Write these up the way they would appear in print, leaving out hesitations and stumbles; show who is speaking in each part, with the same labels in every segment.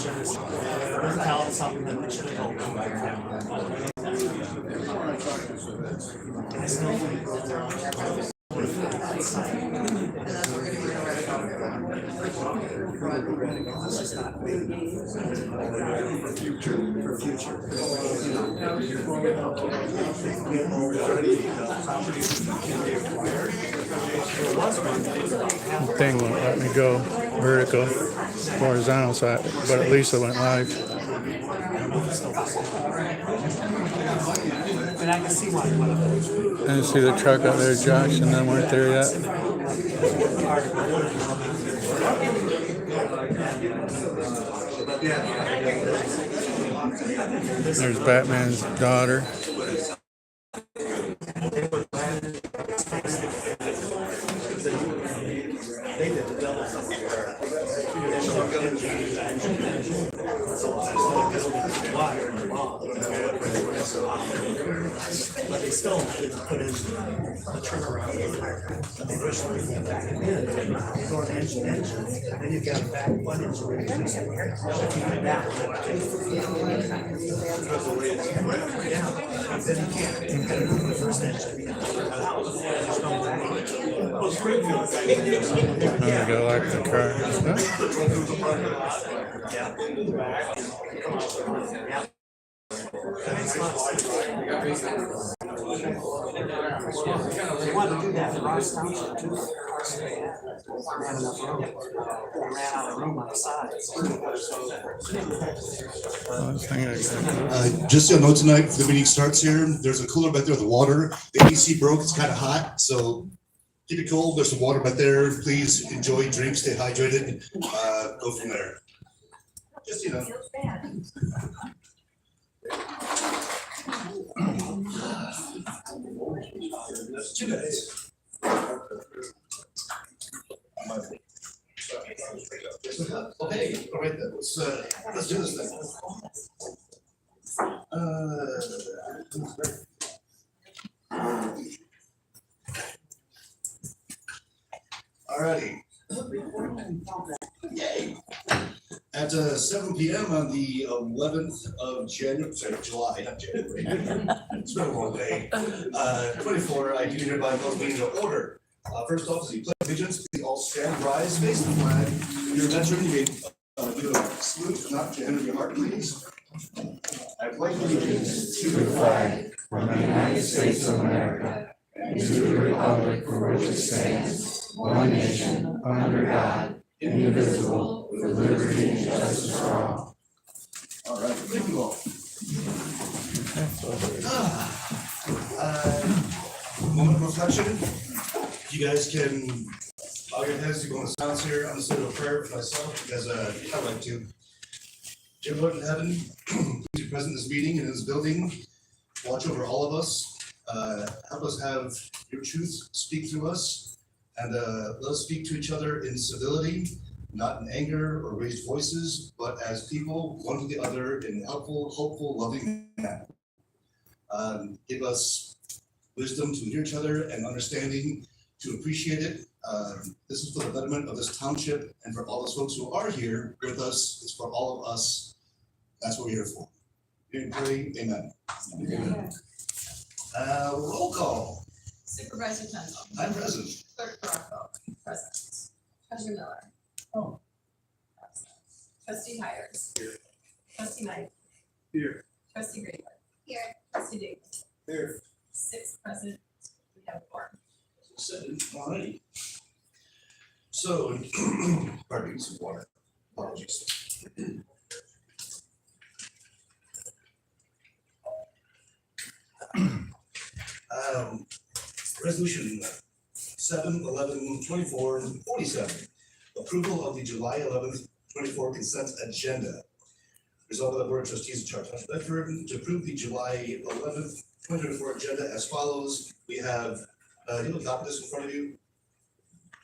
Speaker 1: tell them something that they should have told them. For future.
Speaker 2: The thing won't let me go vertical, horizontal, so but at least I went live.
Speaker 1: And I can see why.
Speaker 2: And you see the truck out there, Josh, and then weren't there yet. There's Batman's daughter.
Speaker 1: But they still put in the turnaround. But they pushed the back in, or the engine, then you've got a back one engine. Yeah, then you can't. You gotta move the first engine.
Speaker 2: I'm gonna go like the car.
Speaker 1: They wanted to do that in Ross Township too. They had enough room. They ran out of room on the sides.
Speaker 3: Just so you know, tonight, the meeting starts here. There's a cooler back there with water. The AC broke. It's kind of hot, so keep it cold. There's some water back there. Please enjoy, drink, stay hydrated. Go from there. Just, you know. Two guys. Okay, all right then. Let's do this thing. Alrighty. Yay. At 7 p.m. on the 11th of July, not January. It's been a long day. 24, I do hereby call the meeting to order. First off, as you pledge allegiance, we all stand, rise, face the flag. If you're a veteran, you may do a salute, not to enter your heart, please. I pledge allegiance
Speaker 4: to the flag of the United States of America and to the republic for which it stands, one nation, under God, indivisible, with liberty and justice for all.
Speaker 3: All right, thank you all. Moment of reflection. You guys can bow your heads to go on the silence here. I'm going to say a prayer for myself because I like to. Dear Lord in heaven, please be present in this meeting and in this building. Watch over all of us. Help us have your truth speak through us, and let us speak to each other in civility, not in anger or raised voices, but as people, one to the other, in helpful, hopeful, loving manner. Give us wisdom to hear each other and understanding to appreciate it. This is for the betterment of this township and for all those folks who are here with us. It's for all of us. That's what we're here for. Amen. Amen. Roll call.
Speaker 5: Supervisor Kendall.
Speaker 3: I'm present.
Speaker 5: Clerk Rocco. Present. Treasurer Miller.
Speaker 1: Oh.
Speaker 5: Trustee Hires.
Speaker 1: Here.
Speaker 5: Trustee Knight.
Speaker 1: Here.
Speaker 5: Trustee Greenwood.
Speaker 6: Here.
Speaker 5: Trustee Davis.
Speaker 1: Here.
Speaker 5: 6 present. We have 4.
Speaker 3: Alrighty. So, pardon me, some water. Apologies. Resolution 7/11/24/47. Approval of the July 11th, 24 consent agenda. Resolved by the Board of Trustees of Township Bedford to approve the July 11th, 2024 agenda as follows. We have, do you have a copy of this in front of you?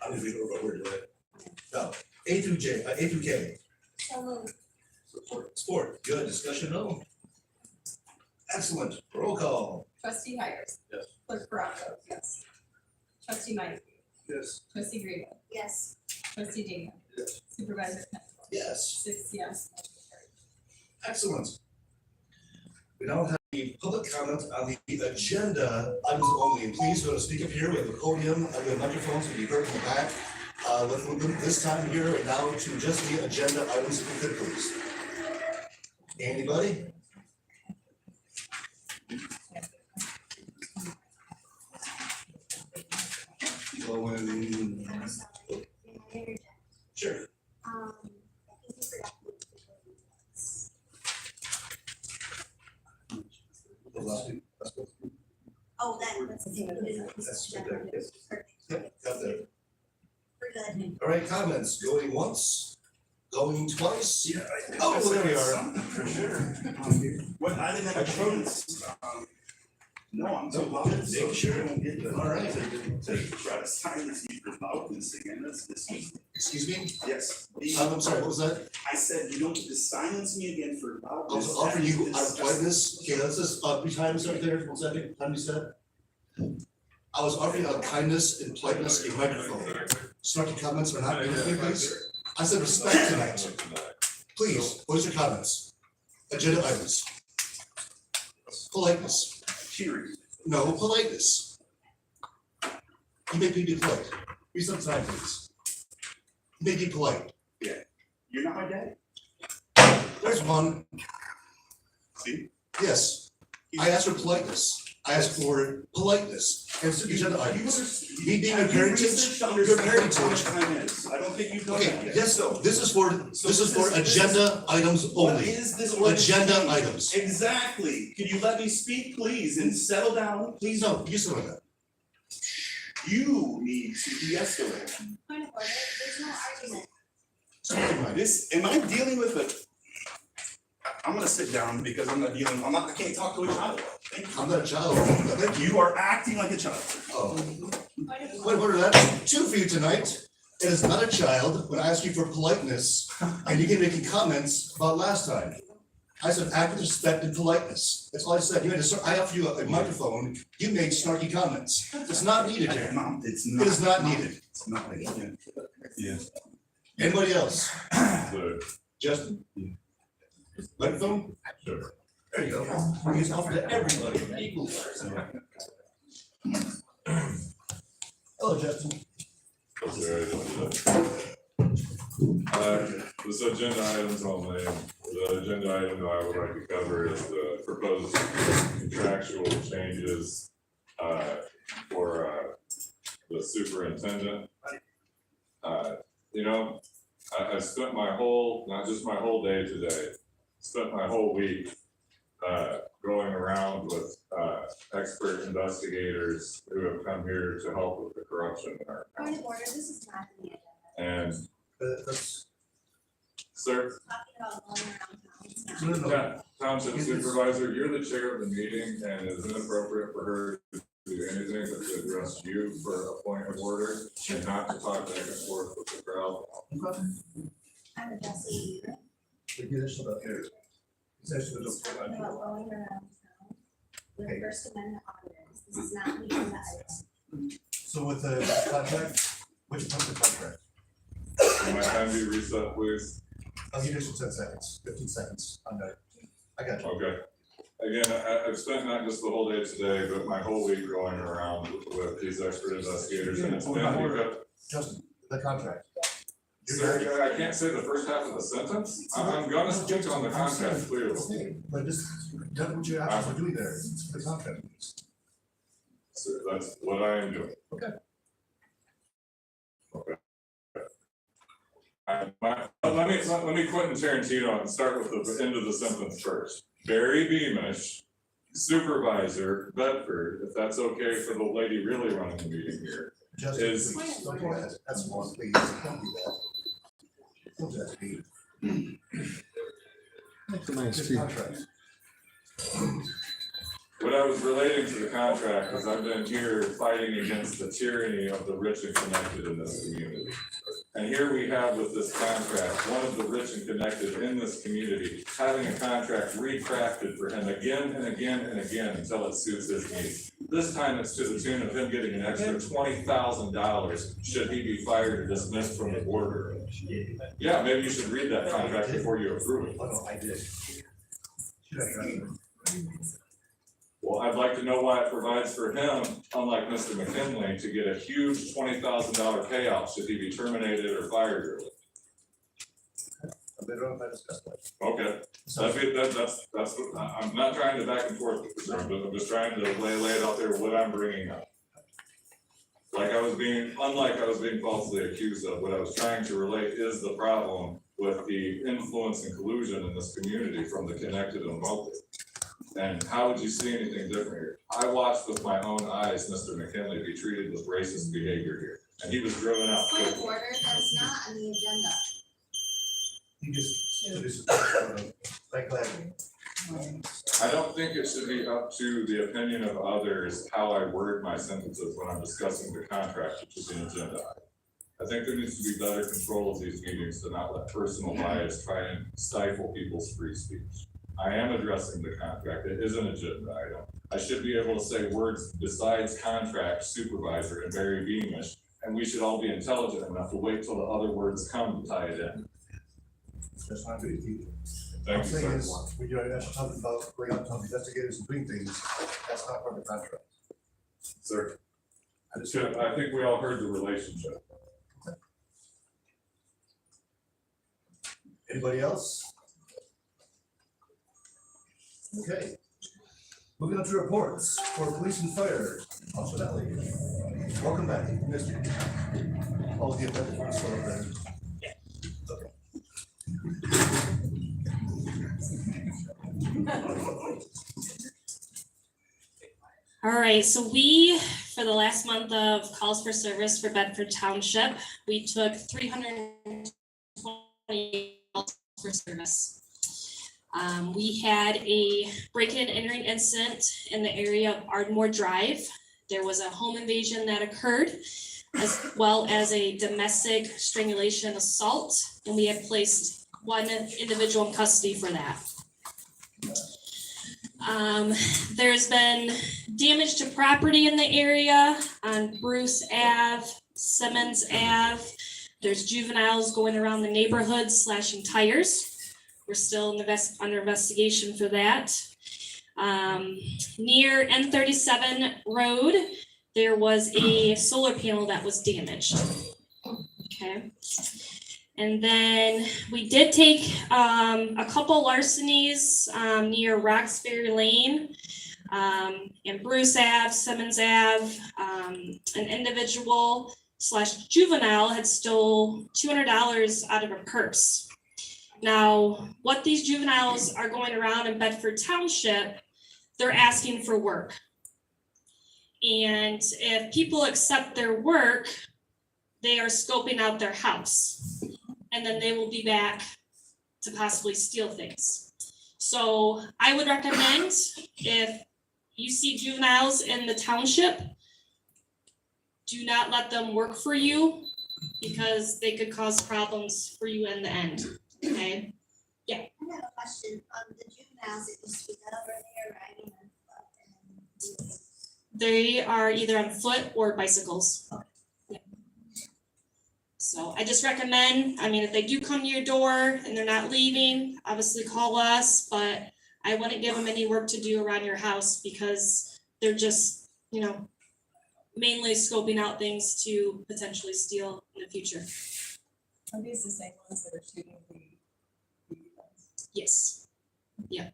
Speaker 3: I'm gonna read it over word, right? No, A through K.
Speaker 6: So moved.
Speaker 3: Sport, good, discussion, no? Excellent, roll call.
Speaker 5: Trustee Hires.
Speaker 3: Yes.
Speaker 5: Clerk Rocco. Yes. Trustee Knight.
Speaker 3: Yes.
Speaker 5: Trustee Greenwood.
Speaker 6: Yes.
Speaker 5: Trustee Davis.
Speaker 3: Yes.
Speaker 5: Supervisor Kendall.
Speaker 3: Yes.
Speaker 5: 6 yes.
Speaker 3: Excellent. We now have the public comment on the agenda items only. Please, when to speak up here, we have a podium, we have microphones, we be heard from the back. Let's move this time here and now to just the agenda items, if we could please. Anybody? Going. Sure. The last two.
Speaker 6: Oh, that's the thing.
Speaker 3: That's right there, yes.
Speaker 6: Perfect.
Speaker 3: Yep, got that.
Speaker 6: We're good.
Speaker 3: All right, comments, going once, going twice?
Speaker 7: Yeah.
Speaker 3: Oh, there we are.
Speaker 7: For sure. What, I didn't have a chance. No, I'm too loud.
Speaker 3: Make sure.
Speaker 7: All right. To try to silence me for loudness again, this is,
Speaker 3: Excuse me?
Speaker 7: yes.
Speaker 3: I'm sorry, what was that?
Speaker 7: I said, you don't get to silence me again for
Speaker 3: I
Speaker 7: loudness.
Speaker 3: was offering you
Speaker 7: That
Speaker 3: out
Speaker 7: is
Speaker 3: of politeness. Okay, let's just, be times right there, 1 second, time you said. I was offering out of kindness and politeness a microphone. Snarky comments are not needed, please. I said respect tonight. Please, voice your comments. Agenda items. Politeness.
Speaker 7: Period.
Speaker 3: No, politeness. You may be polite. Be some time, please. You may be polite.
Speaker 7: You're not my dad?
Speaker 3: There's one.
Speaker 7: See?
Speaker 3: Yes. I asked for politeness. I asked for politeness. And it's agenda items. Me being a parentage, your parentage.
Speaker 7: I don't think you've done
Speaker 3: Okay,
Speaker 7: that yet.
Speaker 3: yes, this is for agenda items
Speaker 7: What
Speaker 3: only.
Speaker 7: is this ordinance?
Speaker 3: Agenda items.
Speaker 7: Exactly. Can you let me speak, please, and settle down? Please,
Speaker 3: No, you said that.
Speaker 7: you need to de-escalate.
Speaker 6: Point of order, there's no argument.
Speaker 3: Something like this.
Speaker 7: Am I dealing with I'm gonna sit down because I can't talk to a child. Thank you.
Speaker 3: I'm not a child. Thank you.
Speaker 7: You are acting like a child.
Speaker 3: Oh,
Speaker 6: Point of
Speaker 3: wait,
Speaker 6: order.
Speaker 3: that's two for you tonight. It is not a child when I ask you for politeness and you get making comments about last time. I said act with respect and politeness. That's all I said. You had to, I offered you a microphone, you made snarky comments. It's not needed here.
Speaker 7: Mom, it's
Speaker 3: It
Speaker 7: not.
Speaker 3: is not needed.
Speaker 7: It's not like, yeah.
Speaker 3: Anybody else?
Speaker 8: So,
Speaker 3: Justin? Microphone?
Speaker 8: sure.
Speaker 3: There you go. We just offer to everybody equally. Hello, Justin.
Speaker 8: This agenda items only, the agenda item that I would like to cover is the proposed contractual changes, for, the superintendent. You know, I've spent my whole, not just my whole day today, spent my whole week, going around with, expert investigators who have come here to help with the corruption in our
Speaker 6: Point
Speaker 8: county.
Speaker 6: of order, this is not the agenda.
Speaker 8: And,
Speaker 3: That's.
Speaker 8: sir,
Speaker 6: Talking about going around town, it's not.
Speaker 3: No, no, no.
Speaker 8: Township supervisor, you're the chair of the meeting, and it's inappropriate for her to do anything but to address you for a point of order and not to talk back and forth with the crowd.
Speaker 6: I'm addressing you.
Speaker 3: We get this about here. It's actually
Speaker 6: It's talking about going around town with First Amendment auditors. This is not the agenda item.
Speaker 3: So with the contract, which comes the contract?
Speaker 8: Can my time be reset, please?
Speaker 3: I'll give you some 10 seconds, 15 seconds. I'm done. I got you.
Speaker 8: Okay. Again, I've spent not just the whole day today, but my whole week going around with these expert investigators, and it's been because.
Speaker 3: Justin, the contract.
Speaker 8: Sir, I can't say the first half of the sentence. I'm gonna speak on the contract clearly.
Speaker 3: Okay, but this, that's what you're actually doing there, it's the contract.
Speaker 8: So that's what I am doing.
Speaker 3: Okay.
Speaker 8: Okay. Let me Quentin Tarantino and start with the end of the sentence first. Barry Beamish, supervisor, Bedford, if that's okay for the lady really running the meeting here.
Speaker 3: Justin,
Speaker 8: Is-
Speaker 3: please, don't do that. That's one, please, don't do that. Don't do that, Pete. This contract.
Speaker 8: What I was relating to the contract is I've been here fighting against the tyranny of the rich and connected in this community. And here we have with this contract, one of the rich and connected in this community, having a contract recrafted for him again and again and again until it suits his needs. This time it's to the tune of him getting an extra $20,000 should he be fired or dismissed from the board. Yeah, maybe you should read that contract before you approve it.
Speaker 3: Oh, no, I did.
Speaker 8: Well, I'd like to know why it provides for him, unlike Mr. McKinley, to get a huge $20,000 payout should he be terminated or fired early. Okay, that's what, I'm not trying to back and forth with this, I'm just trying to lay it out there what I'm bringing up. Unlike I was being falsely accused of, what I was trying to relate is the problem with the influence and collusion in this community from the connected and wealthy. And how would you see anything different here? I watched with my own eyes Mr. McKinley be treated with racist behavior here, and he was driven out.
Speaker 6: Point of order, that's not on the agenda.
Speaker 3: You just,
Speaker 8: I don't think it should be up to the opinion of others how I word my sentences when I'm discussing the contract, which is an agenda item. I think there needs to be better control of these meetings to not let personal bias try and stifle people's free speech. I am addressing the contract. It is an agenda item. I should be able to say words besides contract, supervisor, and very Beamish, and we should all be intelligent enough to wait till the other words come to tie it in.
Speaker 3: that's not good either.
Speaker 8: Thank you, sir.
Speaker 3: When you're actually talking about bringing up investigators and doing things, that's not part of the contract.
Speaker 8: Sir, I think we all heard the relationship.
Speaker 3: Anybody else? Okay. Moving on to reports for police and fire. Officer Natalie. Welcome back, Mr. I'll give that to you, so then.
Speaker 9: All right, so we, for the last month of calls for service for Bedford Township, we took 320 calls for service. We had a break-in entering incident in the area of Ardmore Drive. There was a home invasion that occurred, as well as a domestic strangulation assault, and we had placed one individual in custody for that. There's been damage to property in the area on Bruce Ave, Simmons Ave. There's juveniles going around the neighborhood slashing tires. We're still under investigation for that. Near N37 Road, there was a solar panel that was damaged. Okay. And then we did take a couple larcenies near Roxbury Lane and Bruce Ave, Simmons Ave. An individual / juvenile had stole $200 out of a purse. Now, what these juveniles are going around in Bedford Township, they're asking for work. And if people accept their work, they are scoping out their house. And then they will be back to possibly steal things. So I would recommend, if you see juveniles in the township, do not let them work for you, because they could cause problems for you in the end. Okay? Yeah.
Speaker 6: I have a question on the juveniles that used to be over there riding on foot and.
Speaker 9: They are either on foot or bicycles. Yeah. So I just recommend, if they do come to your door and they're not leaving, obviously call us, but I wouldn't give them any work to do around your house, because they're just, mainly scoping out things to potentially steal in the future.
Speaker 5: Are these the same ones that are shooting the guns?
Speaker 9: Yes. Yeah.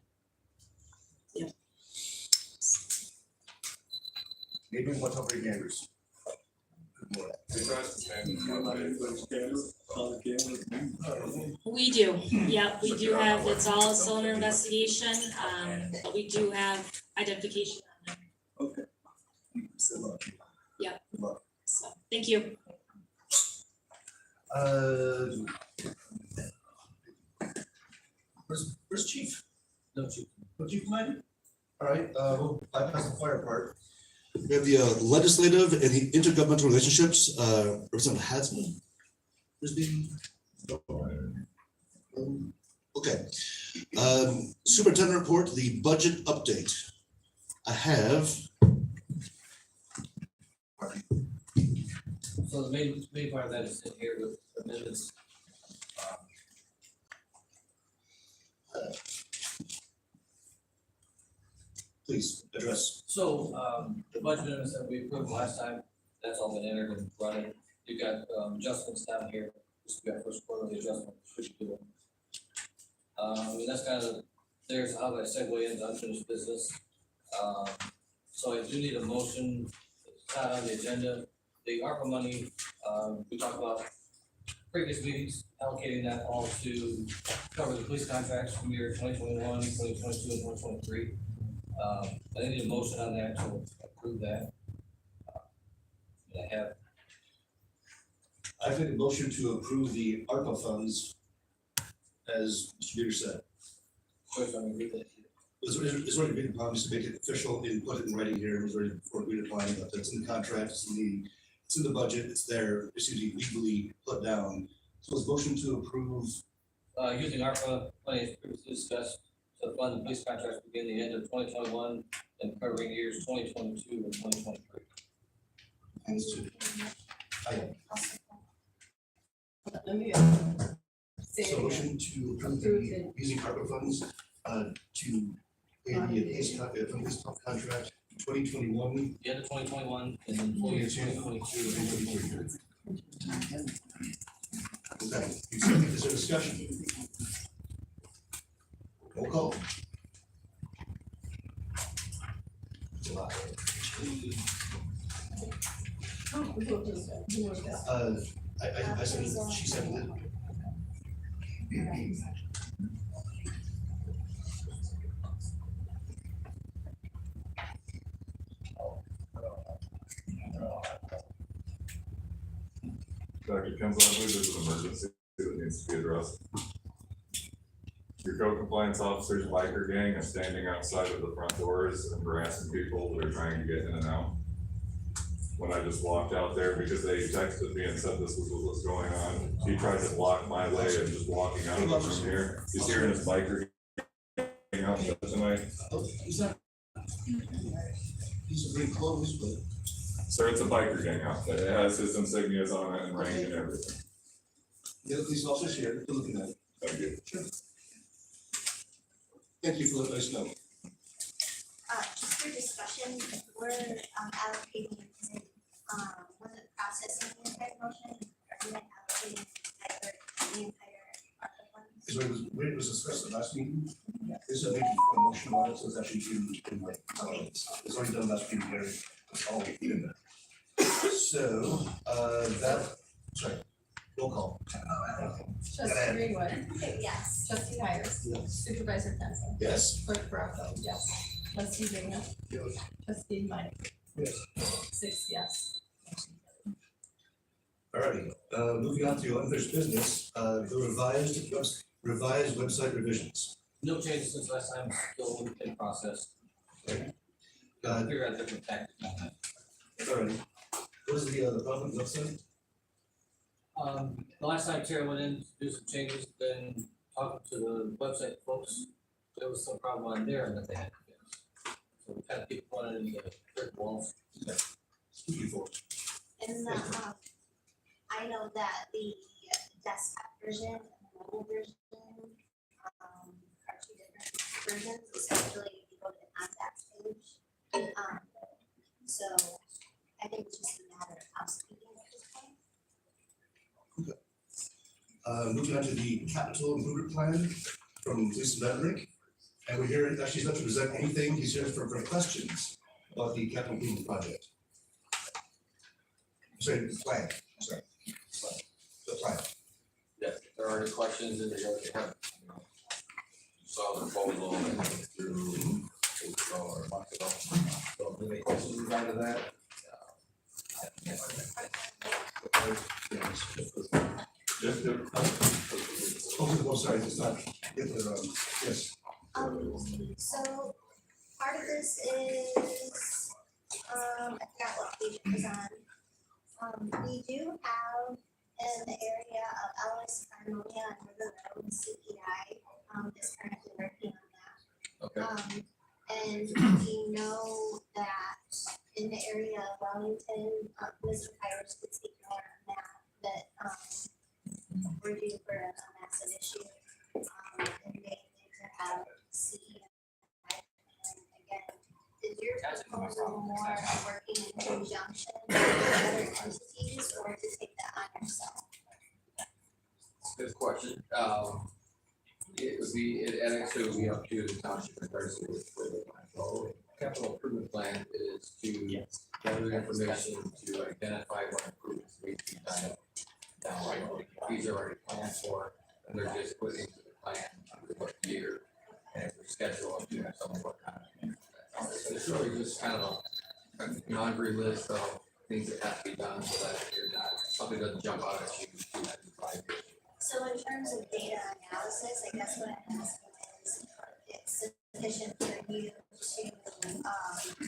Speaker 9: Yeah.
Speaker 3: Maybe what's over your neighbors.
Speaker 9: We do. Yeah, we do have, it's all a cylinder investigation, but we do have identification on them.
Speaker 3: Okay.
Speaker 9: Yeah.
Speaker 3: Good luck.
Speaker 9: So, thank you.
Speaker 3: Where's Chief? No Chief. No Chief tonight? All right, we'll bypass the fire part. We have the legislative and the intergovernmental relationships, Representative Hadsman. Okay. Superintendent report, the budget update. I have.
Speaker 10: So the main part of that is in here with amendments.
Speaker 3: please address.
Speaker 10: So, the budget amendments that we approved last time, that's all been entered and running. You got, adjustments down here, this will be our first quarterly adjustment, which we do. And that's kind of, there's how I segue into unfinished business. So I do need a motion, it's not on the agenda, the ARPA money, we talked about previous meetings, allocating that all to cover the police contracts from year 2021, 2022, and 2023. I need a motion on that to approve that. I have,
Speaker 3: I've made a motion to approve the ARPA funds as Mr. Beater said.
Speaker 10: first, I'm gonna read that here.
Speaker 3: It's already been promised to make it official and put it in writing here. It was already before we applying, but it's in the contract, it's in the budget, it's there, it's to be legally put down. So it's motion to approve.
Speaker 10: Using ARPA money as previously discussed, to fund the police contracts beginning the end of 2021 and covering years 2022 and 2023.
Speaker 3: Hands to.
Speaker 5: Let me say
Speaker 3: So
Speaker 5: it again.
Speaker 3: motion to approve the using ARPA funds to pay the police contract 2021.
Speaker 10: The end of 2021 and then full year 2022 and 2023.
Speaker 3: Okay, is there discussion? Roll call. I said, she said that.
Speaker 8: Dr. Kinsel, I believe there's an emergency that needs to be addressed. Your code compliance officer's biker gang is standing outside of the front doors and harassing people that are trying to get in and out. When I just walked out there because they texted me and said this was what was going on, he tried to block my way and just walking out of the room here. He's here in his biker gang out tonight.
Speaker 3: He's not. He's very close, but.
Speaker 8: Sir, it's a biker gang outfit. It has his insignias on it and rank and everything.
Speaker 3: The other police officers here, they're looking at it.
Speaker 8: Thank you.
Speaker 3: Sure. Thank you for letting us know.
Speaker 6: Just for discussion, we're allocating, wasn't processing the entire motion, or we allocating the entire ARPA funds?
Speaker 3: Is what it was discussed at last meeting. This is a major motion on it, so it's actually in like, it's already done last meeting, Gary. It's all in there. So, sorry, roll call.
Speaker 5: Trustee Greenwood,
Speaker 6: Yes.
Speaker 5: trustee Hires, supervisor Penson,
Speaker 3: Yes.
Speaker 5: clerk Bronco, yes. Trustee Dana,
Speaker 3: Yes.
Speaker 5: trustee Mike,
Speaker 3: Yes.
Speaker 5: 6 yes.
Speaker 3: Alrighty, moving on to unfinished business, the revised website revisions.
Speaker 10: No changes since last time, still in process. Figure out different tactics on that.
Speaker 3: Alrighty, what is the problem with the website?
Speaker 10: The last time Tara went in to do some changes, then talking to the website folks, there was some problem on there that they had to fix. So we kind of keep running into brick walls.
Speaker 3: Speaking for.
Speaker 6: And I know that the desktop version and the mobile version, are two different versions, especially if you go to the contacts page. So I think it's just a matter of housekeeping at this point.
Speaker 3: Moving on to the capital improvement plan from Lisa Ledrick. And we're here, actually, he's not to present anything, he's here for questions about the capital improvement project. Sorry, the plan, sorry. The plan.
Speaker 11: Yeah, if there are any questions in regard to that, saw the proposal and through, or mark it up. So, any questions regarding that?
Speaker 3: Oh, sorry, it's not, yes.
Speaker 6: So part of this is, I forgot what page it was on. We do have an area of Ellis, Harmonia, and River Road, CPI, is currently working on that.
Speaker 11: Okay,
Speaker 6: And we know that in the area of Wellington, Mr. Pires did speak more on that, we're due for a massive issue. And they need to have CEI, and again, more working in conjunction with other entities or to take that on yourself?
Speaker 11: Good question. It would be, it actually would be up to the township in regards to the capital improvement plan is to gather information to identify what improvements need to be done. Now, these are already planned for, and they're just put into the plan under what year and the schedule of doing some of what kind of. It's really just kind of a laundry list of things that have to be done so that you're not, something doesn't jump out at you in 5 years.
Speaker 6: So in terms of data analysis, I guess what I'm asking is, it's sufficient for you to,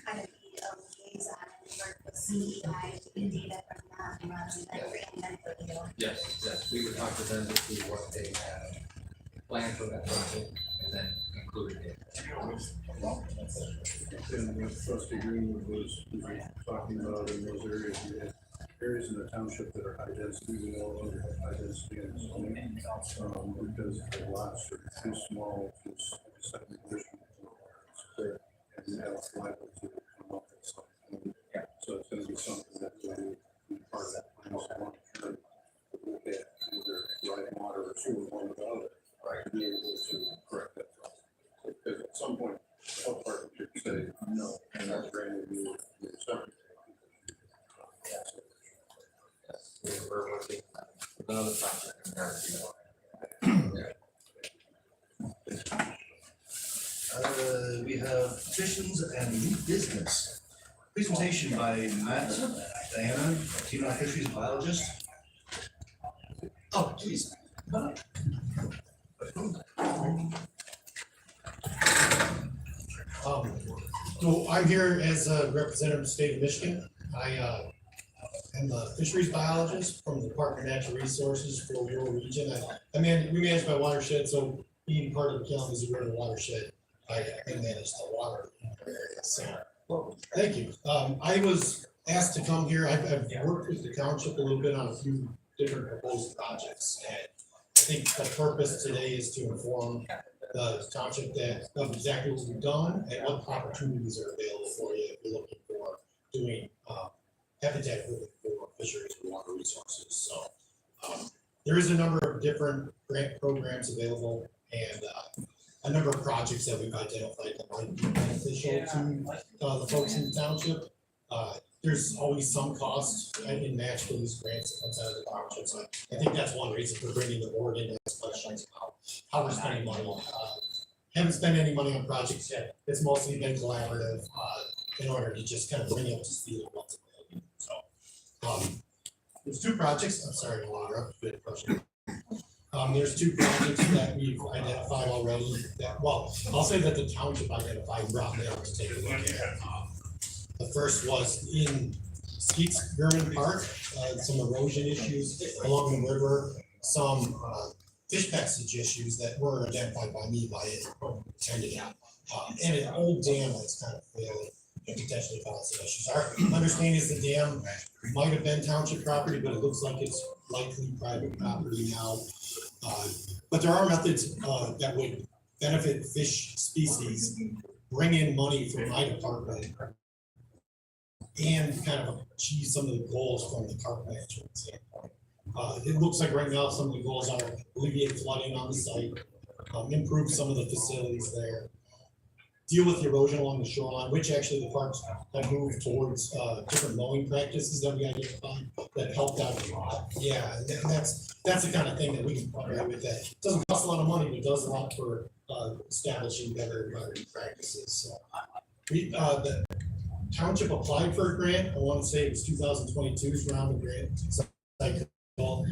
Speaker 6: kind of be a liaison and work with CEI to get data from them rather than reinvent the wheel?
Speaker 11: Yes, we would talk to them to see what they have planned for that project and then include it.
Speaker 2: And what Trustee Greenwood was talking about in those areas, we had areas in the township that are high density, we no longer have high density in zoning. Because the lots are too small to second division. And you have liable to come up with something. So it's gonna be something that will be part of that plan. So long term, we'll look at either right water or sewer, one or the other, right, to be able to correct that problem. Because at some point, health department could say, no, and that's granted you separate.
Speaker 11: Yes, we're working with another project in there.
Speaker 3: We have petitions and new business. Presentation by Matt, Diana, Tina Fisheries biologist. Oh, please. Come on.
Speaker 12: So I'm here as a representative of the state of Michigan. I am a fisheries biologist from the Department of Natural Resources for the rural region. We manage my watershed, so being part of the Kalamazoo River watershed, I manage the water area. So, thank you. I was asked to come here. I've worked with the township a little bit on a few different proposed projects. And I think the purpose today is to inform the township that of exactly what we've done and what opportunities are available for you if you're looking for doing habitat for fisheries and water resources. So there is a number of different grant programs available and a number of projects that we've identified that might be beneficial to the folks in the township. There's always some cost in match for these grants that comes out of the township. So I think that's one reason for bringing the board in as questions about how we're spending money. Haven't spent any money on projects yet. It's mostly been collaborative in order to just kind of bring you up to speed on what's available. So there's two projects. I'm sorry to interrupt. Good question. There's two projects that we've identified already that, well, I'll say that the township identified brought me out to take a look at. The first was in Skeets German Park, some erosion issues along the river, some fish passage issues that weren't identified by me, by it intended out. And an old dam that's kind of failing and potentially cause some issues. Our understanding is the dam might have been township property, but it looks like it's likely private property now. But there are methods that would benefit fish species, bring in money for my department, and kind of achieve some of the goals from the park management standpoint. It looks like right now some of the goals are alleviate flooding on the site, improve some of the facilities there, deal with the erosion along the shoreline, which actually the parks have moved towards different mowing practices that we identified that helped out a lot. Yeah, and that's the kind of thing that we can partner with that doesn't cost a lot of money, but does a lot for establishing better environmental practices. So the township applied for a grant. I want to say it was 2022's round of grant cycle.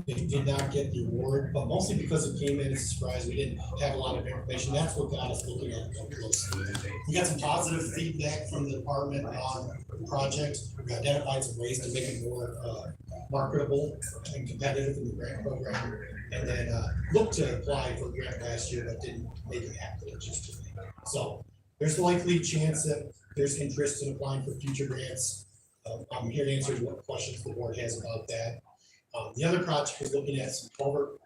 Speaker 12: They did not get the award, but mostly because it came in as a surprise. We didn't have a lot of information. That's what got us looking at it closely. We got some positive feedback from the department on the project. We identified some ways to make it more marketable and competitive in the grant program. And then looked to apply for a grant last year, but didn't make it happen just today. So there's a likely chance that there's interest in applying for future grants. I'm here to answer what questions the board has about that. The other project is looking at some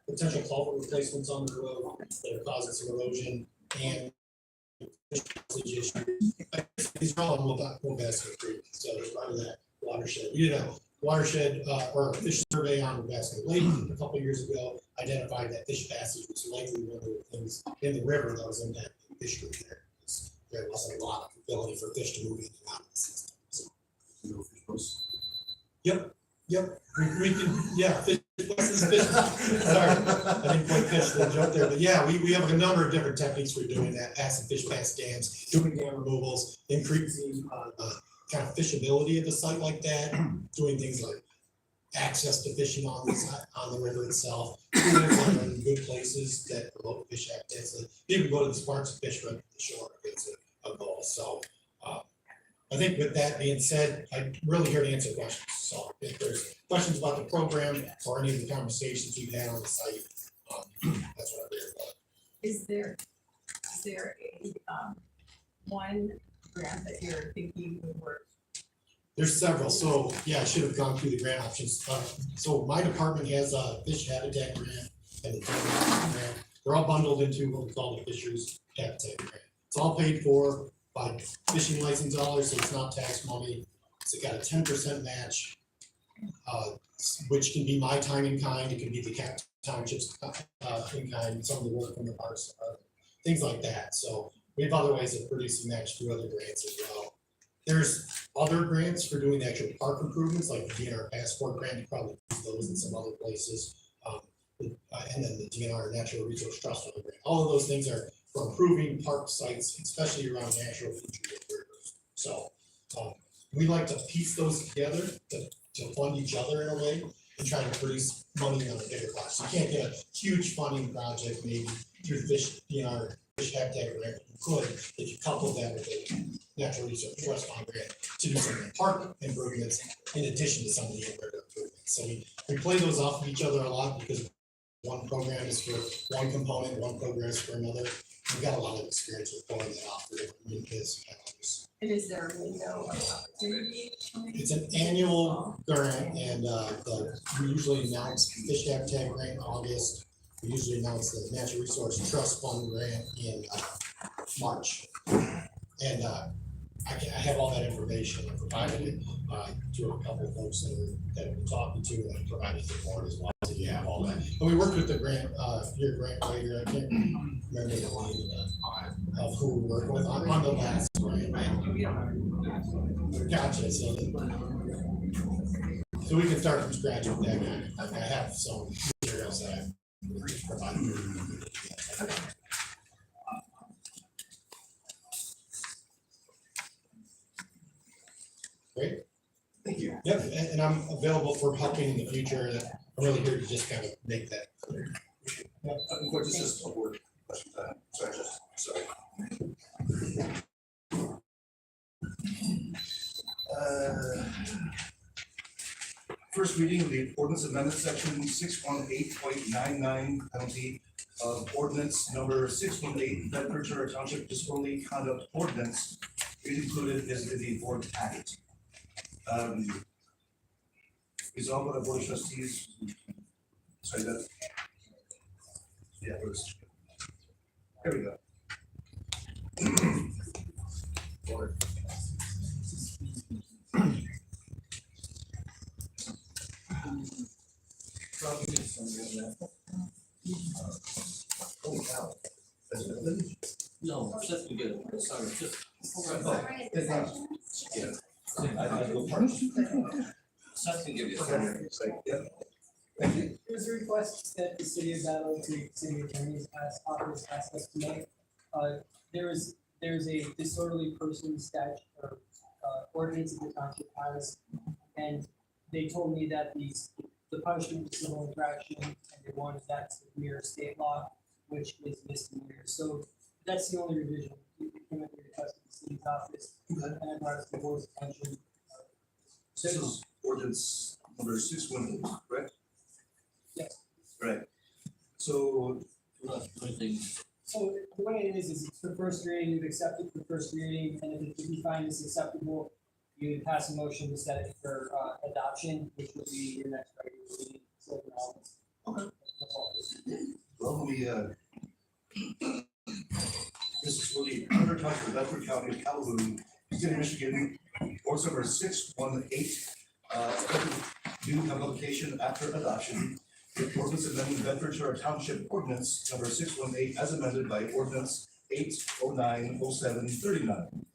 Speaker 12: potential culvert replacements on the road that are causing some erosion and These are all in Wabasco Creek, so they're part of that watershed. We did a watershed, or a fish survey on Wabasco Lake a couple years ago, identified that fish passage was likely one of the things in the river that was impacting fish group there. There wasn't a lot of ability for fish to move in and out of the system. So, Yep, we can, yeah, fish, sorry, I didn't quite catch the joke there, but yeah, we have a number of different techniques for doing that, passing fish past dams, doing dam removals, increasing, kind of fishability of the site like that, doing things like access to fishing on the river itself, in good places that promote fish habitats, so people go to the Sparks and fish right at the shore, it's a goal, so, I think with that being said, I'm really here to answer questions, so if there's questions about the program or any of the conversations we've had on the site, that's what I'm here about.
Speaker 5: Is there a, one grant that you're thinking would work?
Speaker 12: There's several, so yeah, I should have gone through the grant options. So my department has a fish habitat grant and the township grant. They're all bundled into what we call the fisheries habitat grant. It's all paid for by fishing license dollars, so it's not tax money. It's got a 10% match, which can be my time in kind, it can be the township's in kind, some of the work from the parks, things like that. So we have other ways of producing match through other grants as well. There's other grants for doing actual park improvements, like the DNR passport grant, you probably use those in some other places. And then the DNR Natural Resource Trust Fund grant. All of those things are for improving park sites, especially around natural features of rivers. So we like to piece those together to fund each other in a way and try to produce money on a bigger cost. You can't get a huge funding project maybe through the fish habitat grant. You could if you couple that with a natural resource trust fund grant to do some park improvements in addition to some of the other improvements. So we play those off of each other a lot because one program is for one component, one program is for another. We've got a lot of experience with pulling that off for different municipalities.
Speaker 5: And is there a window of opportunity?
Speaker 12: It's an annual grant and we usually announce the fish habitat grant in August. We usually announce the natural resource trust fund grant in March. And I have all that information. I provided it to a couple of folks that we're talking to and I provided the board as well. So you have all that. And we worked with the grant, your grant writer, I can't remember the name of who we worked with on the last grant. Gotcha. So we can start from scratch with that. I have some materials that I provided. Great.
Speaker 3: Thank you.
Speaker 12: Yep, and I'm available for helping in the future. I'm really here to just kind of make that clear.
Speaker 3: Unfortunately, this is a word question time. Sorry. First reading of the ordinance amendment section 618.99 penalty of ordinance number 618 Bedford Township disorderly conduct ordinance is included as the board packet. Resolved by the board of trustees. Sorry, that. Yeah, it was. There we go. Holy cow.
Speaker 10: No, just to get it, sorry, just.
Speaker 6: Sorry, it's a
Speaker 10: Yeah.
Speaker 3: I go first.
Speaker 10: Seth can give you.
Speaker 3: Yeah. Thank you.
Speaker 13: There's a request that the city of Battle Creek City Attorney's office asked us to make. There's a disorderly person statute or ordinance that the township has. And they told me that the punishment is civil infraction and they wanted that to mirror state law, which is misdemeanor. So that's the only revision. We came up with a request to the city's office and I brought it to the board's attention.
Speaker 3: This is ordinance number 618, correct?
Speaker 13: Yes.
Speaker 3: Right. So,
Speaker 13: So the way it is it's for first reading, you'd accept it for first reading, and if you find this acceptable, you would pass a motion to set it for adoption, which will be your next regular meeting. So,
Speaker 3: okay. Well, this is for the Bedford Township of Bedford County of Calhoun, State of Michigan, ordinance number 618, effective due publication after adoption. The ordinance amending Bedford Charter Township Ordinance number 618 as amended by ordinance 8090739.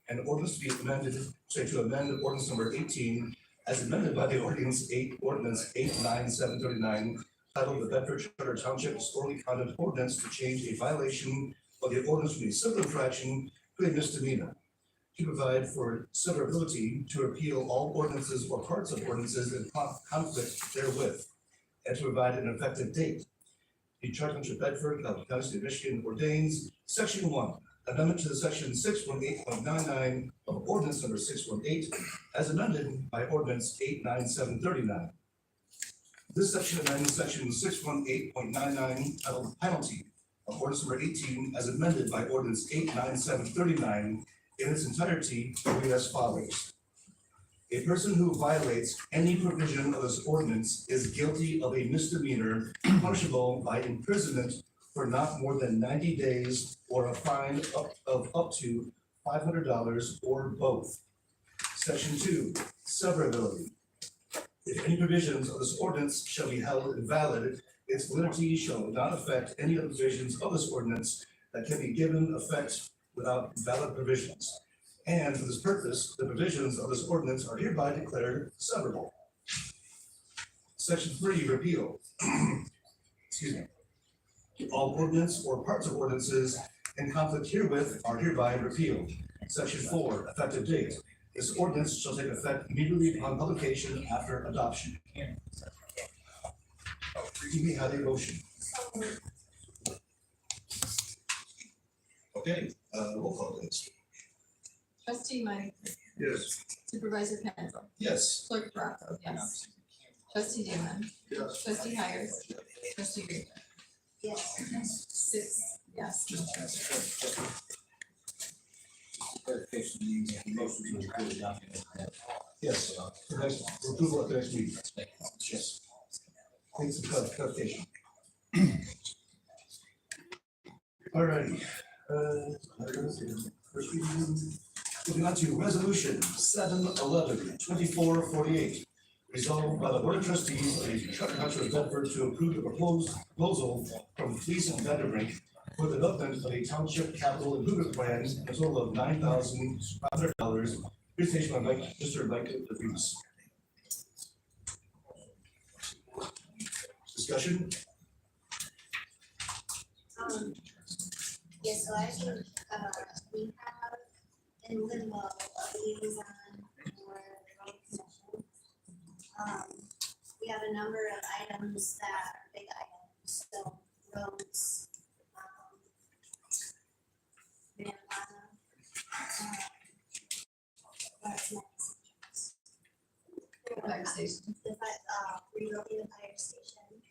Speaker 3: And ordinance to be amended, to amend ordinance number 18 as amended by the ordinance 89739, titled the Bedford Charter Township Disorderly Conduct Ordinance, to change a violation of the ordinance from a civil infraction to a misdemeanor, to provide for severability, to repeal all ordinances or parts of ordinances in conflict therewith, and to provide an effective date. The Charter Township Bedford, County State of Michigan ordains, Section 1, amendment to the Section 618.99 of Ordinance number 618, as amended by Ordinance 89739. This section amends Section 618.99, titled Penalty of Ordinance number 18, as amended by Ordinance 89739 in its entirety, to read as follows. A person who violates any provision of this ordinance is guilty of a misdemeanor punishable by imprisonment for not more than 90 days or a fine of up to $500 or both. Section 2, severability. If any provisions of this ordinance shall be held invalid, its validity shall not affect any of the provisions of this ordinance that can be given effect without valid provisions. And for this purpose, the provisions of this ordinance are hereby declared severable. Section 3, repeal. Excuse me. All ordinance or parts of ordinances in conflict herewith are hereby repealed. Section 4, effective date. This ordinance shall take effect immediately upon publication after adoption. Do we have a motion? Okay, roll call please.
Speaker 5: Trustee Mike,
Speaker 2: Yes.
Speaker 5: Supervisor Penzo,
Speaker 3: Yes.
Speaker 5: Clerk Rocco, yes. Trustee Newman,
Speaker 2: Yes.
Speaker 5: Trustee Hires, Trustee Green.
Speaker 6: Yes.
Speaker 5: 6, yes.
Speaker 10: Clarification, the motion to approve the document.
Speaker 3: Yes, for next, for approval at the next meeting. Yes. Thanks for clarification. All righty. First reading, moving on to resolution 7/11/2448. Resolved by the Board of Trustees of the Charter Township of Bedford to approve the proposal from Fleece and Vanderbrink for the development of a township capital improvement plan, a total of $9,500, presentation by Mr. Mike DeVries. Discussion?
Speaker 6: Yes, so actually, we have in limbo a liaison for the road commission. We have a number of items that are big items, so roads, marijuana, what's next?
Speaker 5: Fire station.
Speaker 6: Rebuilding the fire station.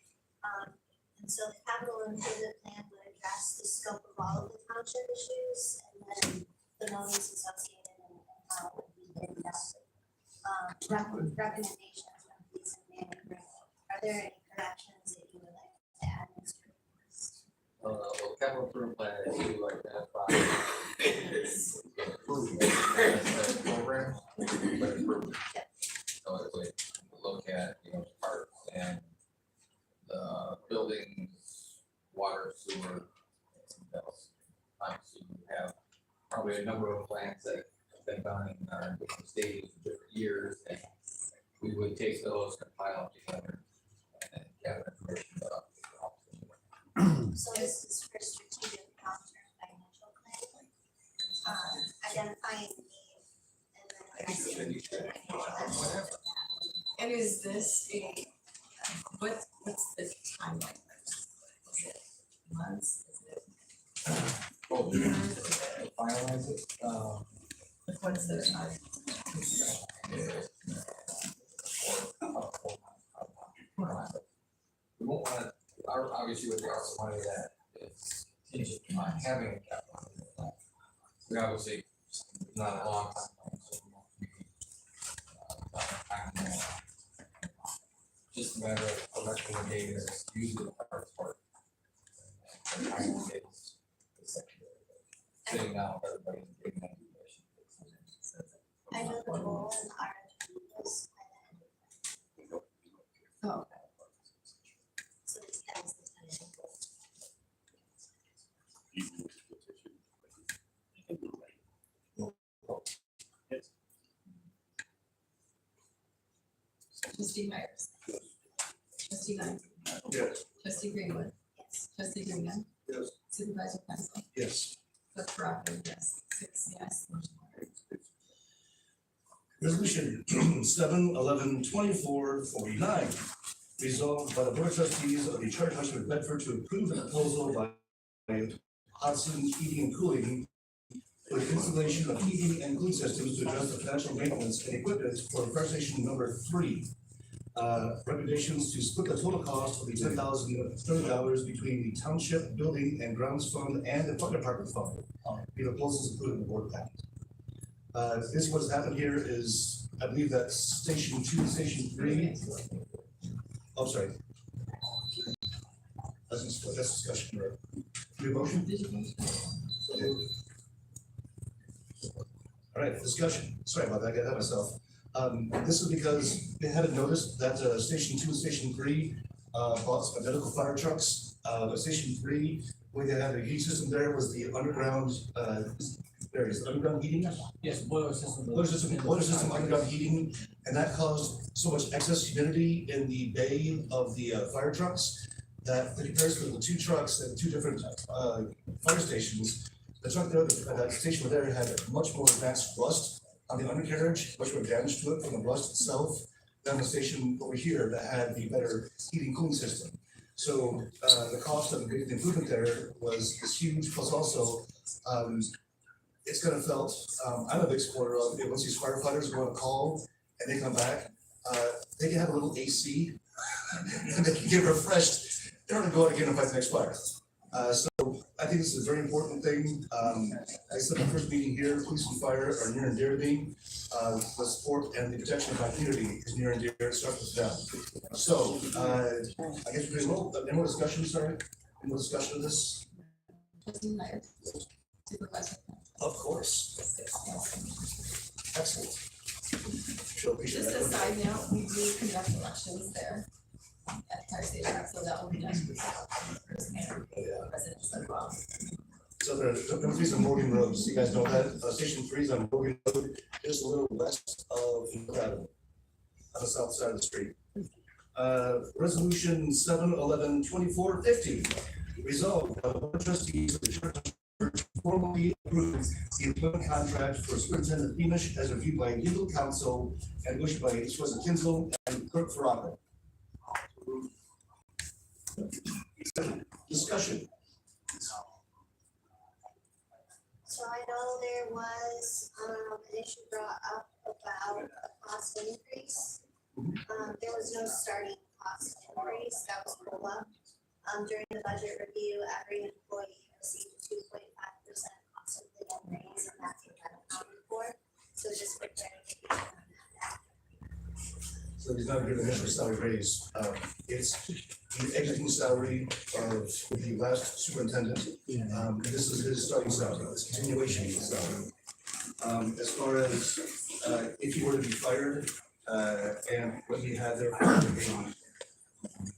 Speaker 6: And so the capital improvement plan would address the scope of all of the township issues and then the monies associated and how it would be invested. Recommendations from these and management. Are there any corrections that you would like to add, Mr. Lewis?
Speaker 11: Well, capital improvement plan is to identify improvement program, but improvement. So it's like look at, parks and the buildings, water, sewer, and else. So you have probably a number of plans that have been done in different stages, different years, and we would take those, compile them together, and gather information about.
Speaker 6: So this is for strategic long-term financial planning, identifying need and then addressing financial.
Speaker 5: And is this what's the timeline? Is it months? Is it
Speaker 11: Well,
Speaker 5: years? Is it,
Speaker 11: finalize it,
Speaker 5: what's the time?
Speaker 11: we won't want to, obviously with the ARPA money that is contingent on having a capital improvement plan. We obviously, it's not a long time, so we won't be, just a matter of collecting the data, using the parts part. And finding the data is secondary. saying now, everybody.
Speaker 6: I know the goal and RFP was by the end of
Speaker 5: Oh,
Speaker 6: the, so it's that was the time.
Speaker 5: Trustee Myers. Trustee Lang.
Speaker 2: Yes.
Speaker 5: Trustee Greenwood.
Speaker 6: Yes.
Speaker 5: Trustee Greenwood.
Speaker 2: Yes.
Speaker 5: Supervisor Pencil.
Speaker 3: Yes.
Speaker 5: Clerk Parker, yes. 6 yes. Motion carries.
Speaker 3: Resolution 7/11/2449. Resolved by the Board of Trustees of the Charter Township of Bedford to approve the proposal by Hudson Heating and Cooling for the installation of heating and cooling systems to address the financial maintenance and equipment for fire station number 3. Recommendations to split the total cost of the $10,030 between the Township Building and Grounds Fund and the Fire Department Fund. The proposal is included in the board packet. This what's happened here is, I believe that station 2, station 3. Oh, sorry. That's discussion, right? Do you motion? All right, discussion. Sorry about that, I got ahead of myself. This is because they hadn't noticed that station 2 and station 3 bought identical fire trucks. Station 3, where they had a heat system there was the underground, underground heating.
Speaker 10: Yes, boiler system.
Speaker 3: Boiler system, underground heating, and that caused so much excess humidity in the bay of the fire trucks that the comparison of the two trucks at two different fire stations, the truck there, that station there had much more advanced rust on the undercarriage, much more damage to it from the rust itself than the station over here that had the better heating cooling system. So the cost of the improvement there was huge, plus also it's gonna felt, I'm a big supporter of it. Once these firefighters go on a call and they come back, they can have a little AC and they can get refreshed. They're gonna go out again and fight the next fire. So I think this is a very important thing. I said in the first meeting here, police and fire are near and dear to me. The support and the protection of my community is near and dear, it starts with them. So, I guess we're going to, any more discussion, sorry? Any more discussion of this?
Speaker 5: Trustee Myers. Supervisor Pencil.
Speaker 3: Of course.
Speaker 5: 6 yes.
Speaker 3: Excellent. Sure, appreciate
Speaker 5: Just
Speaker 3: that.
Speaker 5: a side note, we do conduct elections there at Fire Station, so that will be done. Residents as well.
Speaker 3: So there's some Morgan roads, you guys know that, station 3 is on Morgan Road, just a little west of, on the south side of the street. Resolution 7/11/2450, resolved by the Board of Trustees of the Church formally approve the employment contract for Superintendent Beamish as reviewed by legal counsel and wished by Supervisor Kinsel and Clerk Faraka. Discussion.
Speaker 6: So I know there was, an issue brought up about a cost increase. There was no starting cost increase, that was COLA. During the budget review, every employee received 2.5% cost of living raise, and that's what that accounted for. So just for clarification on that.
Speaker 3: So he's not giving initial salary raise, it's the exiting salary of the last superintendent. This is his starting salary, it's continuation of his salary. As far as, if he were to be fired, and what he had there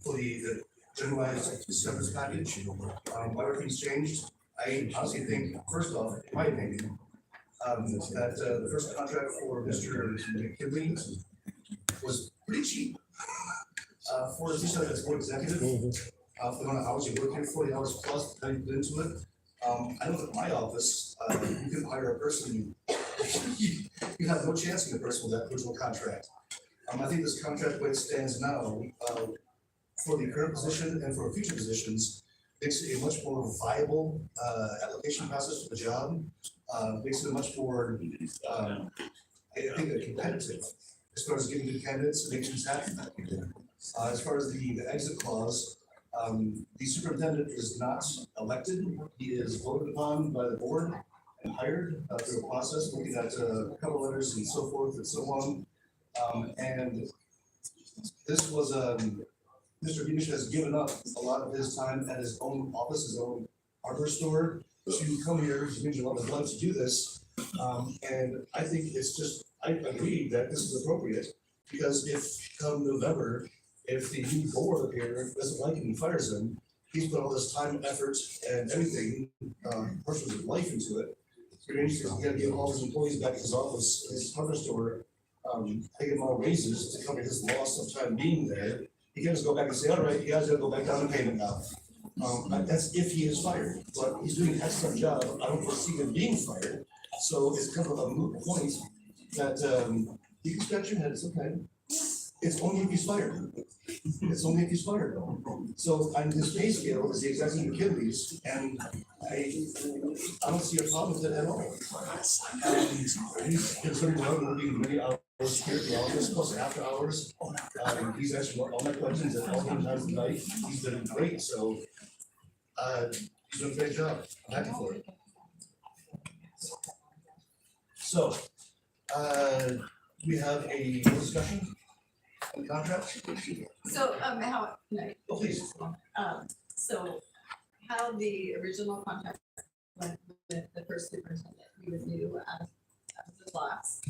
Speaker 3: for the generalized severance package, everything's changed. I honestly think, first off, in my opinion, that the first contract for Mr. McKinley was pretty cheap. For as a board executive, for the amount of hours you work here, 40 hours plus, that you put into it. I know that my office, you can hire a person, you have no chance in the person with that original contract. I think this contract, the way it stands now, for the current position and for future positions, makes it a much more viable application process for the job. Makes it a much more, I think, competitive as far as getting good candidates and making things happen. As far as the exit clause, the superintendent is not elected. He is voted upon by the board and hired through a process, looking at cover letters and so forth and so on. And this was, Mr. Beamish has given up a lot of his time at his own office, his own hardware store, to come here, to means you want the blood to do this. And I think it's just, I agree that this is appropriate, because if come November, if the new board here doesn't like him and fires him, he's put all this time, effort, and everything, personal life into it. So he's gonna give all his employees back to his office, his hardware store, pay him all raises to cover his loss of time being there. He can just go back and say, all right, you guys gotta go back down to payment now. That's if he is fired, but he's doing an excellent job. I don't foresee him being fired. So it's kind of a moot point that, you can scratch your head, it's okay. It's only if he's fired. It's only if he's fired. So, and this pay scale is the exact same Achilles, and I don't see a problem with it at all. He's considered working many hours here at the office, plus after hours. He's answered all my questions at all times of the night. He's done great, so, he's doing a great job. I'm happy for it. So, we have a discussion on contracts.
Speaker 5: So, how, no,
Speaker 3: Oh, please.
Speaker 5: so how the original contract went with the first superintendent, we was new as the class.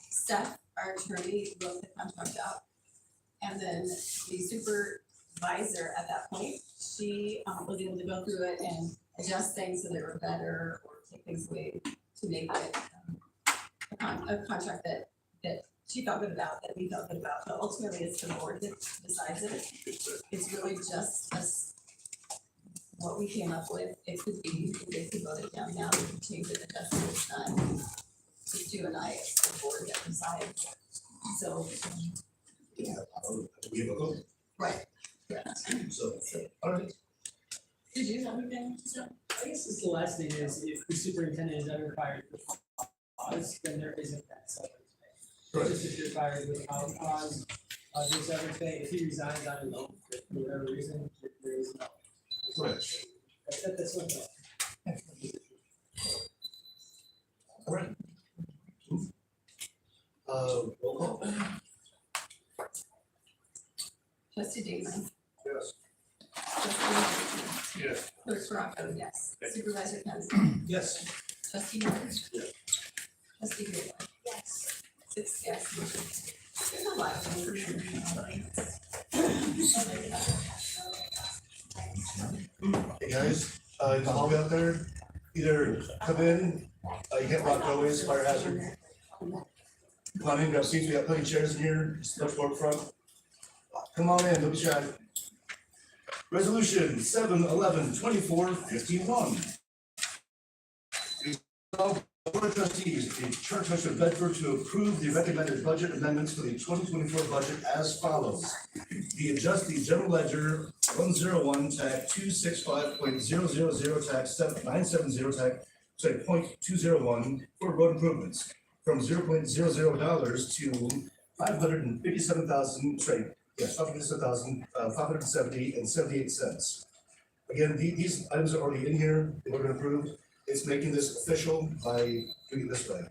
Speaker 5: Steph, our attorney, wrote the contract out. And then the supervisor at that point, she was able to go through it and adjust things so they were better or take things away to make it a contract that she felt good about, that we felt good about, but ultimately it's the board that decides it. It's really just us, what we came up with. It could be, we basically voted down now, we can change it, adjust it, it's done. Just you and I, it's the board that decides. So,
Speaker 3: Yeah, we have a vote.
Speaker 5: right, yeah.
Speaker 3: So, all right.
Speaker 5: Did you have anything to say?
Speaker 13: I guess this the last thing is if the superintendent is ever fired for cause, then there isn't that severance pay.
Speaker 3: Right.
Speaker 13: Just if you're fired without cause, there's severance pay. If he resigns on his own for whatever reason, there is no.
Speaker 3: Correct.
Speaker 13: That's what.
Speaker 3: All right. Roll call.
Speaker 5: Trustee Damon.
Speaker 3: Yes.
Speaker 5: Trustee
Speaker 3: Yes.
Speaker 5: Clerk Rocco, yes. Supervisor Penson.
Speaker 3: Yes.
Speaker 5: Trustee Martin.
Speaker 3: Yes.
Speaker 5: Trustee Greenwood.
Speaker 6: Yes.
Speaker 5: 6 yes. There's a lot of information.
Speaker 3: Hey guys, in the hallway out there, either come in, you can't walk always, fire hazard. Come on in, grab seats, we got plenty of chairs in here, let's go up front. Come on in, don't be shy. Resolution 7/11/24/51. Board of Trustees, the Township of Bedford to approve the recommended budget amendments for the 2024 budget as follows. Adjust the general ledger 101 TAC 265.000 TAC 970 TAC, sorry, 0.201 for road improvements from $0.00 to $557,000, sorry, yes, $557,570.78. Again, these items are already in here, they were approved. It's making this official by doing it this way.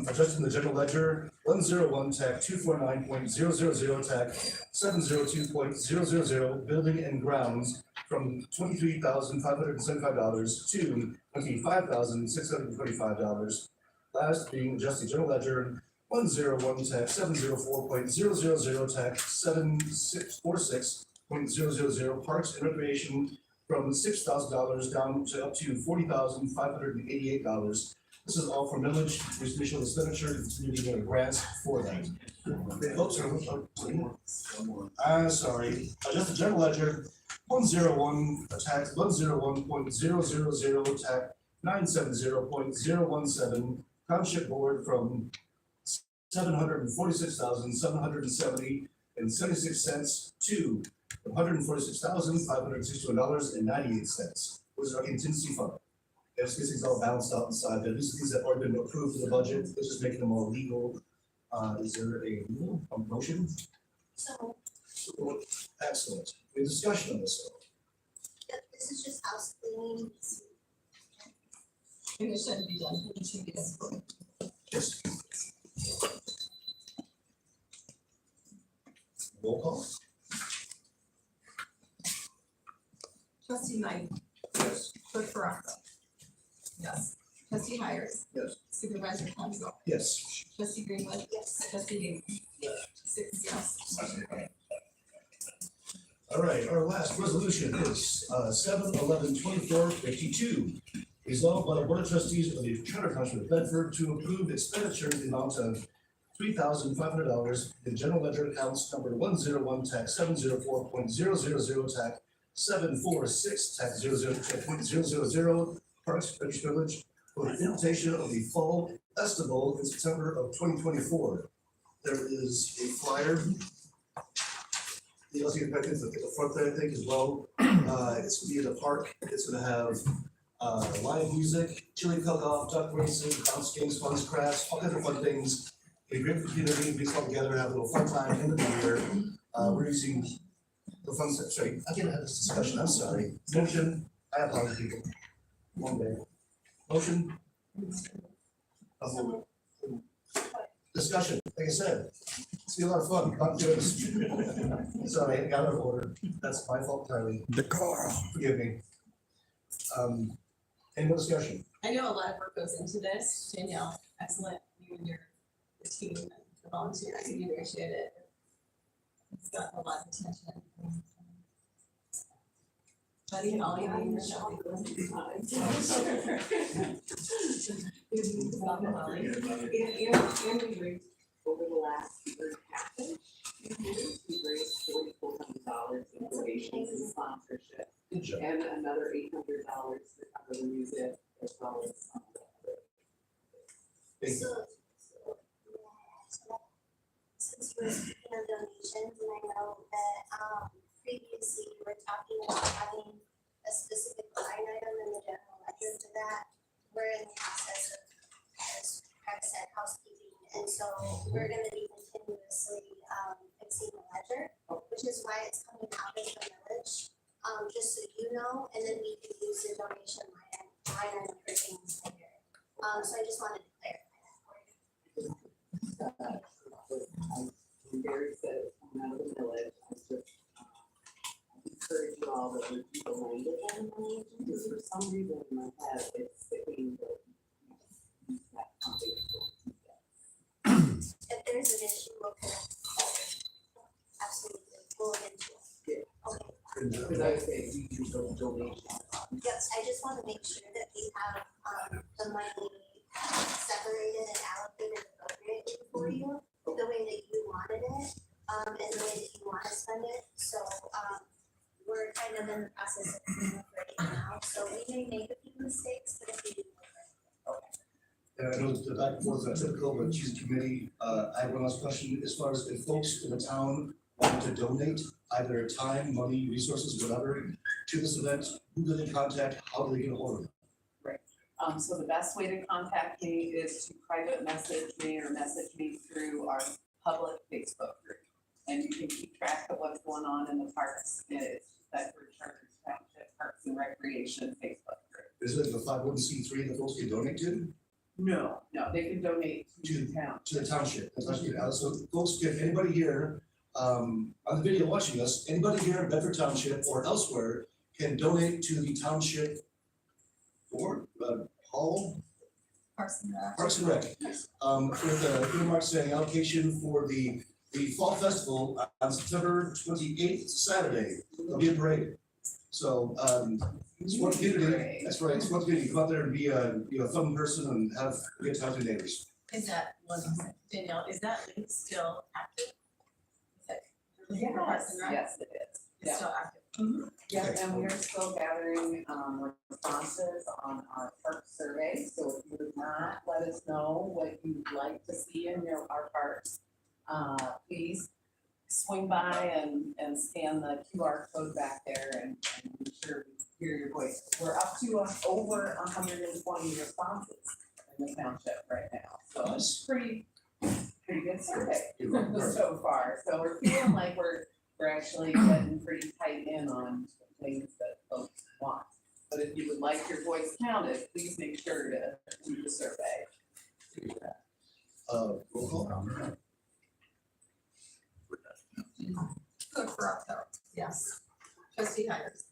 Speaker 3: Adjusting the general ledger, 101 TAC 249.000 TAC 702.000 building and grounds from $23,575 to $25,625. Last being adjusting general ledger, 101 TAC 704.000 TAC 7646.000 parks and recreation from $6,000 down to up to $40,588. This is all for millage, additional expenditure, continuing to get grants for that. Sorry, adjust the general ledger, 101 tax, 101.000 tax, 970.017, Township Board from $746,770.76 to $146,561.98. Was our contingency fund. This is all balanced out inside there. These are things that already been approved in the budget. This is making them all legal. Is there a motion?
Speaker 6: So
Speaker 3: Excellent. Any discussion on this?
Speaker 6: this is just house cleaning.
Speaker 5: And it shouldn't be done, it should be done.
Speaker 3: Yes. Roll call?
Speaker 5: Trustee Knight.
Speaker 3: Yes.
Speaker 5: Clerk Rocco. Yes. Trustee Hires.
Speaker 2: Yes.
Speaker 5: Supervisor Tonso.
Speaker 3: Yes.
Speaker 5: Trustee Greenwood.
Speaker 6: Yes.
Speaker 5: Trustee Gaten. 6 yes.
Speaker 3: All right, our last resolution is 7/11/24/52. Resolved by the Board of Trustees of the Charter Township of Bedford to approve expenditure in the amount of $3,500 in general ledger accounts number 101 tax 704.000 tax 746 tax 00.000 Parks and Village for the invitation of the Fall Festival in September of 2024. There is a flyer. The LCD package at the front there, I think, as well. It's gonna be in the park. It's gonna have live music, chili cook-off, duck racing, bounce games, fun crafts, all kinds of fun things. A great community, brings all together, have a little fun time in the new year. We're using the fun, sorry, I can have this discussion, I'm sorry. Motion, I apologize, people. One day. Motion. Discussion, like I said, it's gonna be a lot of fun, I'm doing this. Sorry, I got out of order, that's my fault entirely. Forgive me. Any more discussion?
Speaker 5: I know a lot of work goes into this. Danielle, excellent. You and your team and the volunteers, we appreciate it. It's got a lot of attention. Buddy, all you need is
Speaker 14: over the last year and a half, we raised $4,400 in donations and sponsorship, and another $800 to cover the music as well as.
Speaker 6: Since we're speaking of donations, and I know that, previously you were talking about having a specific line item in the general ledger for that. We're in the process of, as Craig said, housekeeping, and so we're gonna be continuously, fixing the ledger, which is why it's coming out of the village, just so you know, and then we can use the donation line item for things later. So I just wanted to clarify that for you.
Speaker 14: Barry said it's coming out of the village, I just encourage you all that we keep the language on the village, because for some reason in my head, it's sticking that.
Speaker 6: If there's an issue, we'll connect. Absolutely, we'll look into it. Okay.
Speaker 14: Because I say we do those donations.
Speaker 6: Yes, I just want to make sure that we have, the money separated and allocated appropriately for you, the way that you wanted it, and the way that you want to spend it. So, we're kind of in the process of doing it right now, so we may make a few mistakes, but if we do.
Speaker 3: And I know the back and forth are typical, but choose committee, I have one last question, as far as if folks in the town want to donate either time, money, resources, whatever, to this event, who do they contact, how do they get a hold of them?
Speaker 14: So the best way to contact me is to private message me or message me through our public Facebook group. And you can keep track of what's going on in the parks. It's Bedford Township Parks and Recreation Facebook group.
Speaker 3: Is it the 501c3 that folks can donate to?
Speaker 14: No, they can donate to the town.
Speaker 3: To the township, that's actually, so folks, if anybody here, on the video watching us, anybody here in Bedford Township or elsewhere can donate to the township or, hall,
Speaker 5: Parks and Rec.
Speaker 3: Parks and Rec. With the earmark saying allocation for the fall festival on September 28th, Saturday, there'll be a parade. So, it's one community, that's right, it's one community, come out there and be a fun person and have a good time with your neighbors.
Speaker 5: Is that, Danielle, is that link still active? Is that Parks and Rec?
Speaker 14: Yes, it is.
Speaker 5: It's still active.
Speaker 14: Yeah, and we are still gathering responses on our park survey, so if you would not let us know what you'd like to see in our parks, please swing by and scan the QR code back there and make sure we hear your voice. We're up to over 120 responses in the township right now, so it's pretty good survey so far. So we're feeling like we're actually getting pretty tight in on things that folks want. But if you would like your voice counted, please make sure to do the survey.
Speaker 3: Roll call.
Speaker 5: Good for October, yes. Trustee Hires.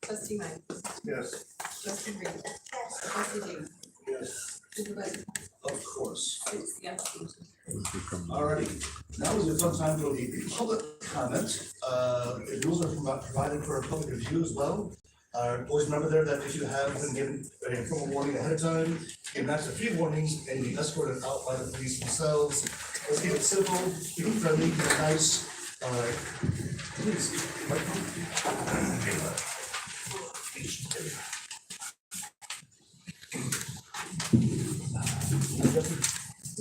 Speaker 5: Trustee Mike.
Speaker 3: Yes.
Speaker 5: Trustee Green.
Speaker 6: Yes.
Speaker 5: Trustee James.
Speaker 3: Yes.
Speaker 5: Supervisor
Speaker 3: Of course.
Speaker 5: Six yes.
Speaker 3: Alrighty, now is the fun time to the public comment. The rules are provided for a public review as well. Always remember there that if you have been given a informal warning ahead of time, give max a few warnings and be escorted out by the police themselves. Let's keep it simple, keep it friendly, keep it nice. Please.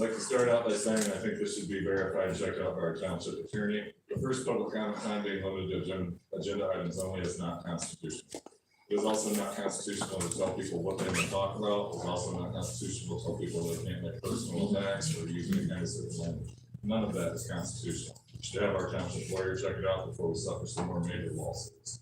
Speaker 8: I'd like to start out by saying I think this should be verified, checked out by our township attorney. The first public comment time being limited to agenda items only is not constitutional. It is also not constitutional to tell people what they may talk about. It's also not constitutional to tell people they can't make personal attacks or use any kind of certain language. None of that is constitutional. We should have our township lawyer check it out before we suffer some more major lawsuits.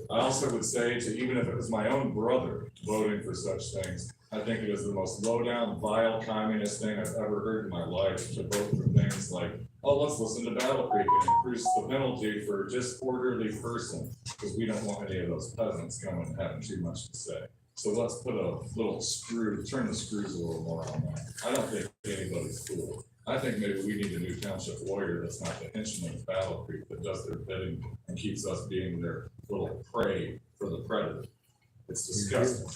Speaker 8: I also would say to even if it was my own brother voting for such things, I think it is the most low-down, vile, communist thing I've ever heard in my life to vote for things like, oh, let's listen to Battle Creek and increase the penalty for disorderly person, because we don't want any of those peasants coming and having too much to say. So let's put a little screw, turn the screws a little more on that. I don't think anybody's fooled. I think maybe we need a new township lawyer that's not the henchman of Battle Creek, that does their bidding and keeps us being their little prey for the predator. It's disgusting.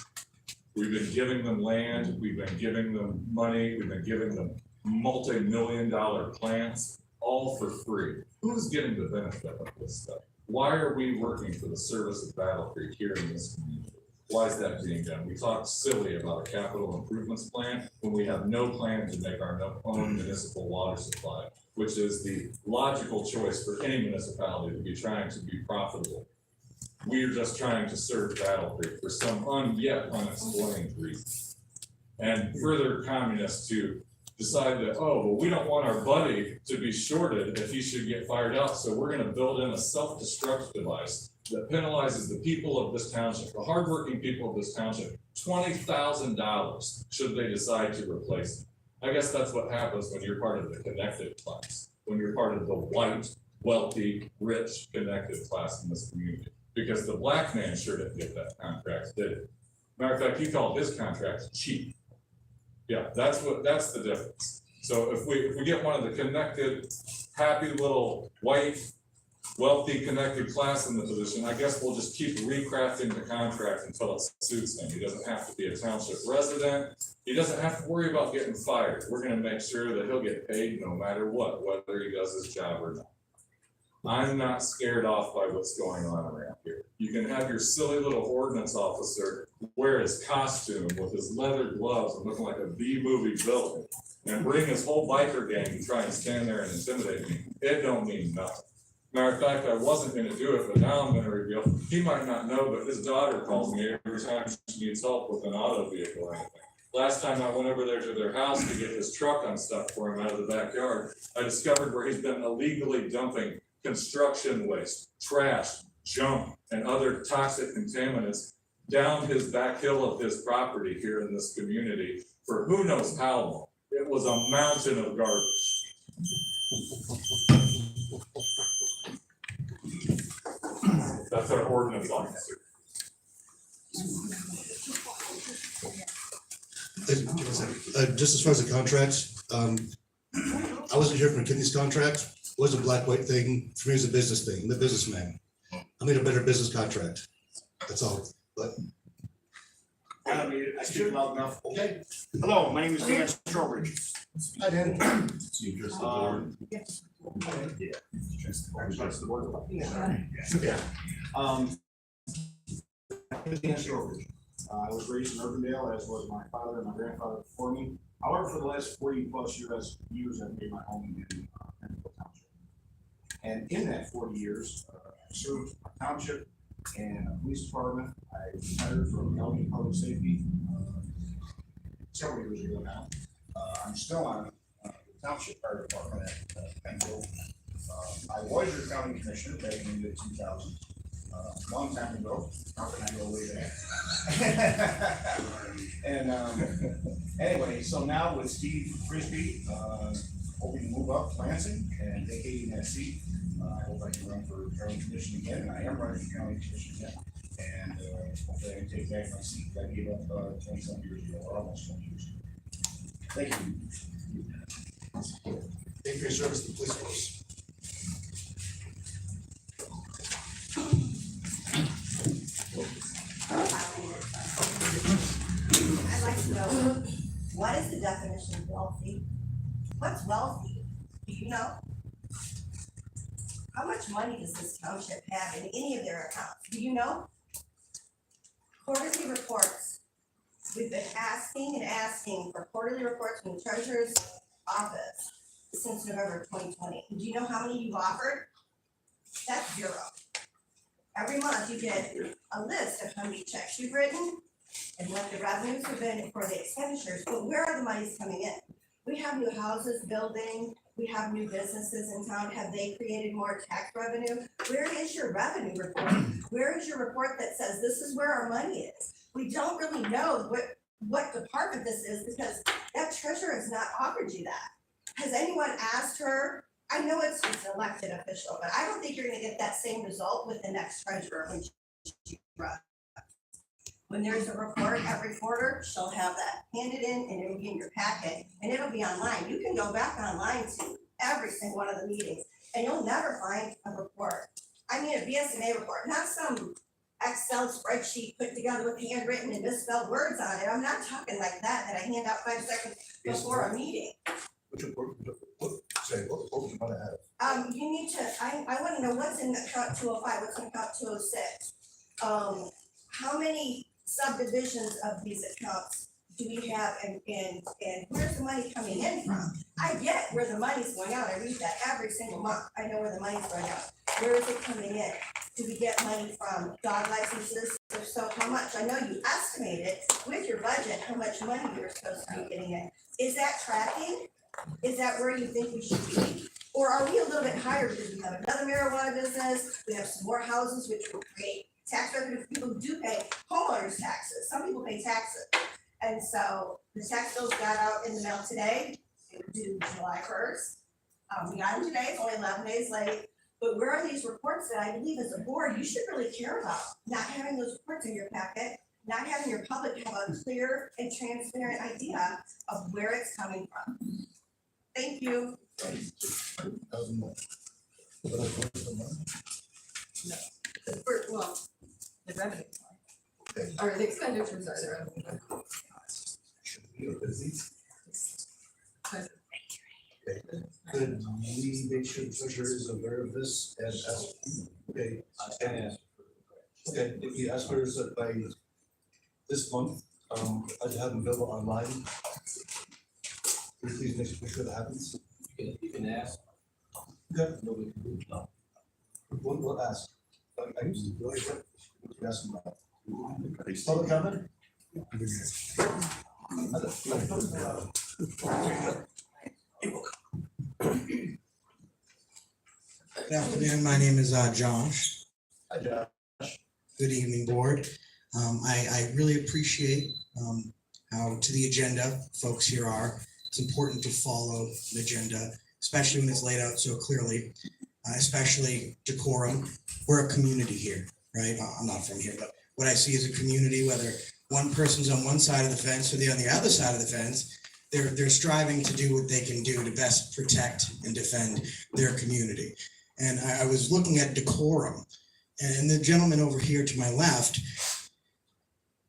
Speaker 8: We've been giving them land, we've been giving them money, we've been giving them multi-million-dollar plants, all for free. Who's getting the benefit of this stuff? Why are we working for the service of Battle Creek here in this community? Why is that being done? We talk silly about a capital improvements plan when we have no plan to make our own municipal water supply, which is the logical choice for any municipality to be trying to be profitable. We are just trying to serve Battle Creek for some yet unexplained reason. And further communists to decide that, oh, well, we don't want our buddy to be shorted if he should get fired out, so we're gonna build in a self-destruct device that penalizes the people of this township, the hardworking people of this township, $20,000 should they decide to replace it. I guess that's what happens when you're part of the connected class, when you're part of the white, wealthy, rich, connected class in this community. Because the black man sure didn't get that contract, did it? Matter of fact, he called his contract cheap. Yeah, that's the difference. So if we get one of the connected, happy little white, wealthy, connected class in the position, I guess we'll just keep recrafting the contract until it suits him. He doesn't have to be a township resident. He doesn't have to worry about getting fired. We're gonna make sure that he'll get paid no matter what, whether he does his job or not. I'm not scared off by what's going on around here. You can have your silly little ordinance officer wear his costume with his leather gloves and looking like a B-movie villain and bring his whole biker gang to try and stand there and intimidate me. It don't mean nothing. Matter of fact, I wasn't gonna do it, but now I'm gonna reveal, he might not know, but his daughter calls me every time she needs help with an auto vehicle or anything. Last time I went over there to their house to get his truck unstuck for him out of the backyard, I discovered where he's been illegally dumping construction waste, trash, junk, and other toxic contaminants down his back hill of his property here in this community for who knows how long. It was a mountain of garbage. That's our ordinance officer.
Speaker 3: Just as far as the contracts, I wasn't here for McKinney's contract. It wasn't a black, white thing. For me, it's a business thing. I'm a businessman. I need a better business contract. That's all, but.
Speaker 15: I speak loud enough.
Speaker 3: Okay.
Speaker 15: Hello, my name is Dan Strobridge.
Speaker 3: Hi, Dan.
Speaker 15: Dan Strobridge. I was raised in Urbandale, as was my father and my grandfather before me. However, for the last 40+ years, I've made my home in Bedford Township. And in that 40 years, I served a township and a police department. I retired from County Public Safety several years ago now. I'm still on the Township Fire Department at Penfield. I was your county commissioner back in the 2000s. Long time ago, how can I go way back? And anyway, so now with Steve Frisbee, hoping to move up to Lansing and vacating that seat, I hope I can run for county commission again, and I am running for county commission again. And, hopefully I can take back my seat that I gave up, 20-some years ago, or almost 20 years ago. Thank you.
Speaker 3: Thank you for your service to the police force.
Speaker 16: I'd like to know, what is the definition of wealthy? What's wealthy? Do you know? How much money does this township have in any of their accounts? Do you know? Quarterly reports. We've been asking and asking for quarterly reports from the treasurer's office since November 2020. Do you know how many you've offered? That's 0. Every month you get a list of how many checks you've written and what the revenues have been for the expenditures, but where are the monies coming in? We have new houses building, we have new businesses in town. Have they created more tax revenue? Where is your revenue report? Where is your report that says this is where our money is? We don't really know what department this is because that treasurer has not offered you that. Has anyone asked her? I know it's an elected official, but I don't think you're gonna get that same result with the next treasurer when she runs. When there's a report every quarter, she'll have that handed in and it'll be in your packet and it'll be online. You can go back online to every single one of the meetings and you'll never find a report. I mean, a BSNA report, not some Excel spreadsheet put together with handwritten and misspelled words on it. I'm not talking like that I hand out 5 seconds before a meeting.
Speaker 3: Which report, what would you want to have?
Speaker 16: You need to, I wanna know what's in account 205, what's in account 206. How many subdivisions of these accounts do we have and where's the money coming in from? I get where the money's going out, I read that every single month, I know where the money's going out. Where is it coming in? Do we get money from dog licenses? If so, how much? I know you estimated with your budget how much money you're supposed to be getting in. Is that tracking? Is that where you think we should be? Or are we a little bit higher because we have another marijuana business, we have some more houses which will create tax revenue for people who do pay homeowners taxes. Some people pay taxes. And so the tax bills got out in the mail today, they were due July 1st. We got them today, it's only 11 days late. But where are these reports that I believe as a board, you should really care about? Not having those reports in your packet, not having your public have a clear and transparent idea of where it's coming from. Thank you. Well, the revenue. Or the expenditures are the revenue.
Speaker 3: Could we make sure the treasurer is aware of this as, okay, okay, if you ask her that by this month, I'd have them available online. Would you please make sure that happens?
Speaker 10: You can ask.
Speaker 3: Okay. We'll ask. I usually do it, but ask them about. Public comment?
Speaker 17: Good afternoon, my name is Josh.
Speaker 3: Hi, Josh.
Speaker 17: Good evening, board. I really appreciate how to the agenda folks here are. It's important to follow the agenda, especially when it's laid out so clearly, especially decorum. We're a community here, right? I'm not from here, but what I see is a community, whether one person's on one side of the fence or they're on the other side of the fence, they're striving to do what they can do to best protect and defend their community. And I was looking at decorum, and the gentleman over here to my left,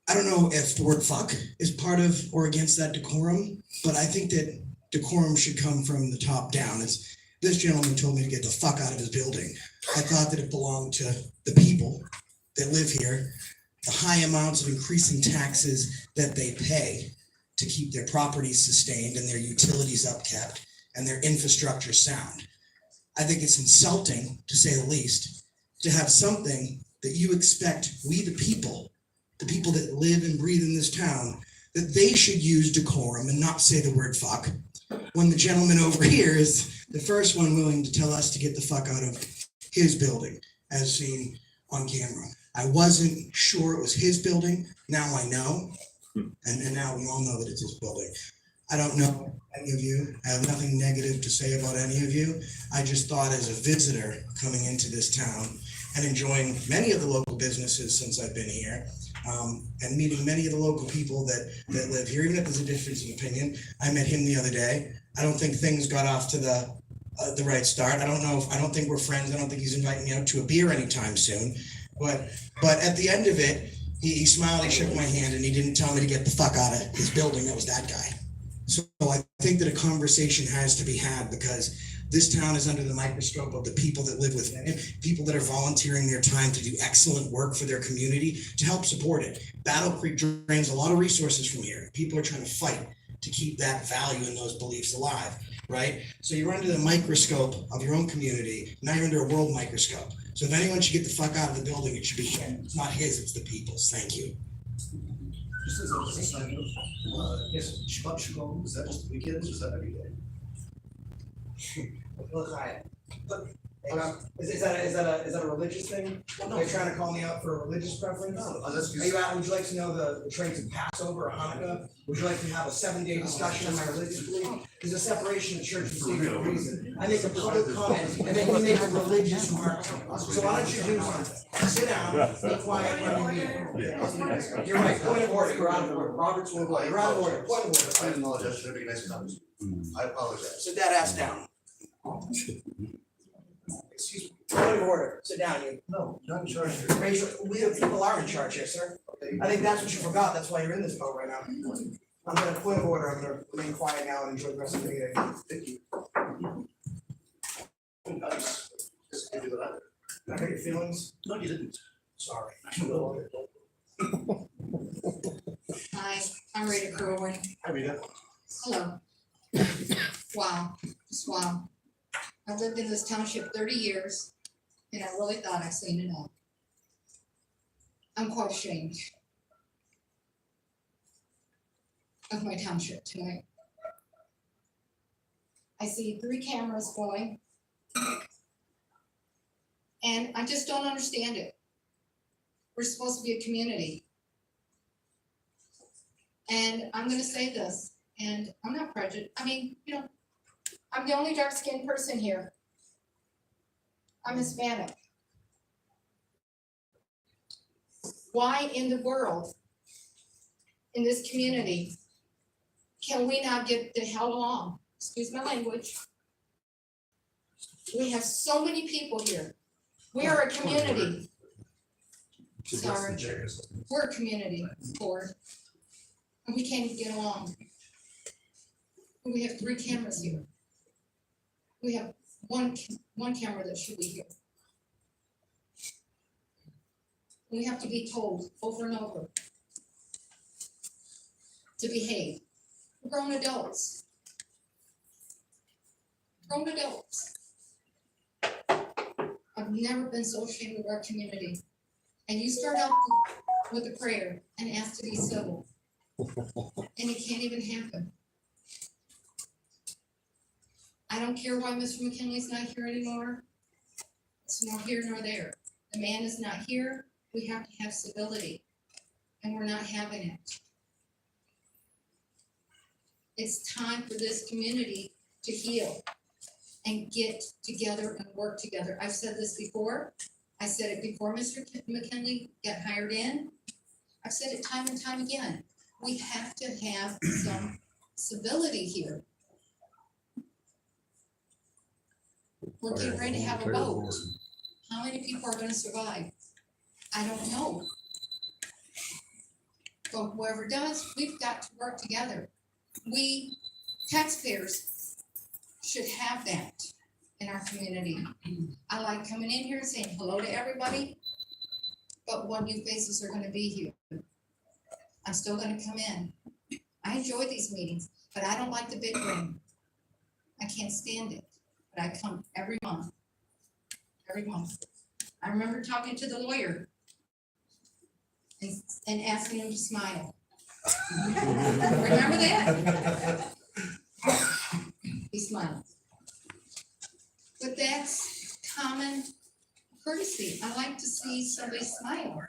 Speaker 17: I don't know if the word fuck is part of or against that decorum, but I think that decorum should come from the top down. As this gentleman told me to get the fuck out of his building. I thought that it belonged to the people that live here, the high amounts of increasing taxes that they pay to keep their properties sustained and their utilities upkept and their infrastructure sound. I think it's insulting, to say the least, to have something that you expect we the people that live and breathe in this town, that they should use decorum and not say the word fuck, when the gentleman over here is the first one willing to tell us to get the fuck out of his building, as seen on camera. I wasn't sure it was his building, now I know, and now we all know that it's his building. I don't know any of you, I have nothing negative to say about any of you. I just thought as a visitor coming into this town, and enjoying many of the local businesses since I've been here. And meeting many of the local people that live here, even if there's a difference in opinion. I met him the other day. I don't think things got off to the right start. I don't think we're friends. I don't think he's inviting me out to a beer anytime soon. But at the end of it, he smiled, he shook my hand, and he didn't tell me to get the fuck out of his building. That was that guy. So I think that a conversation has to be had, because this town is under the microscope of the people that live within it, people that are volunteering their time to do excellent work for their community to help support it. Battle Creek drains a lot of resources from here. People are trying to fight to keep that value and those beliefs alive, right? So you're under the microscope of your own community. Now you're under a world microscope. So if anyone should get the fuck out of the building, it should be him. It's not his, it's the people's. Thank you.
Speaker 1: Just as a side note, yes, Shabbat Shalom, is that just the weekends, or is that every day?
Speaker 18: Look, is that a religious thing? They're trying to call me out for a religious preference?
Speaker 1: No,
Speaker 18: Would you like to know the traits of Passover or Hanukkah? Would you like to have a 7-day discussion on my religious belief? There's a separation of church and state for a reason. I make a public comment and then you make a religious remark. So why don't you do something? Sit down, be quiet, when you meet. You're right, point of order, you're out of order. Robert's rule of law, you're out of order, point of order.
Speaker 3: I didn't know that, should be nice conversation. I apologize.
Speaker 18: Sit that ass down. Excuse me, point of order, sit down, you.
Speaker 1: No, you're not in charge.
Speaker 18: We have people are in charge here, sir. I think that's what you forgot, that's why you're in this boat right now. I'm gonna point of order, I'm gonna remain quiet now and enjoy the rest of the meeting.
Speaker 3: Thank you. Just give you that.
Speaker 18: Did I hurt your feelings?
Speaker 1: No, you didn't.
Speaker 18: Sorry.
Speaker 19: Hi, I'm Rita Kerwin.
Speaker 1: Hi, Rita.
Speaker 19: Hello. Wow, just wow. I've lived in this township 30 years, and I really thought I'd seen it all. I'm quite ashamed of my township tonight. I see 3 cameras going, and I just don't understand it. We're supposed to be a community. And I'm gonna say this, and I'm not prejudiced, I mean, you know, I'm the only dark-skinned person here. I'm Hispanic. Why in the world, in this community, can we not get the hell along? Excuse my language. We have so many people here. We are a community. Sorry, we're a community board. And we can't get along. And we have 3 cameras here. We have one camera that should be here. We have to be told over and over to behave. We're grown adults. Grown adults. I've never been so ashamed of our community. And you start out with a prayer and ask to be civil. And it can't even happen. I don't care why Mr. McKinley's not here anymore. It's nor here nor there. The man is not here. We have to have civility. And we're not having it. It's time for this community to heal and get together and work together. I've said this before. I said it before Mr. McKinley got hired in. I've said it time and time again. We have to have some civility here. We're getting ready to have a vote. How many people are gonna survive? I don't know. But whoever does, we've got to work together. We taxpayers should have that in our community. I like coming in here and saying hello to everybody, but what new faces are gonna be here? I'm still gonna come in. I enjoy these meetings, but I don't like the big ring. I can't stand it, but I come every month. Every month. I remember talking to the lawyer and asking him to smile. Remember that? He smiled. But that's common courtesy. I like to see somebody smile.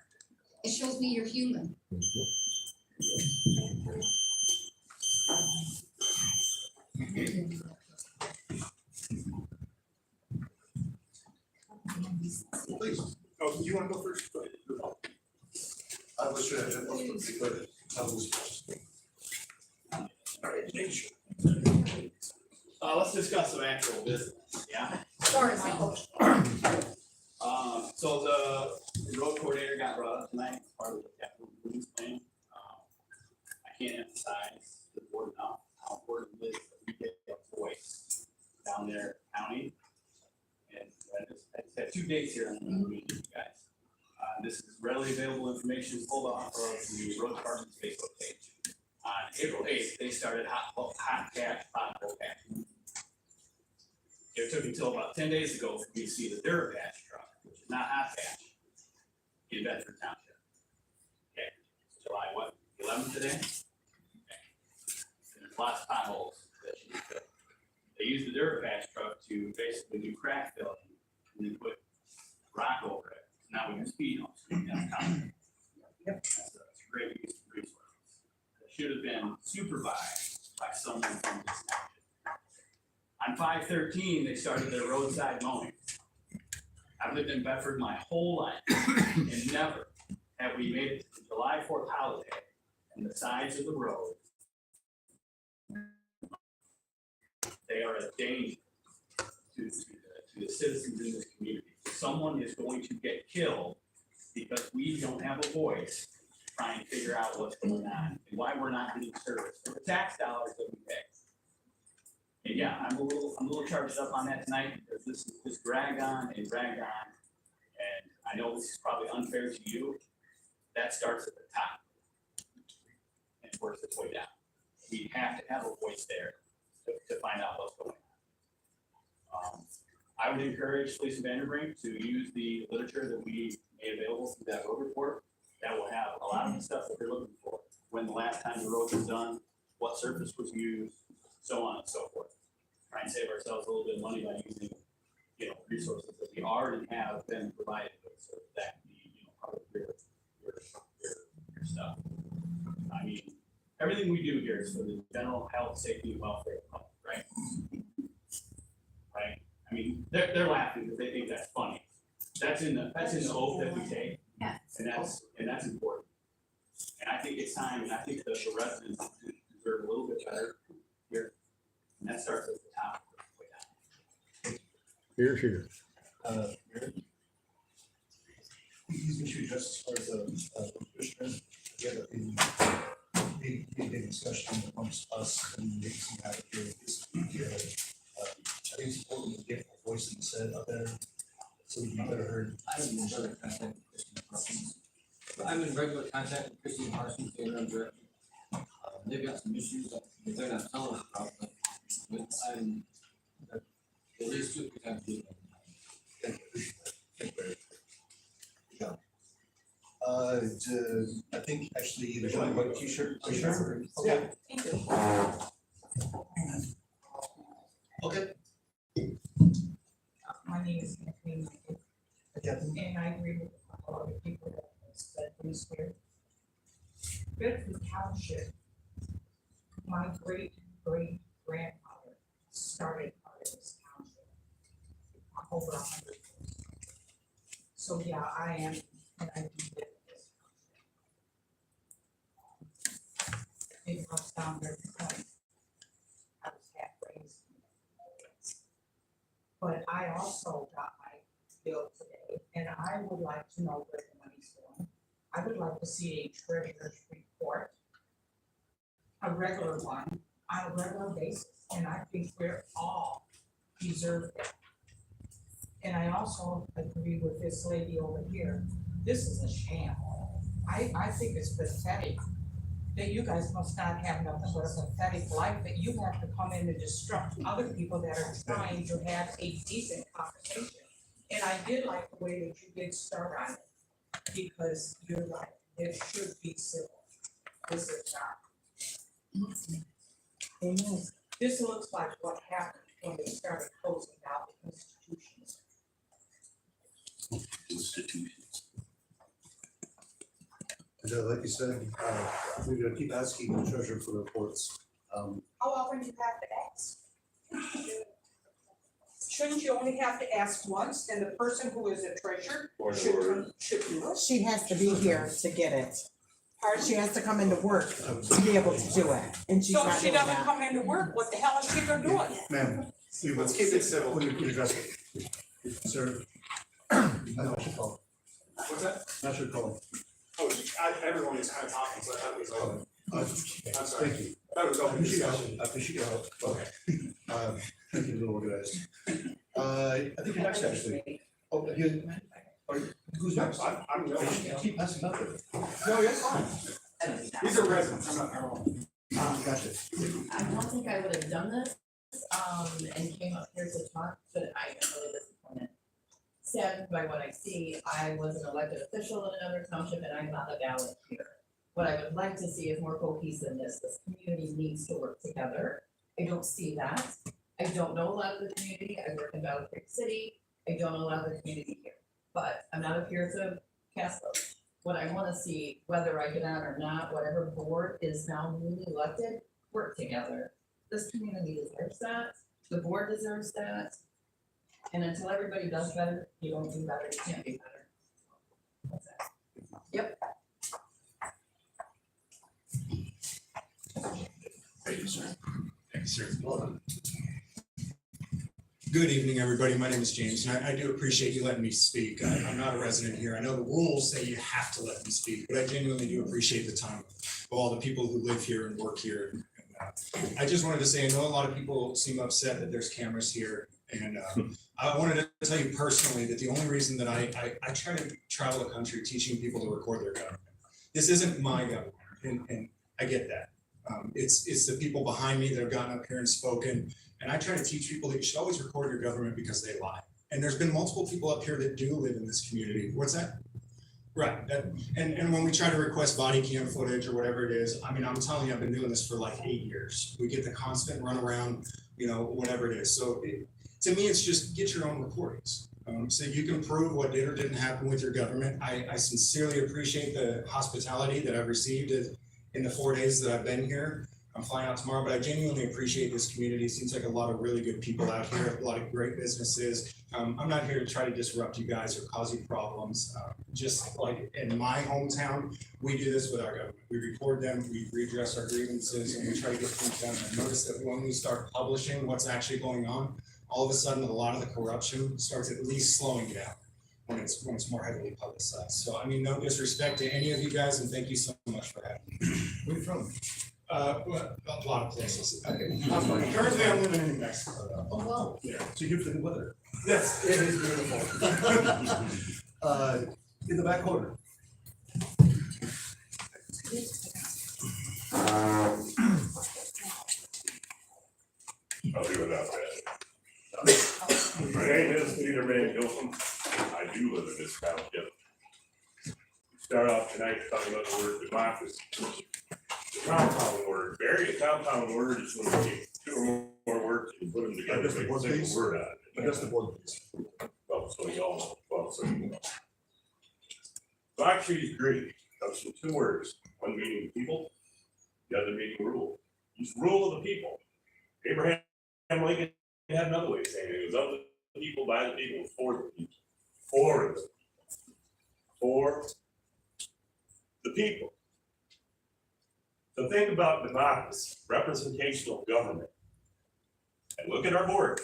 Speaker 19: It shows me you're human.
Speaker 3: Please.
Speaker 7: do you wanna go first? Go ahead.
Speaker 3: I was sure that was pretty good. I was-
Speaker 7: All right, James. Let's discuss some actual business, yeah?
Speaker 19: Sorry, Michael.
Speaker 7: So the road coordinator got brought up tonight, as part of the capital improvements plan. I can't emphasize the board enough how important it is that we get a voice down there, county. And I just have 2 dates here I'm gonna read to you guys. This is readily available information pulled off of the road department's Facebook page. On April 8th, they started hot patch, pothole patching. It took until about 10 days ago for me to see the Durapatch truck, which is not hot patch, in Bedford Township. Okay, July what, 11th today? Okay. And there's lots of potholes that you need to fill. They used the Durapatch truck to basically do crack filling, and then put rock over it. Now we can speed humps downtown. That's a great use of resources. It should have been supervised by someone from this township. On 5/13, they started their roadside mowing. I've lived in Bedford my whole life, and never have we made it to the July 4th holiday and the sides of the road. They are a danger to the citizens in this community. Someone is going to get killed because we don't have a voice trying to figure out what's going on and why we're not getting service for the tax dollars that we pay. And yeah, I'm a little charged up on that tonight because this dragged on and dragged on. And I know this is probably unfair to you. That starts at the top and works its way down. We have to have a voice there to find out what's going on. I would encourage Lisa Vanderbrink to use the literature that we made available through that road report. That will have a lot of the stuff that they're looking for. When the last time the road was done, what surface was used, so on and so forth. Try and save ourselves a little bit of money by using, resources that we already have been provided with, so that can be, part of your stuff. I mean, everything we do here is for the general health, safety, and welfare of the public, right? Right? I mean, they're laughing because they think that's funny. That's in the oath that we take.
Speaker 5: Yeah.
Speaker 7: And that's important. And I think it's time, and I think the residents deserve a little bit better here. And that starts at the top. Way down.
Speaker 2: Here.
Speaker 3: These issues just as far as the commissioner, we had a big discussion amongst us and maybe some out here. I think it's important to get a voice in the set up there, so we can better heard.
Speaker 10: I'm in regular contact with Christine Parsons, the interim director. They've got some issues that they're not telling us about, but I'm at least 2 times a week.
Speaker 3: I think actually either one white t-shirt.
Speaker 16: Yeah. Thank you.
Speaker 3: Okay.
Speaker 20: My name is Kathleen, and I agree with a lot of people that said this here. Bedford Township, my great grandfather started part of this township over 100 years. So yeah, I am, and I do live in this township. It comes down very point. I was half raised. But I also got my bill today, and I would like to know where the money's going. I would like to see a treasurer's report, a regular one, on a regular basis, and I think we're all deserve that. And I also agree with this lady over here. This is a sham. I think it's pathetic that you guys must not have nothing but a pathetic life, that you have to come in and disrupt other people that are trying to have a decent conversation. And I did like the way that you did start on it, because you're right, it should be civil. This is not. This looks like what happened when they started closing down the institutions.
Speaker 3: And like you said, we're gonna keep asking the treasurer for reports.
Speaker 20: How often do you have to ask? Shouldn't you only have to ask once, and the person who is a treasurer
Speaker 8: Point of
Speaker 20: should,
Speaker 8: order.
Speaker 20: should do it?
Speaker 21: She has to be here to get it. She has to come into work to be able to do it, and she's
Speaker 20: So
Speaker 21: not
Speaker 20: if she
Speaker 21: doing
Speaker 20: doesn't
Speaker 21: that.
Speaker 20: come into work, what the hell is she gonna do it?
Speaker 3: Ma'am, let's keep it civil. Put your address. Sir. I should call.
Speaker 15: What's that?
Speaker 3: I should call.
Speaker 15: Oh, everyone is kind of talking, so that was all. I'm sorry.
Speaker 3: Thank you.
Speaker 15: That was
Speaker 3: I
Speaker 15: all.
Speaker 3: appreciate your help. I appreciate your help. Okay. Thank you, little organized. I think you're next, actually. Oh, you, who's next?
Speaker 15: I'm going.
Speaker 3: Keep passing up there.
Speaker 15: No, that's fine. These are residents, I'm not, I don't.
Speaker 3: Gotcha.
Speaker 14: I don't think I would have done this, and came up here to talk, but I am really disappointed. Saddened by what I see. I was an elected official in another township and I'm not a ballot here. What I would like to see is more cohesiveness. This community needs to work together. I don't see that. I don't know a lot of the community. I work in Battle Creek City. I don't know a lot of the community here, but I'm not up here to cast votes. What I wanna see, whether I get on or not, whatever board is now newly elected, work together. This community deserves that. The board deserves that. And until everybody does better, you don't do better, you can't be better. That's it. Yep.
Speaker 3: Thank you, sir. Thank you, sir. Good evening, everybody. My name is James, and I do appreciate you letting me speak. I'm not a resident here. I know the rules say you have to let me speak, but I genuinely do appreciate the time of all the people who live here and work here. And I just wanted to say, I know a lot of people seem upset that there's cameras here, and I wanted to tell you personally that the only reason that I try to travel the country teaching people to record their government. This isn't my government, and I get that. It's the people behind me that have gotten up here and spoken. And I try to teach people that you should always record your government because they lie. And there's been multiple people up here that do live in this community. What's that? Right. And when we try to request body cam footage or whatever it is, I mean, I'm telling you, I've been doing this for like 8 years. We get the constant runaround, whatever it is. So to me, it's just get your own recordings. So you can prove what did or didn't happen with your government. I sincerely appreciate the hospitality that I've received in the 4 days that I've been here. I'm flying out tomorrow, but I genuinely appreciate this community. Seems like a lot of really good people out here, a lot of great businesses. I'm not here to try to disrupt you guys or cause you problems. Just like in my hometown, we do this with our government. We record them, we redress our grievances, and we try to get things done. I noticed that when we start publishing what's actually going on, all of a sudden, a lot of the corruption starts at least slowing down when it's more heavily publicized. So, I mean, no disrespect to any of you guys, and thank you so much for having me. Where are you from? A lot of places. Currently, I'm living in New Mexico.
Speaker 14: Oh, wow.
Speaker 3: Yeah, so you're for the weather.
Speaker 15: Yes, it is beautiful.
Speaker 3: In the back corner.
Speaker 8: I'll do without that. My name is Peter Van Hilton. I do live in this township. Start off tonight talking about the word democracy. Compound word, bury a compound word is when you take two or more words and put them together, make a single word out of it.
Speaker 3: That's the board.
Speaker 8: Well, so y'all know, so you know. Democracy is Greek, comes from two words, one meaning people, the other meaning rule. It's rule of the people. Abraham Lincoln had another way of saying it. It was of the people, by the people, for the people. For the people. For the people. So think about democracy, representational government. And look at our board.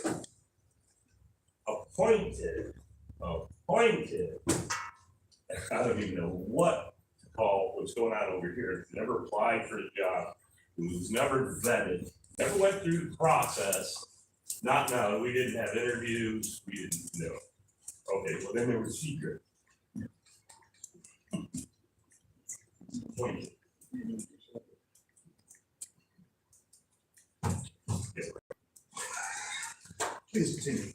Speaker 8: Appointed. I don't even know what to call what's going on over here. Never applied for a job, who's never vetted, never went through the process. Not now, we didn't have interviews, we didn't know. Okay, well then there was secret. Appointed.
Speaker 3: Please continue.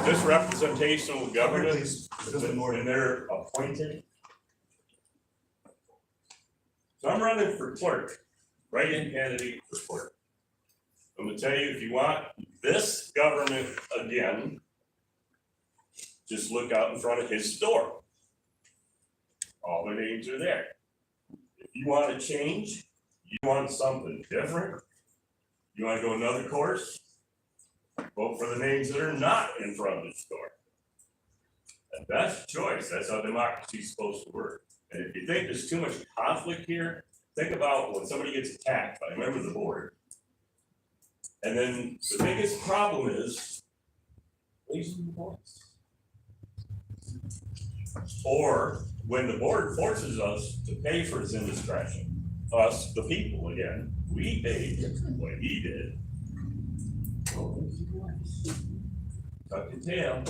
Speaker 8: This representational government,
Speaker 3: Please.
Speaker 8: and they're appointed. So I'm running for clerk, write-in candidate for clerk. I'm gonna tell you, if you want this government again, just look out in front of his store. All their names are there. If you want to change, you want something different,
Speaker 4: You wanna go another course? Vote for the names that are not in front of this door. And that's choice, that's how democracy's supposed to work. And if you think there's too much conflict here, think about when somebody gets attacked by a member of the board. And then the biggest problem is losing the voice. Or when the board forces us to pay for his indiscretion, us, the people again, we paid what he did. Tuck your tail.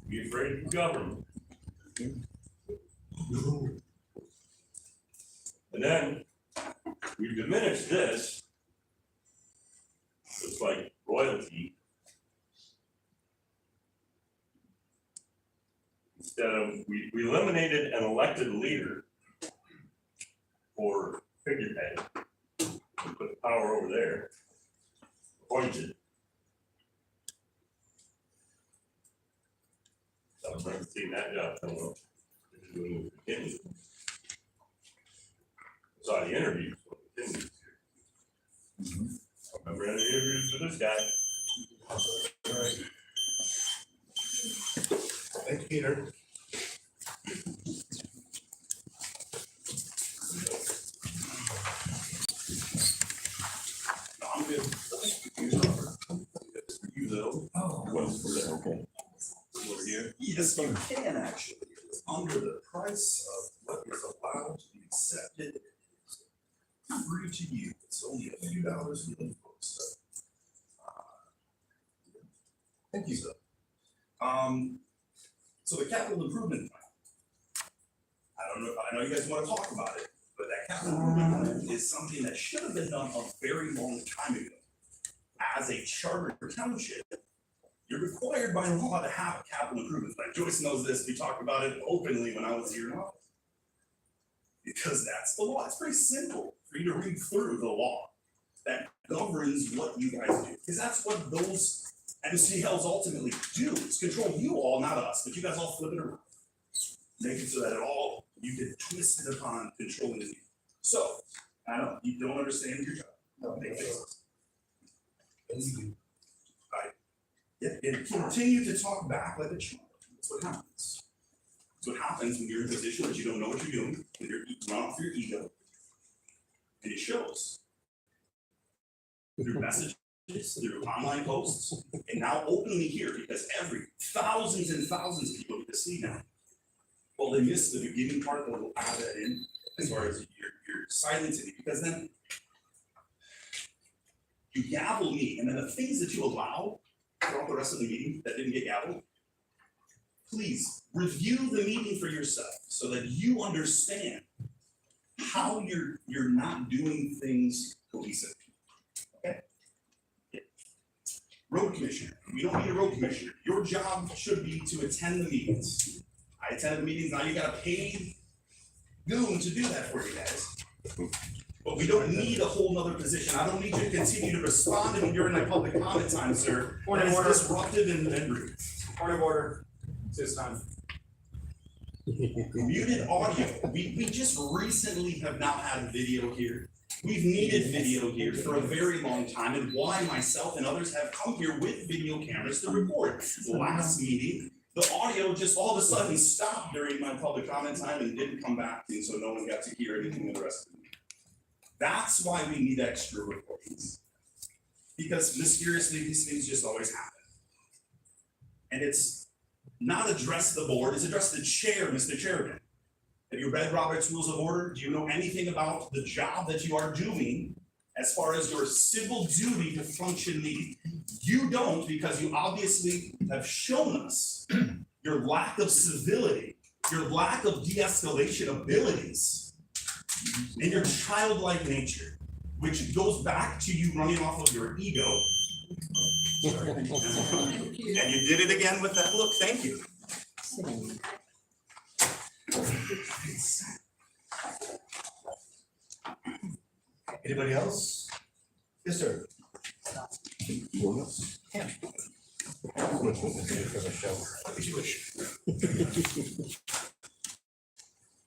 Speaker 4: Be afraid of the government. And then we diminish this. It's like royalty. Instead of, we eliminated an elected leader for figurehead. We put the power over there. Appointed. I've never seen that job. I don't know. Saw the interviews. I remember any interviews for this guy.
Speaker 3: Thank you, Peter.
Speaker 4: No, I'm good. You though. Oh. Okay. Over here.
Speaker 22: Yes, you can actually, under the price of what is allowed to be accepted, it's free to you, it's only a few dollars for the folks, so. Thank you, sir. So the capital improvement plan. I know you guys wanna talk about it, but that capital improvement plan is something that should have been done a very long time ago. As a charter township, you're required by law to have a capital improvement plan. Joyce knows this, we talked about it openly when I was here in office. Because that's the law, it's pretty simple for you to read through the law that governs what you guys do. Because that's what those MCLs ultimately do, is control you all, not us, but you guys all flip it around. Make it so that it all, you get twisted upon controlling you. So, I know, you don't understand your job. No, make faces. And continue to talk back like a child. That's what happens. That's what happens when you're in a position that you don't know what you're doing, when you're run off your ego. And it shows. Through messages, through online posts, and now openly here, because thousands and thousands of people get to see now. Well, they missed the beginning part, but we'll add that in as far as you're silencing me, because then you gavel me, and then the things that you allow throughout the rest of the meeting that didn't get gavelled, please review the meeting for yourself so that you understand how you're not doing things cohesively. Okay? Yeah. Road commissioner, we don't need a road commissioner. Your job should be to attend the meetings. I attend the meetings, now you got a paid goon to do that for you guys. But we don't need a whole nother position. I don't need you to continue to respond to me during my public comment time, sir.
Speaker 15: Point of
Speaker 22: That is
Speaker 15: order.
Speaker 22: disruptive and rude.
Speaker 15: Point of order, it's this time.
Speaker 22: Muted audio. We just recently have now had video here. We've needed video here for a very long time, and why myself and others have come here with video cameras to record. The last meeting, the audio just all of a sudden stopped during my public comment time and didn't come back, and so no one got to hear anything of the rest of the meeting. That's why we need extra recordings. Because mysteriously, these things just always happen. And it's not addressed the board, it's addressed the chair, Mr. Chairman. Have you read Robert's Rules of Order? Do you know anything about the job that you are doing as far as your civil duty to function legally? You don't, because you obviously have shown us your lack of civility, your lack of de-escalation abilities, and your childlike nature, which goes back to you running off of your ego. And you did it again with that look, thank you.
Speaker 3: Anybody else? Yes, sir.
Speaker 22: Yeah.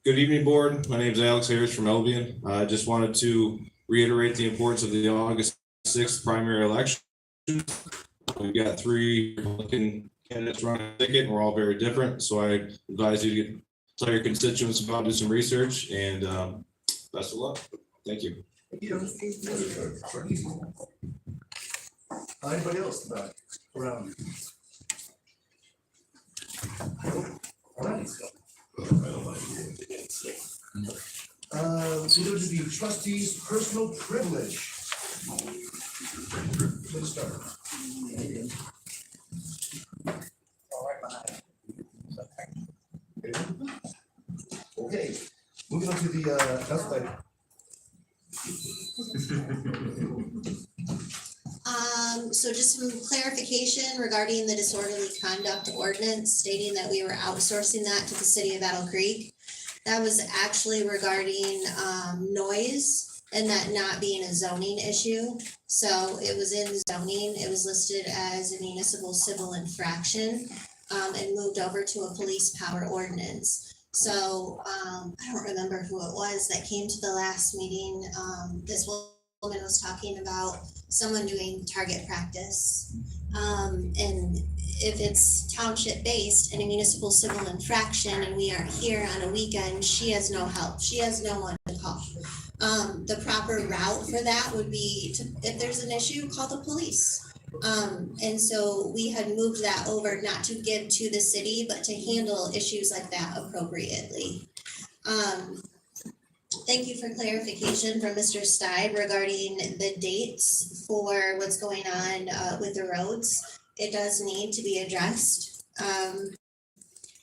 Speaker 23: Good evening, board. My name is Alex Harris from Albion. I just wanted to reiterate the importance of the August
Speaker 9: 6th primary election. We've got 3 Republican candidates running a ticket, and we're all very different. So I advise you to tell your constituents about, do some research, and best of luck. Thank you.
Speaker 3: Anybody else around? Let's go to the trustees' personal privilege. Let's start. Okay, moving on to the next item.
Speaker 6: So just some clarification regarding the disorderly conduct ordinance stating that we were outsourcing that to the city of Battle Creek. That was actually regarding noise and that not being a zoning issue. So it was in zoning, it was listed as a municipal civil infraction and moved over to a police power ordinance. So I don't remember who it was that came to the last meeting. This woman was talking about someone doing target practice. And if it's township based and a municipal civil infraction and we aren't here on a weekend, she has no help. She has no one to call. The proper route for that would be to, if there's an issue, call the police. And so we had moved that over not to give to the city, but to handle issues like that appropriately. Thank you for clarification from Mr. Steib regarding the dates for what's going on with the roads. It does need to be addressed.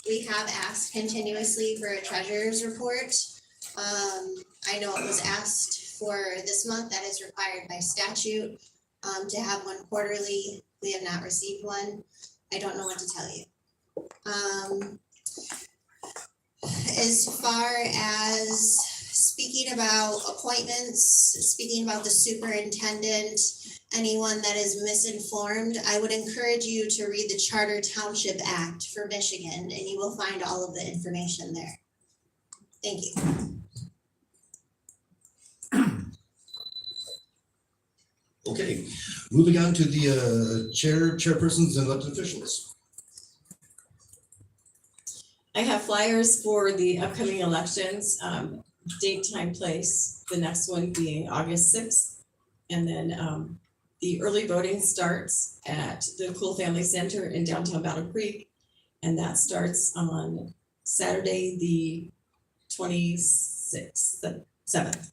Speaker 6: We have asked continuously for a treasurer's report. I know it was asked for this month. That is required by statute to have one quarterly. We have not received one. I don't know what to tell you. As far as speaking about appointments, speaking about the superintendent, anyone that is misinformed, I would encourage you to read the Charter Township Act for Michigan, and you will find all of the information there. Thank you.
Speaker 3: Okay, moving on to the chairpersons and elected officials.
Speaker 12: I have flyers for the upcoming elections, date, time, place, the next one being August 6th. And then the early voting starts at the Cool Family Center in downtown Battle Creek. And that starts on Saturday, the 26th, the 7th.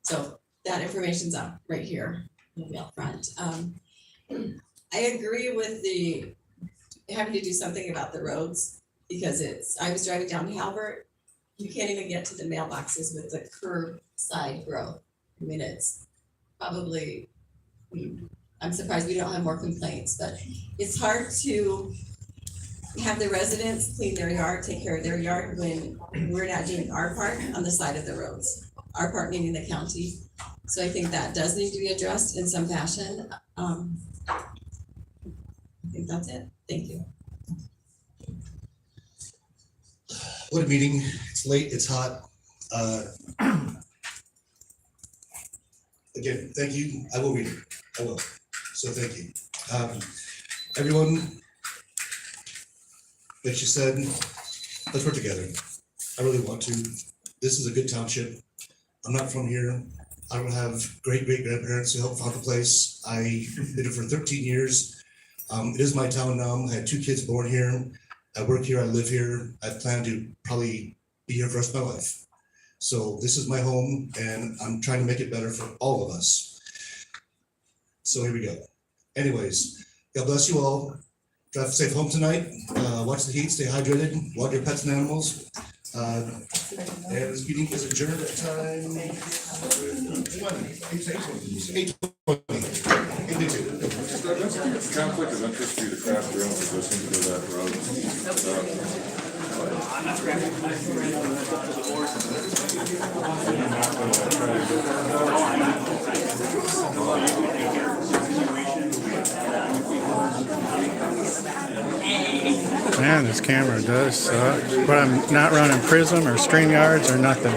Speaker 12: So that information's up right here, it'll be up front. I agree with the having to do something about the roads because I was driving down Halbert. You can't even get to the mailboxes with the curbside growth. I mean, it's probably, I'm surprised we don't have more complaints, but it's hard to have the residents clean their yard, take care of their yard when we're not doing our part on the side of the roads, our part meaning the county. So I think that does need to be addressed in some fashion. I think that's it. Thank you.
Speaker 3: What a meeting. It's late, it's hot. Again, thank you. I will read it. I will. So thank you. Everyone that you said, let's work together. I really want to. This is a good township. I'm not from here. I don't have great grandparents who helped found the place. I did it for 13 years. It is my town now. I had 2 kids born here. I work here, I live here. I plan to probably be here for the rest of my life. So this is my home and I'm trying to make it better for all of us. So here we go. Anyways, God bless you all. Drive safe home tonight. Watch the heat, stay hydrated, walk your pets and animals. And this meeting is adjourned at time 8:20.
Speaker 8: Conflict of interest for you to craft your own position for that road.
Speaker 23: Man, this camera does suck, but I'm not running Prism or StreamYards or nothing.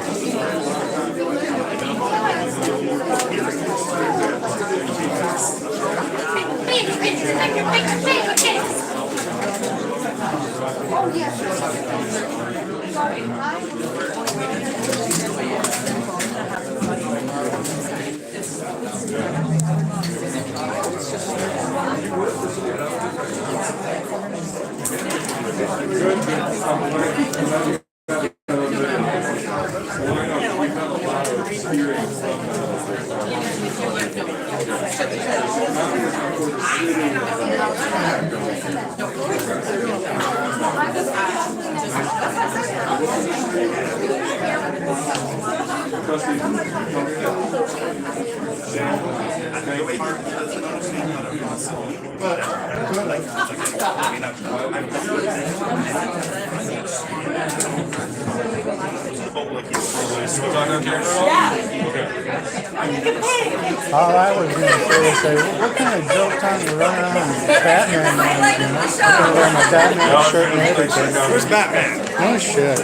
Speaker 23: All I was gonna say is say, well, what kind of joke time to run around with Batman on, you know? I'm gonna wear my Batman shirt and everything.
Speaker 15: Where's Batman?
Speaker 23: No shit.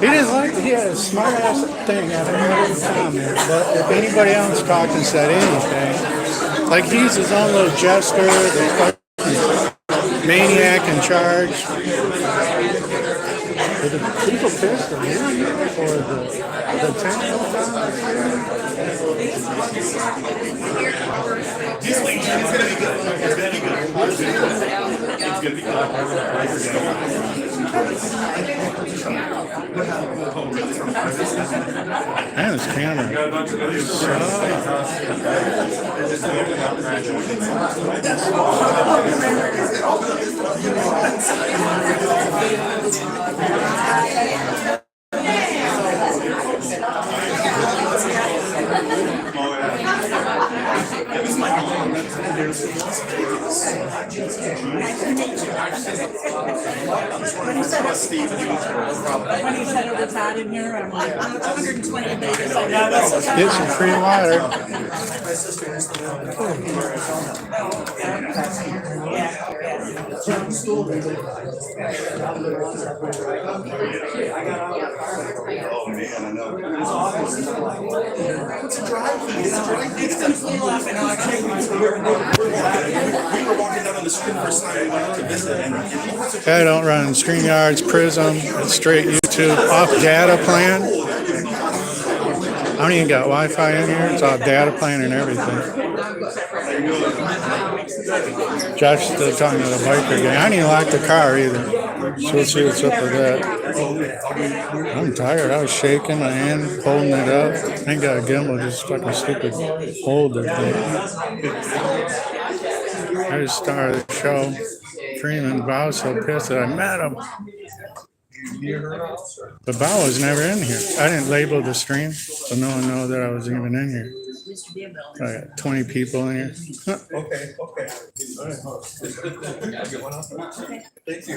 Speaker 23: He didn't like, he had a smart ass thing after every comment, but if anybody else talked and said anything, like he's his own little jester, the fucking maniac in charge. Are the people pissed at him or the technical guy?
Speaker 22: He's gonna be good. He's gonna be good. He's gonna be
Speaker 23: Man, this camera.
Speaker 20: When he said it was hot in here, I'm like, 120 degrees.
Speaker 23: Get some free water.
Speaker 3: Oh, man, I know.
Speaker 22: It's a drive. It's gonna cool off and we were walking down on the street first time we went to visit and
Speaker 23: I don't run StreamYards, Prism, it's straight YouTube, off data plan. I don't even got Wi-Fi in here, it's off data plan and everything. Josh still talking to the biker gang. I didn't even like the car either. So we'll see what's up with that. I'm tired. I was shaking my hand, holding it up. I ain't got a gimbal, just fucking stupid holder thing. I just started the show. Freeman, Bow was so pissed that I met him. But Bow was never in here. I didn't label the stream, so no one knows that I was even in here. I got 20 people in here.
Speaker 3: Okay. Thank you.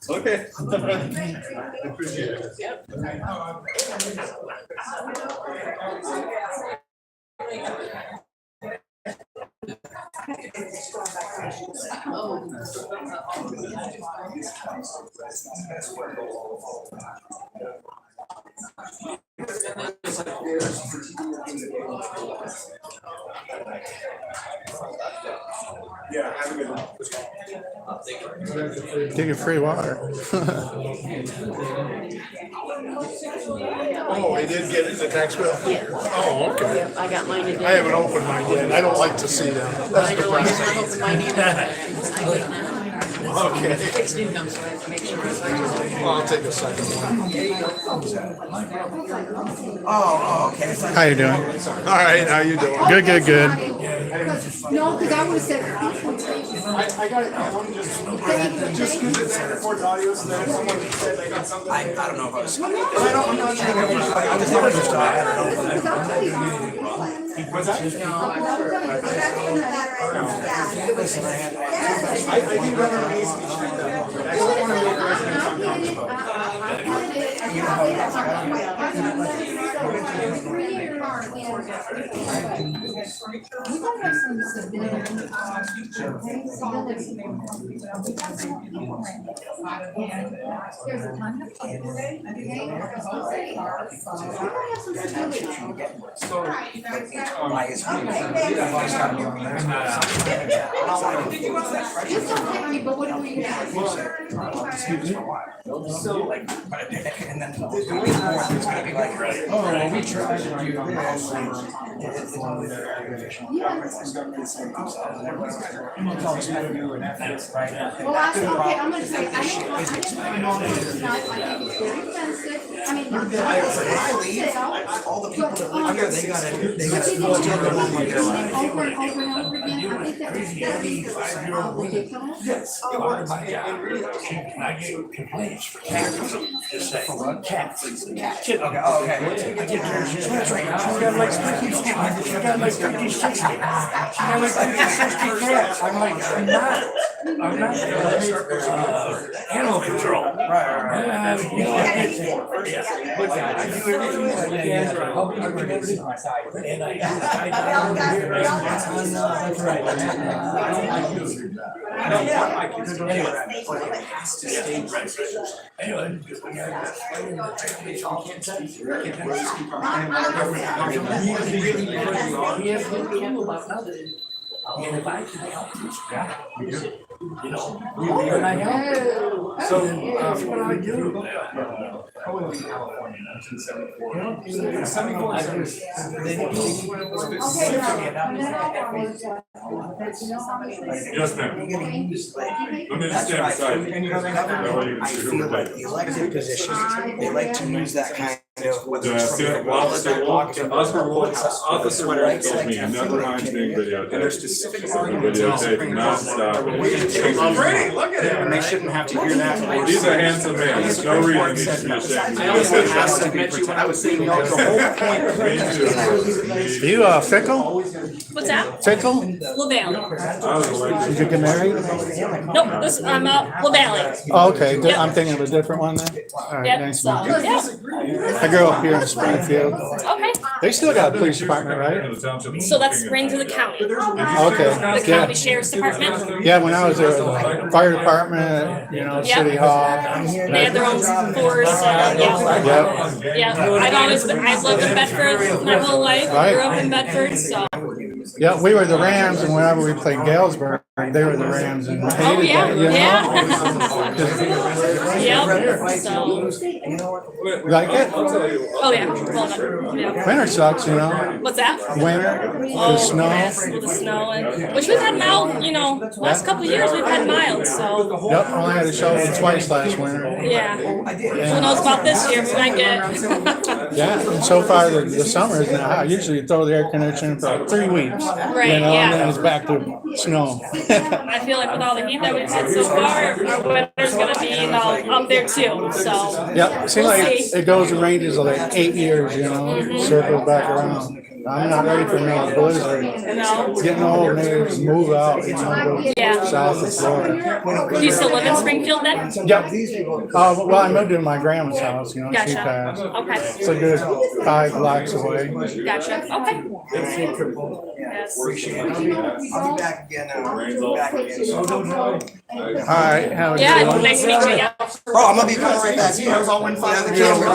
Speaker 3: Okay. I appreciate it.
Speaker 15: Yeah, have a good one.
Speaker 23: Get your free water.
Speaker 15: Oh, they did get the tax bill?
Speaker 11: Yeah.
Speaker 15: Oh, okay.
Speaker 11: Yep, I got mine today.
Speaker 15: I haven't opened mine yet. I don't like to see them. That's
Speaker 11: I know, I
Speaker 15: depressing.
Speaker 11: haven't opened mine either. I get it now.
Speaker 15: Okay.
Speaker 11: Fixed income, so I have to make sure.
Speaker 15: Well, I'll take a second one.
Speaker 18: Oh, okay.
Speaker 23: How you doing?
Speaker 15: All right, how you doing?
Speaker 23: Good.
Speaker 11: No, because I would have said.
Speaker 15: I got it. Just because it records audio, so that if someone said they got something. I don't know if I was. I'm not sure. I just never just What's that? I think run on Main Street though. I don't want to make residents
Speaker 11: But what do we do?
Speaker 18: So like, and then it's gonna be like, oh, we tried to do this.
Speaker 11: Well, okay, I'm gonna say, I don't, I think it's very offensive. I mean,
Speaker 18: All the people that live here, they gotta go to the one like
Speaker 11: Over and over and over again, I think that's ridiculous.
Speaker 1: Yes. I get complaints for cats. Just say, cats. Cats. Okay, okay. I get yours. That's right. She's got like 50, she's got like 50, 60. She's got like 50, 60 cats. I'm like, I'm not animal control. Right. You know, I do everything I can to help you community. And that's right. I don't want my kids to anyway, but it has to stay residential. Anyway, because we have this fight in the family, y'all can't tell you. Really, he has no clue about nothing. And if I can help you, you know, and I help. So, what I do, I went to California in 1974. 74,
Speaker 8: Yes, ma'am. Let me just stand beside you.
Speaker 18: And you know, they have, I feel like the elected positions, they like to use that kind of, whether it's from the
Speaker 8: Officer Wolf told me, he never minds being videotaped.
Speaker 18: and there's specific
Speaker 8: The
Speaker 18: arguments.
Speaker 8: videotape nonstop.
Speaker 18: I'm pretty, look at it. And they shouldn't have to hear that.
Speaker 8: He's a handsome man, there's no reason he should be ashamed.
Speaker 18: I also have to admit you when I was saying, you know, the whole point.
Speaker 23: You fickle?
Speaker 13: What's that?
Speaker 23: Fickle?
Speaker 13: LaValle.
Speaker 23: Did you get married?
Speaker 13: Nope, I'm LaValle.
Speaker 23: Oh, okay,
Speaker 13: Yep.
Speaker 23: I'm thinking of a different one then. All right,
Speaker 13: Yep,
Speaker 23: nice
Speaker 13: so,
Speaker 23: to meet you.
Speaker 13: yeah,
Speaker 23: I grew up here in Springfield.
Speaker 13: okay.
Speaker 23: They still got a police department, right?
Speaker 13: So that's ran to the county.
Speaker 23: Okay,
Speaker 13: The county sheriff's department.
Speaker 23: yeah, when I was there, the fire department, you know,
Speaker 13: Yep.
Speaker 23: city hall.
Speaker 13: They had their own force, yeah.
Speaker 23: Yep.
Speaker 13: Yeah, I've lived in Bedford my whole life,
Speaker 23: Right.
Speaker 13: grew up in Bedford, so.
Speaker 23: Yeah, we were the Rams, and whenever we played Galesburg, they were the Rams, and we
Speaker 13: Oh,
Speaker 23: hated
Speaker 13: yeah,
Speaker 23: that, you know?
Speaker 13: yeah. Yep, so,
Speaker 23: Like it?
Speaker 13: oh, yeah, well done, yeah.
Speaker 23: Winter sucks, you know?
Speaker 13: What's that?
Speaker 23: Winter, the
Speaker 13: Oh,
Speaker 23: snow.
Speaker 13: yes, with the snow and, which we've had mild, you know, last couple of years, we've had mild, so.
Speaker 23: Yep, only had to shovel twice last winter.
Speaker 13: Yeah, who knows about this year, we might get.
Speaker 23: Yeah, and so far the summer isn't hot. Usually you throw the air conditioner for like 3 weeks.
Speaker 13: Right,
Speaker 23: You know,
Speaker 13: yeah.
Speaker 23: and then it's back to snow.
Speaker 13: I feel like with all the heat that we've had so far, our winter's gonna be, you know, up there too, so.
Speaker 23: Yep, it seems
Speaker 13: We'll
Speaker 23: like
Speaker 13: see.
Speaker 23: it goes in ranges of like 8 years, you know, circles back around. I'm not ready for another blizzard.
Speaker 13: No.
Speaker 23: It's getting old, maybe just move out, you know, go
Speaker 13: Yeah.
Speaker 23: south of Florida.
Speaker 13: Do you still live in Springfield then?
Speaker 23: Yep. Well, I moved to my grandma's house, you know, she
Speaker 13: Gotcha.
Speaker 23: passed.
Speaker 13: Okay.
Speaker 23: It's a good 5 blocks away.
Speaker 13: Gotcha, okay. Yes.
Speaker 18: I'll be back again.
Speaker 23: All right, have a
Speaker 13: Yeah,
Speaker 23: good one.
Speaker 13: nice to meet you, yeah.
Speaker 18: Bro, I'm gonna be coming right back. See, I was all one five on the camera.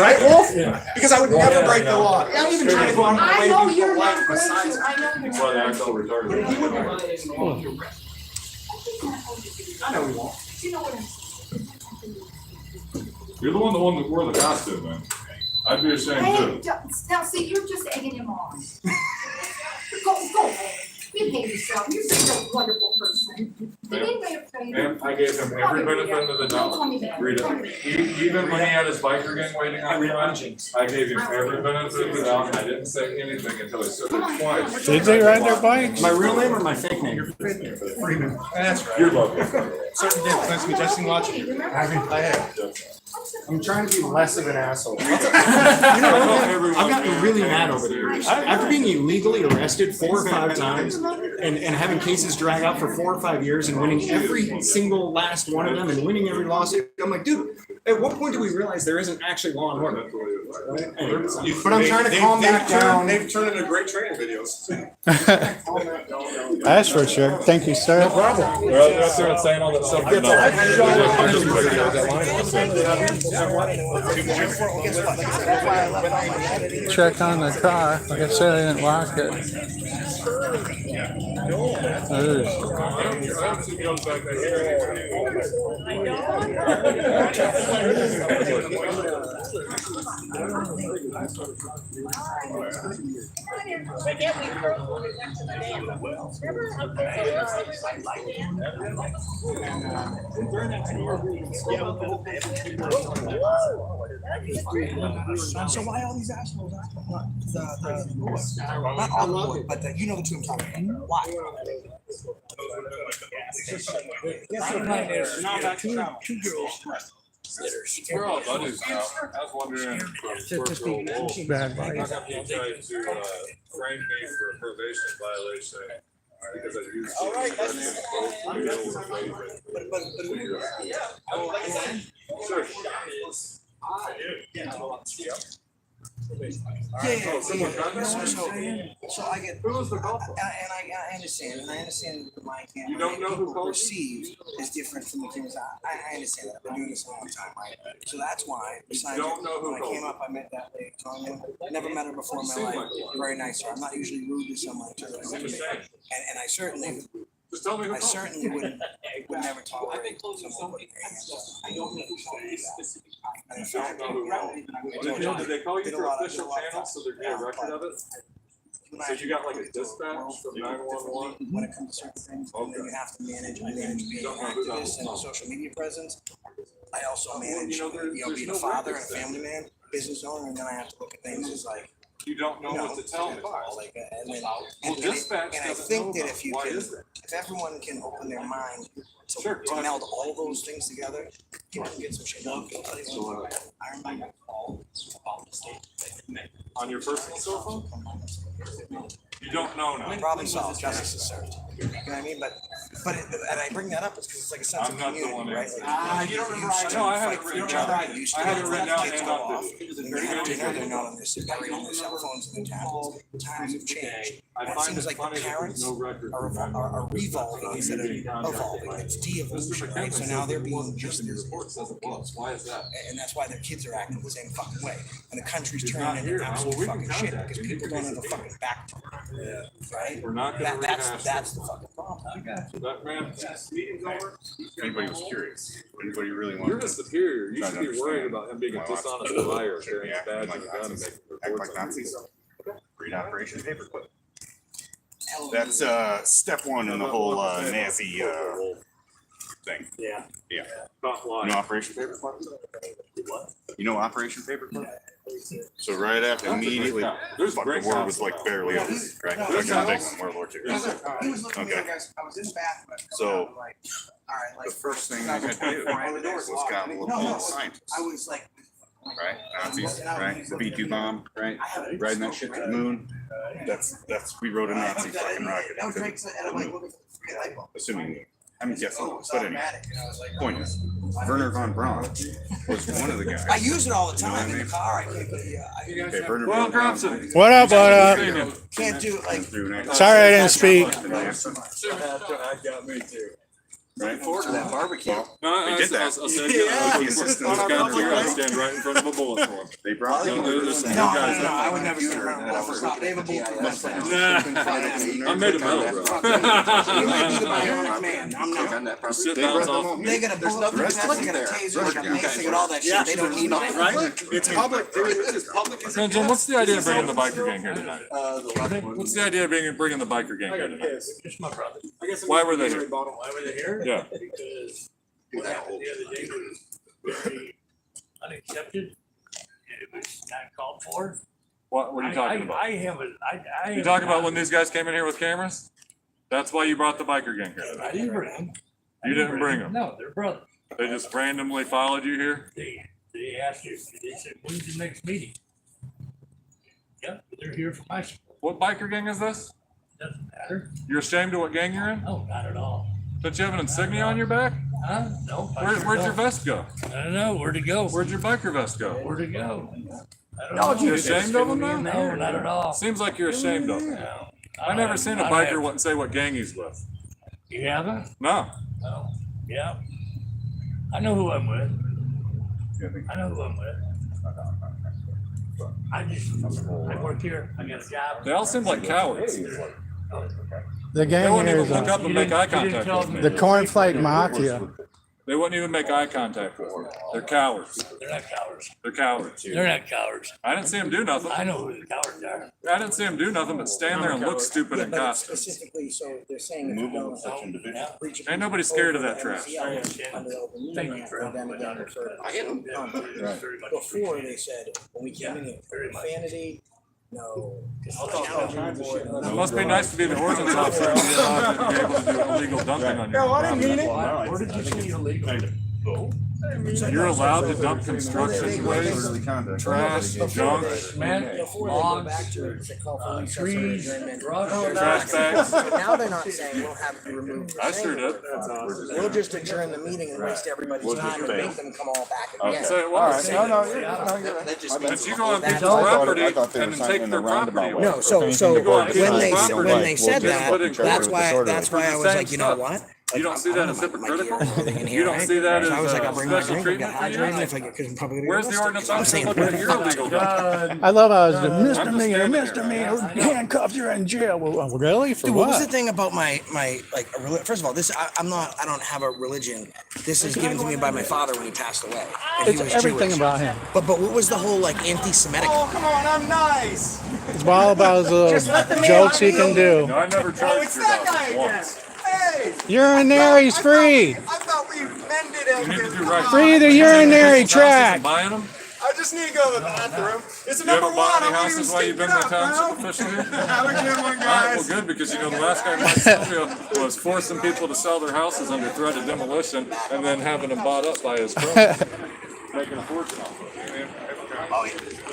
Speaker 18: Right, Wolf? Because I would never break the law. I'm even trying to go on my way.
Speaker 11: I know
Speaker 18: to
Speaker 11: you're
Speaker 18: life
Speaker 11: not going
Speaker 18: besides-
Speaker 11: to, I know you're
Speaker 8: That's why
Speaker 11: not.
Speaker 8: the actual retarded.
Speaker 18: I know we won't.
Speaker 8: You're the one that wore the costume, man. I'd be ashamed
Speaker 11: Hey,
Speaker 8: too.
Speaker 11: now see, you're just egging him on. Go, behave yourself, you're such a wonderful person. Did anybody ever tell you?
Speaker 8: And I gave him every benefit of the
Speaker 11: Don't call
Speaker 8: doubt.
Speaker 11: me that.
Speaker 8: Rita, even when he had his biker gang waiting on me, I gave him every benefit of the doubt, and I didn't say anything until I said it twice.
Speaker 23: Did they ride their bikes?
Speaker 3: My real name or my fake name? Freeman. That's right.
Speaker 8: You're welcome.
Speaker 3: Certain did. Nice to meet you. Justin watching. I have. I'm trying to be less of an asshole. You know, I've gotten really mad over the years. After being illegally arrested 4 or 5 times and having cases drag out for 4 or 5 years and winning every single last one of them and winning every lawsuit, I'm like, dude, at what point do we realize there isn't actually law and order? But I'm trying to calm back down.
Speaker 15: They've turned into great training videos.
Speaker 23: That's for sure. Thank you, sir.
Speaker 8: Well, that's what I'm saying, all that stuff.
Speaker 23: Check on the car. Like I said, I didn't lock it.
Speaker 1: So why all these assholes? Not all the boys, but you know the two I'm talking about. Why? Two girls.
Speaker 8: We're all buddies now. I was wondering,
Speaker 23: Bad
Speaker 8: how come you tried to frame me for a probation violation? Because I used.
Speaker 1: All right, that's.
Speaker 8: Sure.
Speaker 1: So I get. Who was the golf? And I understand, my camera.
Speaker 8: You don't know who called you?
Speaker 1: Perceived is different from the cameras. I understand that. I've been doing this a long time, right? So that's why. Besides,
Speaker 8: don't know who
Speaker 1: when I
Speaker 8: called
Speaker 1: came up, I met that lady. Tanya. Never met her before in my life. Very nice. I'm not usually rude to someone. And I certainly.
Speaker 8: Just tell me who
Speaker 1: I
Speaker 8: called.
Speaker 1: certainly would never tolerate someone putting their hands on. I don't know who called me that. And in fact,
Speaker 8: Did they call you for official channels so there'd be a record of it? So you got like a dispatch from 911?
Speaker 1: When it comes to certain things, and then you have to manage being an activist and a social media presence. I also manage, being a father and a family man, business owner, and then I have to look at things as like.
Speaker 8: You don't know what to tell me.
Speaker 1: Like, and then,
Speaker 8: Well, dispatch
Speaker 1: and I
Speaker 8: doesn't
Speaker 1: think
Speaker 8: know
Speaker 1: that
Speaker 8: about
Speaker 1: if
Speaker 8: it.
Speaker 1: you
Speaker 8: Why
Speaker 1: can,
Speaker 8: is that?
Speaker 1: if everyone can open their mind to
Speaker 8: Sure, go ahead.
Speaker 1: meld all those things together, people can get some shit done. I remember
Speaker 8: On your personal cell phone? You don't know now.
Speaker 1: problem solved, justice is served. You know what I mean? But and I bring that up because it's like a sense
Speaker 8: I'm
Speaker 1: of
Speaker 8: not the
Speaker 1: community,
Speaker 8: one
Speaker 1: right?
Speaker 8: answering.
Speaker 1: You don't remember?
Speaker 8: No, I have it written down. I have it written down and on
Speaker 1: They're not on this, buried on their cell phones and their tablets. Times have changed.
Speaker 8: I
Speaker 1: And it
Speaker 8: find
Speaker 1: seems
Speaker 8: it
Speaker 1: like
Speaker 8: funny
Speaker 1: the
Speaker 8: that there's
Speaker 1: parents
Speaker 8: no record.
Speaker 1: are revolving instead of evolving. It's de-evolution, right? So now they're being just
Speaker 8: in your report says it was. Why is that?
Speaker 1: and that's why their kids are acting the same fucking way. And the country's
Speaker 8: He's
Speaker 1: turning
Speaker 8: not
Speaker 1: into
Speaker 8: here.
Speaker 1: absolute
Speaker 8: Well, we can
Speaker 1: fucking shit
Speaker 8: contact
Speaker 1: because
Speaker 8: him.
Speaker 1: people don't have a fucking back to it. Right?
Speaker 8: We're not gonna rehash
Speaker 1: That's the fucking problem.
Speaker 8: that man, meeting's over.
Speaker 5: Anybody was curious, anybody really
Speaker 8: You're
Speaker 5: wanted
Speaker 8: the
Speaker 5: to.
Speaker 8: superior. You
Speaker 5: Try
Speaker 8: should
Speaker 5: to
Speaker 8: be worried
Speaker 5: understand
Speaker 8: about him being a
Speaker 5: why lots of
Speaker 8: dishonest
Speaker 5: people
Speaker 8: liar,
Speaker 5: shouldn't
Speaker 8: carrying
Speaker 5: be
Speaker 8: a
Speaker 5: acting
Speaker 8: badge
Speaker 5: like
Speaker 8: and a gun and
Speaker 5: Nazis.
Speaker 8: making
Speaker 5: Act
Speaker 8: reports.
Speaker 5: like
Speaker 8: on
Speaker 5: Nazis.
Speaker 8: people.
Speaker 5: Read Operation Paperclip.
Speaker 1: Hell of a
Speaker 5: That's step one in the whole Nazi thing.
Speaker 8: Yeah.
Speaker 5: Yeah.
Speaker 8: Not
Speaker 5: You
Speaker 8: lying.
Speaker 5: know Operation Paperclip? You know Operation Paperclip? So right after immediately,
Speaker 8: There's
Speaker 5: fuck,
Speaker 8: great
Speaker 5: the war was
Speaker 8: cops.
Speaker 5: like barely over, right?
Speaker 8: There's
Speaker 5: Like,
Speaker 8: cops.
Speaker 5: in World War II.
Speaker 1: He was looking at me,
Speaker 5: Okay.
Speaker 1: guys. I was in the bathroom.
Speaker 5: So,
Speaker 1: all right, like.
Speaker 5: The first thing they had to do was gobble up all the scientists,
Speaker 1: I was like.
Speaker 5: right? Nazis, right? The V2 bomb, right? Riding that shit to the moon. That's, we rode a Nazi fucking rocket.
Speaker 1: That was
Speaker 5: to
Speaker 1: great,
Speaker 5: the
Speaker 1: and I'm like,
Speaker 5: moon.
Speaker 1: looking for the freaking light bulb.
Speaker 5: Assuming, I'm guessing,
Speaker 1: Oh, it's
Speaker 5: but anyway,
Speaker 1: automatic, and I was like.
Speaker 5: point is, Werner von Braun was one of the guys.
Speaker 1: I use it all the
Speaker 5: You know what I
Speaker 1: time in the
Speaker 5: mean?
Speaker 1: car. I can't,
Speaker 5: Okay, Werner
Speaker 8: Well,
Speaker 5: von Braun.
Speaker 8: Grabson.
Speaker 23: What up, what up?
Speaker 1: can't do it like.
Speaker 23: Sorry I didn't speak.
Speaker 8: That got me too.
Speaker 5: Right? Forward to that barbecue.
Speaker 8: No,
Speaker 5: They did that.
Speaker 8: I said, yeah,
Speaker 5: The assistant
Speaker 8: I
Speaker 5: was
Speaker 8: stand right in front of a bullet for him.
Speaker 5: They brought
Speaker 8: No, there's some
Speaker 1: No,
Speaker 8: guys
Speaker 1: no,
Speaker 8: that-
Speaker 1: I would never sit around and stop. They have a bulletproof vest.
Speaker 8: Nah, I'm made of metal, bro.
Speaker 1: You might be the bionic man. I'm not.
Speaker 8: Sit down, off.
Speaker 1: They got a bulletproof vest, they got a taser, they got mace, they got all that shit. They don't need nothing.
Speaker 22: Right? It's public, it's public.
Speaker 8: Man, Jim, what's the idea of bringing the biker gang here tonight? What's the idea of bringing the biker gang here tonight?
Speaker 1: Just my brother.
Speaker 8: Why were they here?
Speaker 1: Why were they here?
Speaker 8: Yeah.
Speaker 1: Because what happened the other day was very unaccepted. And it was not called for.
Speaker 8: What are you talking about?
Speaker 1: I haven't.
Speaker 8: You talking about when these guys came in here with cameras? That's why you brought the biker gang here
Speaker 1: I
Speaker 8: tonight.
Speaker 1: didn't bring them.
Speaker 8: You didn't bring them.
Speaker 1: No, they're brothers.
Speaker 8: They just randomly followed you here?
Speaker 1: They asked you, they said, when's the next meeting? Yep, they're here for my support.
Speaker 8: What biker gang is this?
Speaker 1: Doesn't matter.
Speaker 8: You're ashamed of what gang you're in?
Speaker 1: No, not at all.
Speaker 8: Don't you have an insignia on your back?
Speaker 1: Huh? No.
Speaker 8: Where'd your vest go?
Speaker 1: I don't know. Where'd it go?
Speaker 8: Where'd your biker vest go?
Speaker 1: Where'd it go? I don't
Speaker 8: No,
Speaker 1: know.
Speaker 8: you ashamed of them now?
Speaker 1: No, not at all.
Speaker 8: Seems like you're ashamed of them.
Speaker 1: No.
Speaker 8: I never seen a biker say what gang he's with.
Speaker 1: You haven't?
Speaker 8: No.
Speaker 1: No. Yeah. I know who I'm with. I know who I'm with. I work here. I got a job.
Speaker 8: They all seem like cowards.
Speaker 23: The
Speaker 8: They
Speaker 23: gang
Speaker 8: wouldn't
Speaker 23: here
Speaker 8: even
Speaker 23: is
Speaker 8: look up and make eye contact with me.
Speaker 23: the cornflake mafia.
Speaker 8: They wouldn't even make eye contact with me. They're cowards.
Speaker 1: They're not cowards.
Speaker 8: They're cowards.
Speaker 1: They're not cowards.
Speaker 8: I didn't see them do nothing.
Speaker 1: I know who the cowards are.
Speaker 8: I didn't see them do nothing but stand there and look stupid in costumes.
Speaker 18: Specifically, so they're saying. if you
Speaker 5: Moving
Speaker 18: don't
Speaker 5: with such individuals.
Speaker 18: breach of
Speaker 8: Ain't nobody scared of that
Speaker 18: protocol,
Speaker 8: trash.
Speaker 18: under open meeting
Speaker 1: Thank you
Speaker 18: act,
Speaker 1: for
Speaker 18: and then
Speaker 1: helping
Speaker 18: again
Speaker 1: with
Speaker 18: refer to
Speaker 1: I get them.
Speaker 18: content.
Speaker 1: Very much.
Speaker 18: Before, they said, when we came in here, profanity, no.
Speaker 8: It must be nice to be the ordinance officer and be allowed to be able to do illegal dumping on your property.
Speaker 1: Where did you see illegal? Go.
Speaker 8: You're allowed to dump construction waste, trash, junk,
Speaker 1: Cement, logs, trees,
Speaker 8: trash bags.
Speaker 18: Now they're not saying we'll have to remove. the
Speaker 8: I sure
Speaker 18: same.
Speaker 8: did.
Speaker 18: We'll just adjourn the meeting and waste everybody's
Speaker 5: We'll just
Speaker 18: time and
Speaker 5: fail.
Speaker 18: make them come all back
Speaker 5: Okay.
Speaker 18: again.
Speaker 8: So it
Speaker 5: All
Speaker 8: was.
Speaker 5: right, no, you're right.
Speaker 8: But you go on
Speaker 18: That's
Speaker 8: people's
Speaker 18: all.
Speaker 8: property
Speaker 5: I thought they were
Speaker 8: and then
Speaker 5: saying
Speaker 8: take
Speaker 5: in
Speaker 8: their
Speaker 5: a
Speaker 8: property
Speaker 5: roundabout
Speaker 8: away.
Speaker 5: way.
Speaker 18: No, so
Speaker 8: You go on
Speaker 18: when
Speaker 8: people's
Speaker 18: they
Speaker 8: property,
Speaker 18: when they
Speaker 8: we'll
Speaker 18: said
Speaker 8: just
Speaker 18: that,
Speaker 8: put it
Speaker 18: that's
Speaker 8: with
Speaker 18: why
Speaker 8: disorderly.
Speaker 18: I was like, you know what?
Speaker 8: You don't see that as hypocritical?
Speaker 18: You
Speaker 8: You don't see that as
Speaker 18: I was like, I'll bring my
Speaker 8: special
Speaker 18: drink, I'll
Speaker 8: treatment
Speaker 18: get
Speaker 8: for you?
Speaker 18: hydrated if I get, cause I'm probably gonna.
Speaker 8: Where's the ordinance officer looking at your illegal dumping?
Speaker 23: I love how it's the
Speaker 8: I'm just
Speaker 23: misdemeanor,
Speaker 8: standing
Speaker 23: misdemeanor, handcuffed, you're in jail. Well, really? For
Speaker 18: Dude, what was the
Speaker 23: what?
Speaker 18: thing about my like first of all, this I don't have a religion. This is given to me by my father when he passed away. And he
Speaker 23: It's
Speaker 18: was
Speaker 23: everything
Speaker 18: Jewish.
Speaker 23: about him.
Speaker 18: But what was the whole like anti-Semitic?
Speaker 21: Oh, come on, I'm nice.
Speaker 23: It's all about his
Speaker 21: Just let the
Speaker 23: little
Speaker 21: man
Speaker 23: jokes he
Speaker 21: be.
Speaker 23: can do.
Speaker 8: No, I never
Speaker 21: Oh,
Speaker 8: charged
Speaker 21: it's
Speaker 8: you
Speaker 21: that
Speaker 8: about
Speaker 21: guy
Speaker 8: it
Speaker 21: again.
Speaker 8: once.
Speaker 21: Hey.
Speaker 23: Urinary is free.
Speaker 21: I thought we mended
Speaker 8: You need to do right.
Speaker 23: Free the urinary tract.
Speaker 8: Buying them?
Speaker 21: I just need to go to the bathroom. It's
Speaker 8: You
Speaker 21: number
Speaker 8: haven't
Speaker 21: one.
Speaker 8: bought any
Speaker 21: I won't even
Speaker 8: houses while you've
Speaker 21: stick
Speaker 8: been
Speaker 21: it
Speaker 8: the
Speaker 21: up,
Speaker 8: township
Speaker 21: bro.
Speaker 8: official here?
Speaker 21: Have a good one,
Speaker 8: All right,
Speaker 21: guys.
Speaker 8: well, good, because you know the last guy Mike Sylvia was forcing people to sell their houses under threat of demolition and then having them bought up by his cronies, making a fortune off of it.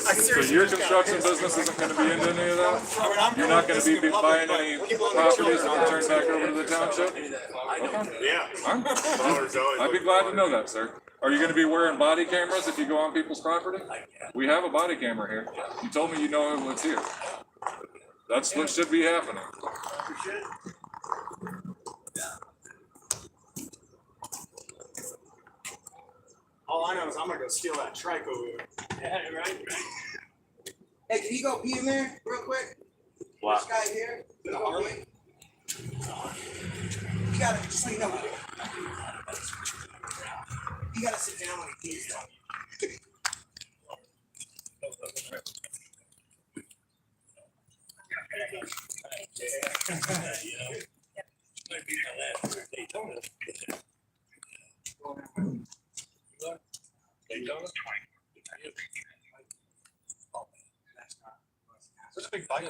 Speaker 8: So your construction business isn't gonna be into any of that? You're not gonna be buying any properties that are turned back over to the township?
Speaker 22: Yeah.
Speaker 8: I'd be glad to know that, sir. Are you gonna be wearing body cameras if you go on people's property? We have a body camera here. You told me you know what's here. That's what should be happening.
Speaker 21: All I know is I'm gonna go steal that trike over there. Yeah, right.
Speaker 18: Hey, can you go pee in there real quick?
Speaker 8: Wow.
Speaker 18: This guy here. Can you go pee? You gotta just so you know. You gotta sit down when he pees though.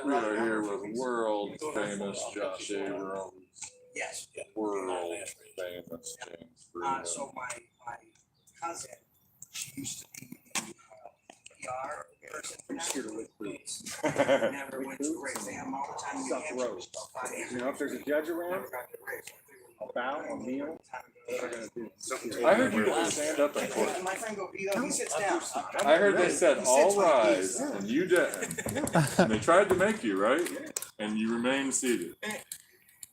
Speaker 8: We are here with world famous Josh Abrams.
Speaker 18: Yes.
Speaker 8: World famous James Freeman.
Speaker 18: So my cousin, she used to be the PR person for that. Never went to great. They have them all the time.
Speaker 15: Stuff roast. You know, if there's a judge around, a bow, a meal, what are gonna do?
Speaker 8: I heard you didn't stand up in court.
Speaker 18: My friend go pee though, he sits down.
Speaker 8: I heard they said all rise and you didn't. And they tried to make you, right? And you remained seated.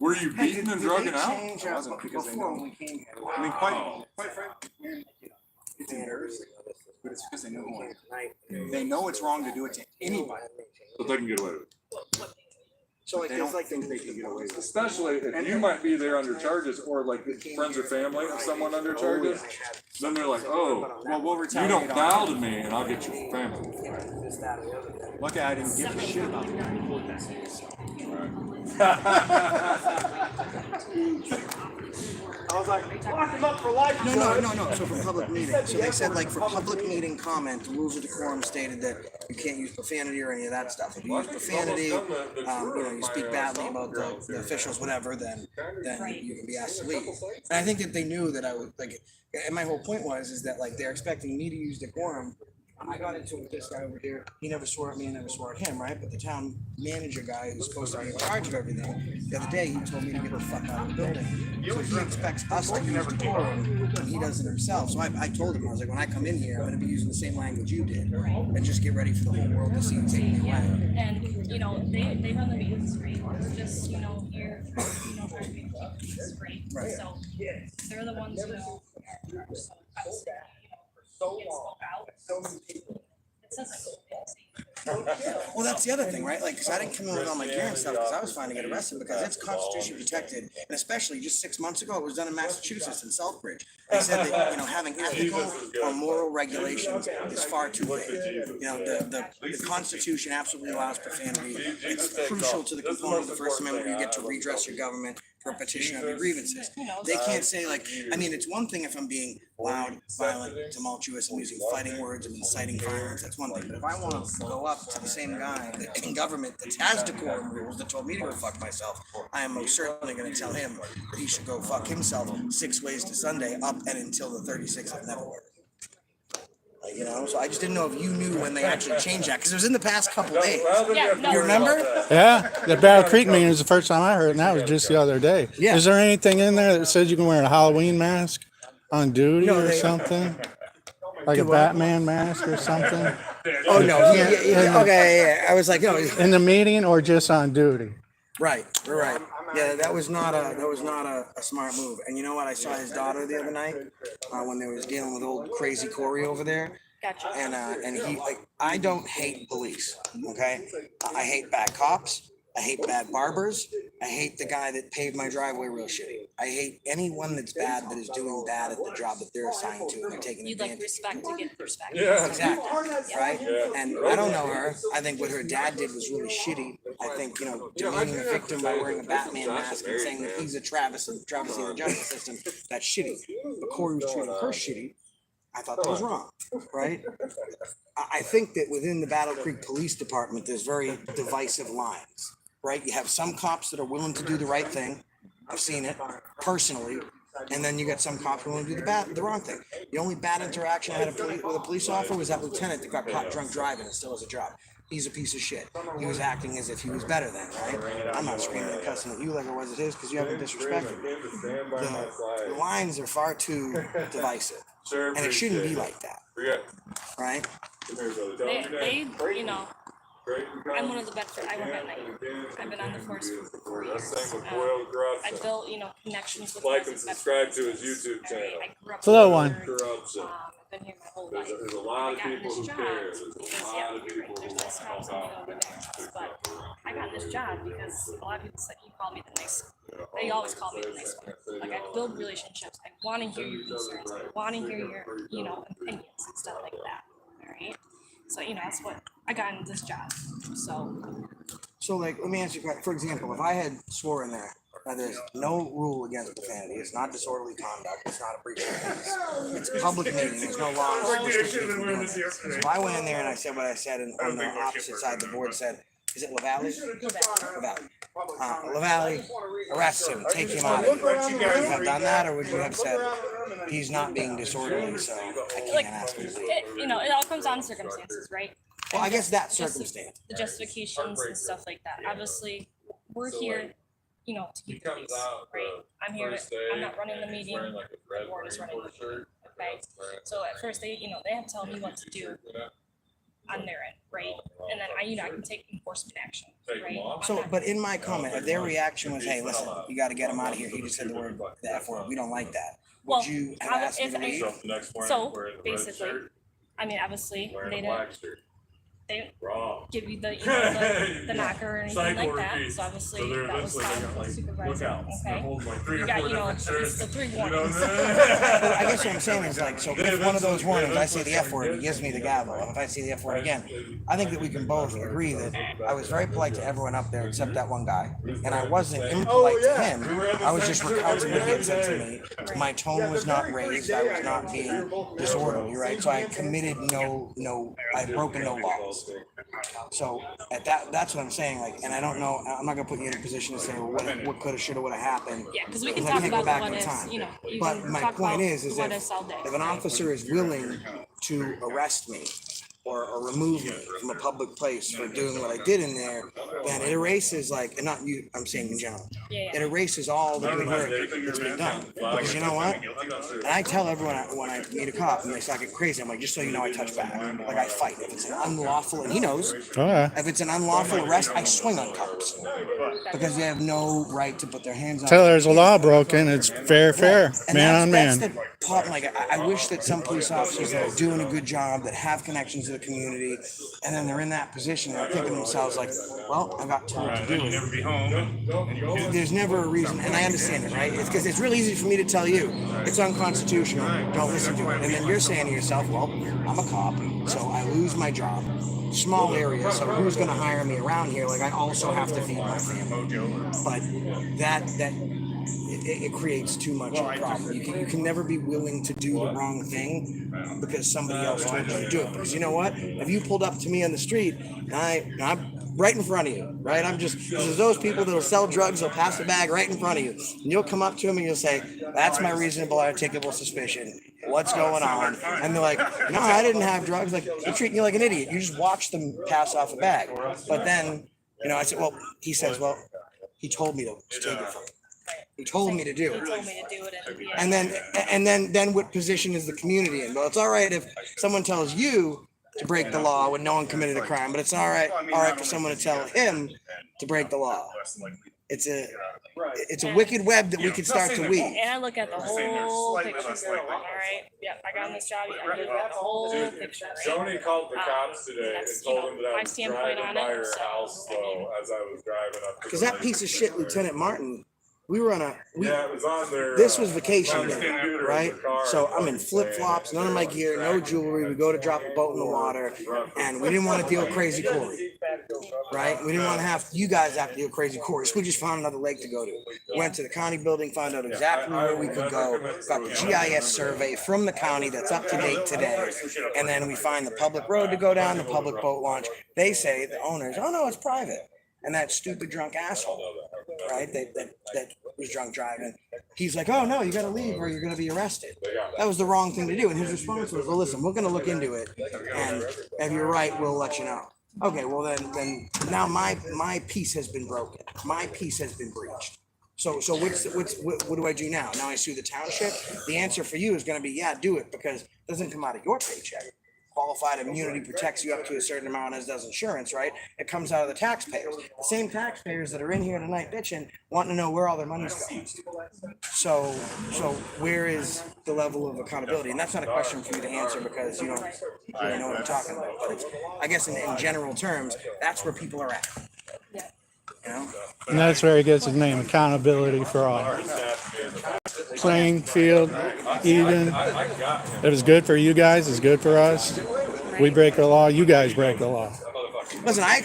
Speaker 8: Were you beaten and drugging out?
Speaker 18: It wasn't because they know when we came here.
Speaker 15: I mean, quite frankly, it's embarrassing, but it's because they know who I am. They know it's wrong to do it to anybody.
Speaker 8: But they can get away with it.
Speaker 15: So like, it's like think they can get away with it.
Speaker 8: Especially if you might be there under charges or like friends or family of someone under charges, then they're like, oh,
Speaker 15: Well, we'll
Speaker 8: you
Speaker 15: retaliate
Speaker 8: don't
Speaker 15: on
Speaker 8: bow
Speaker 15: that.
Speaker 8: to me and I'll get your family.
Speaker 15: Look, I didn't give a shit about it.
Speaker 21: I was like, lock him up for life.
Speaker 18: No. So for public meeting, so they said like for public meeting comment, the rules of decorum stated that you can't use profanity or any of that stuff. If you use profanity, you speak badly about the officials, whatever, then you can be asked to leave. And I think that they knew that I would like. And my whole point is that like they're expecting me to use decorum. I got into it with this guy over here. He never swore at me and never swore at him, right? But the town manager guy who's supposed to be in charge of everything, the other day he told me to get the fuck out of the building. So he expects us to use decorum, and he does it himself. So I told him, I was like, when I come in here, I'm going to be using the same language you did, and just get ready for the whole world to see you take me away.
Speaker 13: And, you know, they run the meetings great, we're just, you know, here, trying to be great.
Speaker 18: Right.
Speaker 13: So they're the ones who are so constant, spoke out. It says
Speaker 18: Well, that's the other thing, right? Like, cause I didn't come in with all my gear and stuff, cause I was fine to get arrested because it's constitutionally protected. And especially just 6 months ago, it was done in Massachusetts in Southbridge. They said that, having ethical or moral regulations is far too vague. The Constitution absolutely allows profanity. It's crucial to the component of the First Amendment where you get to redress your government for a petition of your grievances. They can't say it's one thing if I'm being loud, violent, tumultuous, I'm using fighting words, I'm inciting violence, that's one thing. But if I want to go up to the same guy in government that has decorum rules that told me to go fuck myself, I am most certainly going to tell him that he should go fuck himself 6 ways to Sunday up and until the 36th of Neverwhere. So I just didn't know if you knew when they actually changed that, because it was in the past couple days. You remember?
Speaker 23: Yeah, the Battle Creek meeting was the first time I heard it, and that was just the other day.
Speaker 18: Yeah.
Speaker 23: Is there anything in there that says you can wear a Halloween mask on duty or something? Like a Batman mask or something?
Speaker 18: Oh, no. Okay, I was like, no.
Speaker 23: In the meeting or just on duty?
Speaker 18: Right. Yeah, that was not a smart move. And you know what? I saw his daughter the other night when they was dealing with old crazy Corey over there.
Speaker 13: Gotcha.
Speaker 18: And he I don't hate police. Okay, I hate bad cops. I hate bad barbers. I hate the guy that paved my driveway real shitty. I hate anyone that's bad that is doing bad at the job that they're assigned to and they're taking
Speaker 13: You'd
Speaker 18: advantage.
Speaker 13: like respect to get respect.
Speaker 18: Yeah, exactly. Right? And I don't know her. I think what her dad did was really shitty. I think, demeaning the victim by wearing a Batman mask and saying that he's a travesty of the justice system, that's shitty. But Corey was treating her shitty. I thought that was wrong, right? I think that within the Battle Creek Police Department, there's very divisive lines, right? You have some cops that are willing to do the right thing. I've seen it personally. And then you got some cops who want to do the wrong thing. The only bad interaction I had with a police officer was that lieutenant that got caught drunk driving and still has a job. He's a piece of shit. He was acting as if he was better than, right? I'm not screaming and cussing at you like it was at his because you haven't disrespected me. The lines are far too divisive. And it shouldn't be like that. Right?
Speaker 13: I'm one of the Bedford, I work at night. I've been on the force for 4 years. I built, connections with
Speaker 8: like and subscribe to his YouTube channel.
Speaker 13: I grew up
Speaker 23: Hello, one.
Speaker 8: Corruption.
Speaker 13: I've been here my whole life.
Speaker 8: There's a lot of
Speaker 13: I got
Speaker 8: people
Speaker 13: this
Speaker 8: who
Speaker 13: job
Speaker 8: care. There's a
Speaker 13: because,
Speaker 8: lot of
Speaker 13: you're
Speaker 8: people
Speaker 13: right,
Speaker 8: who
Speaker 13: there's
Speaker 8: want
Speaker 13: nice homes over there, but I got this job because a lot of people said you call me the nice. They always call me the nice one. Like I build relationships. I want to hear your concerns. I want to hear your, opinions and stuff like that. All right. So that's what I got in this job.
Speaker 18: So let me answer you a question. For example, if I had swore in there, there's no rule against profanity. It's not disorderly conduct. It's not a breach of peace. It's a public meeting. There's no law. So if I went in there and I said what I said, and on the opposite side, the board said, "Is it LaValle? LaValle. LaValle, arrest him. Take him out of here." Would you have done that, or would you have said he's not being disorderly, so I can't ask him to leave?
Speaker 13: It all comes down to circumstances, right?
Speaker 18: Well, I guess that circumstance.
Speaker 13: The justifications and stuff like that. Obviously, we're here, to keep the peace, right? I'm here. I'm not running the meeting. The board is running the meeting. Okay. So at first they have to tell me what to do on their end, right? And then I can take enforcement action, right?
Speaker 18: So, but in my comment, if their reaction was, "Hey, listen, you got to get him out of here. He just said the F word. We don't like that." Would you have asked him to leave?
Speaker 13: So basically, obviously they didn't. They give you the the knocker or anything like that. So obviously that was the supervisor. Okay. You got the 3 warnings.
Speaker 18: I guess what I'm saying is so if one of those warnings, I say the F word, he gives me the gavel. And if I say the F word again, I think that we can both agree that I was very polite to everyone up there except that one guy. And I wasn't impolite to him. I was just recounting what he had said to me. My tone was not raised. I was not being disorderly, right? So I committed I had broken no laws. So at that's what I'm saying. And I don't know. I'm not gonna put you in a position to say, well, what could have, should have, would have happened.
Speaker 13: Yeah, because we can
Speaker 18: I
Speaker 13: talk
Speaker 18: can't go
Speaker 13: about
Speaker 18: back
Speaker 13: what
Speaker 18: in
Speaker 13: ifs.
Speaker 18: time.
Speaker 13: You
Speaker 18: But
Speaker 13: can
Speaker 18: my
Speaker 13: talk
Speaker 18: point
Speaker 13: about
Speaker 18: is
Speaker 13: what
Speaker 18: if
Speaker 13: ifs all day.
Speaker 18: an officer is willing to arrest me or remove me from a public place for doing what I did in there, then it erases and not you. I'm saying in general.
Speaker 13: Yeah,
Speaker 1: It erases all the good work that's been done. Because you know what? And I tell everyone when I meet a cop and they start getting crazy, I'm like, just so you know, I touch back. Like I fight. If it's an unlawful, and he knows,
Speaker 23: Oh, yeah.
Speaker 1: if it's an unlawful arrest, I swing on cops. Because they have no right to put their hands on
Speaker 23: Till
Speaker 1: me.
Speaker 23: there's a law broken, it's fair,
Speaker 1: And
Speaker 23: man
Speaker 1: that's,
Speaker 23: on
Speaker 1: that's
Speaker 23: man.
Speaker 1: the part, like, I wish that some police officers that are doing a good job, that have connections to the community, and then they're in that position, they're thinking to themselves like, well, I got told to do it. There's never a reason, and I understand it, right? It's because it's really easy for me to tell you, it's unconstitutional, don't listen to it. And then you're saying to yourself, well, I'm a cop, so I lose my job. Small area, so who's gonna hire me around here? Like, I also have to feed my family. But it creates too much of a problem. You can never be willing to do the wrong thing because somebody else told you to do it. Because you know what? If you pulled up to me on the street, and I'm right in front of you, right? There's those people that'll sell drugs, they'll pass the bag right in front of you. And you'll come up to them and you'll say, that's my reasonable articulable suspicion. What's going on? And they're like, no, I didn't have drugs. Like, they're treating you like an idiot. You just watch them pass off a bag. But then, I said, well, he says, well, he told me to take it from him. He told me to do it.
Speaker 13: He told me to do it.
Speaker 1: And then what position is the community in? Well, it's all right if someone tells you to break the law when no one committed a crime, but it's all right for someone to tell him to break the law. It's a wicked web that we could start to weave.
Speaker 13: And I look at the whole picture. All right. Yeah, I got on this job. I look at the whole picture.
Speaker 8: Joni called the cops today and told them that I
Speaker 13: my
Speaker 8: was
Speaker 13: standpoint
Speaker 8: driving
Speaker 13: on
Speaker 8: by
Speaker 13: it.
Speaker 8: her
Speaker 13: So,
Speaker 8: house slow as I was driving up.
Speaker 1: Because that piece of shit, Lieutenant Martin, we were on
Speaker 8: Yeah, it was on their.
Speaker 1: this was vacation day,
Speaker 8: computer in
Speaker 1: right?
Speaker 8: the car.
Speaker 1: So I'm in flip flops, none of my gear, no jewelry. We go to drop a boat in the water, and we didn't want to deal with Crazy Corey, right? We didn't want to have you guys have to deal with Crazy Corey, so we just found another lake to go to. Went to the county building, found out exactly where we could go. Got the GIS survey from the county that's up to date today, and then we find the public road to go down, the public boat launch. They say the owners, oh no, it's private. And that stupid drunk asshole, right, that was drunk driving, he's like, oh no, you gotta leave or you're gonna be arrested. That was the wrong thing to do. And his response was, well, listen, we're gonna look into it, and if you're right, we'll let you know. Okay, well then now my peace has been broken. My peace has been breached. So what do I do now? Now I sue the township? The answer for you is gonna be, yeah, do it, because it doesn't come out of your paycheck. Qualified immunity protects you up to a certain amount, as does insurance, right? It comes out of the taxpayers. The same taxpayers that are in here tonight bitching, wanting to know where all their money's going. So where is the level of accountability? And that's not a question for you to answer because you don't really know what I'm talking about. But it's, I guess in general terms, that's where people are at. You know?
Speaker 23: And that's where he gets his name, accountability for all. Playing field, even. If it's good for you guys, it's good for us. We break the law, you guys break the law.
Speaker 1: Listen, I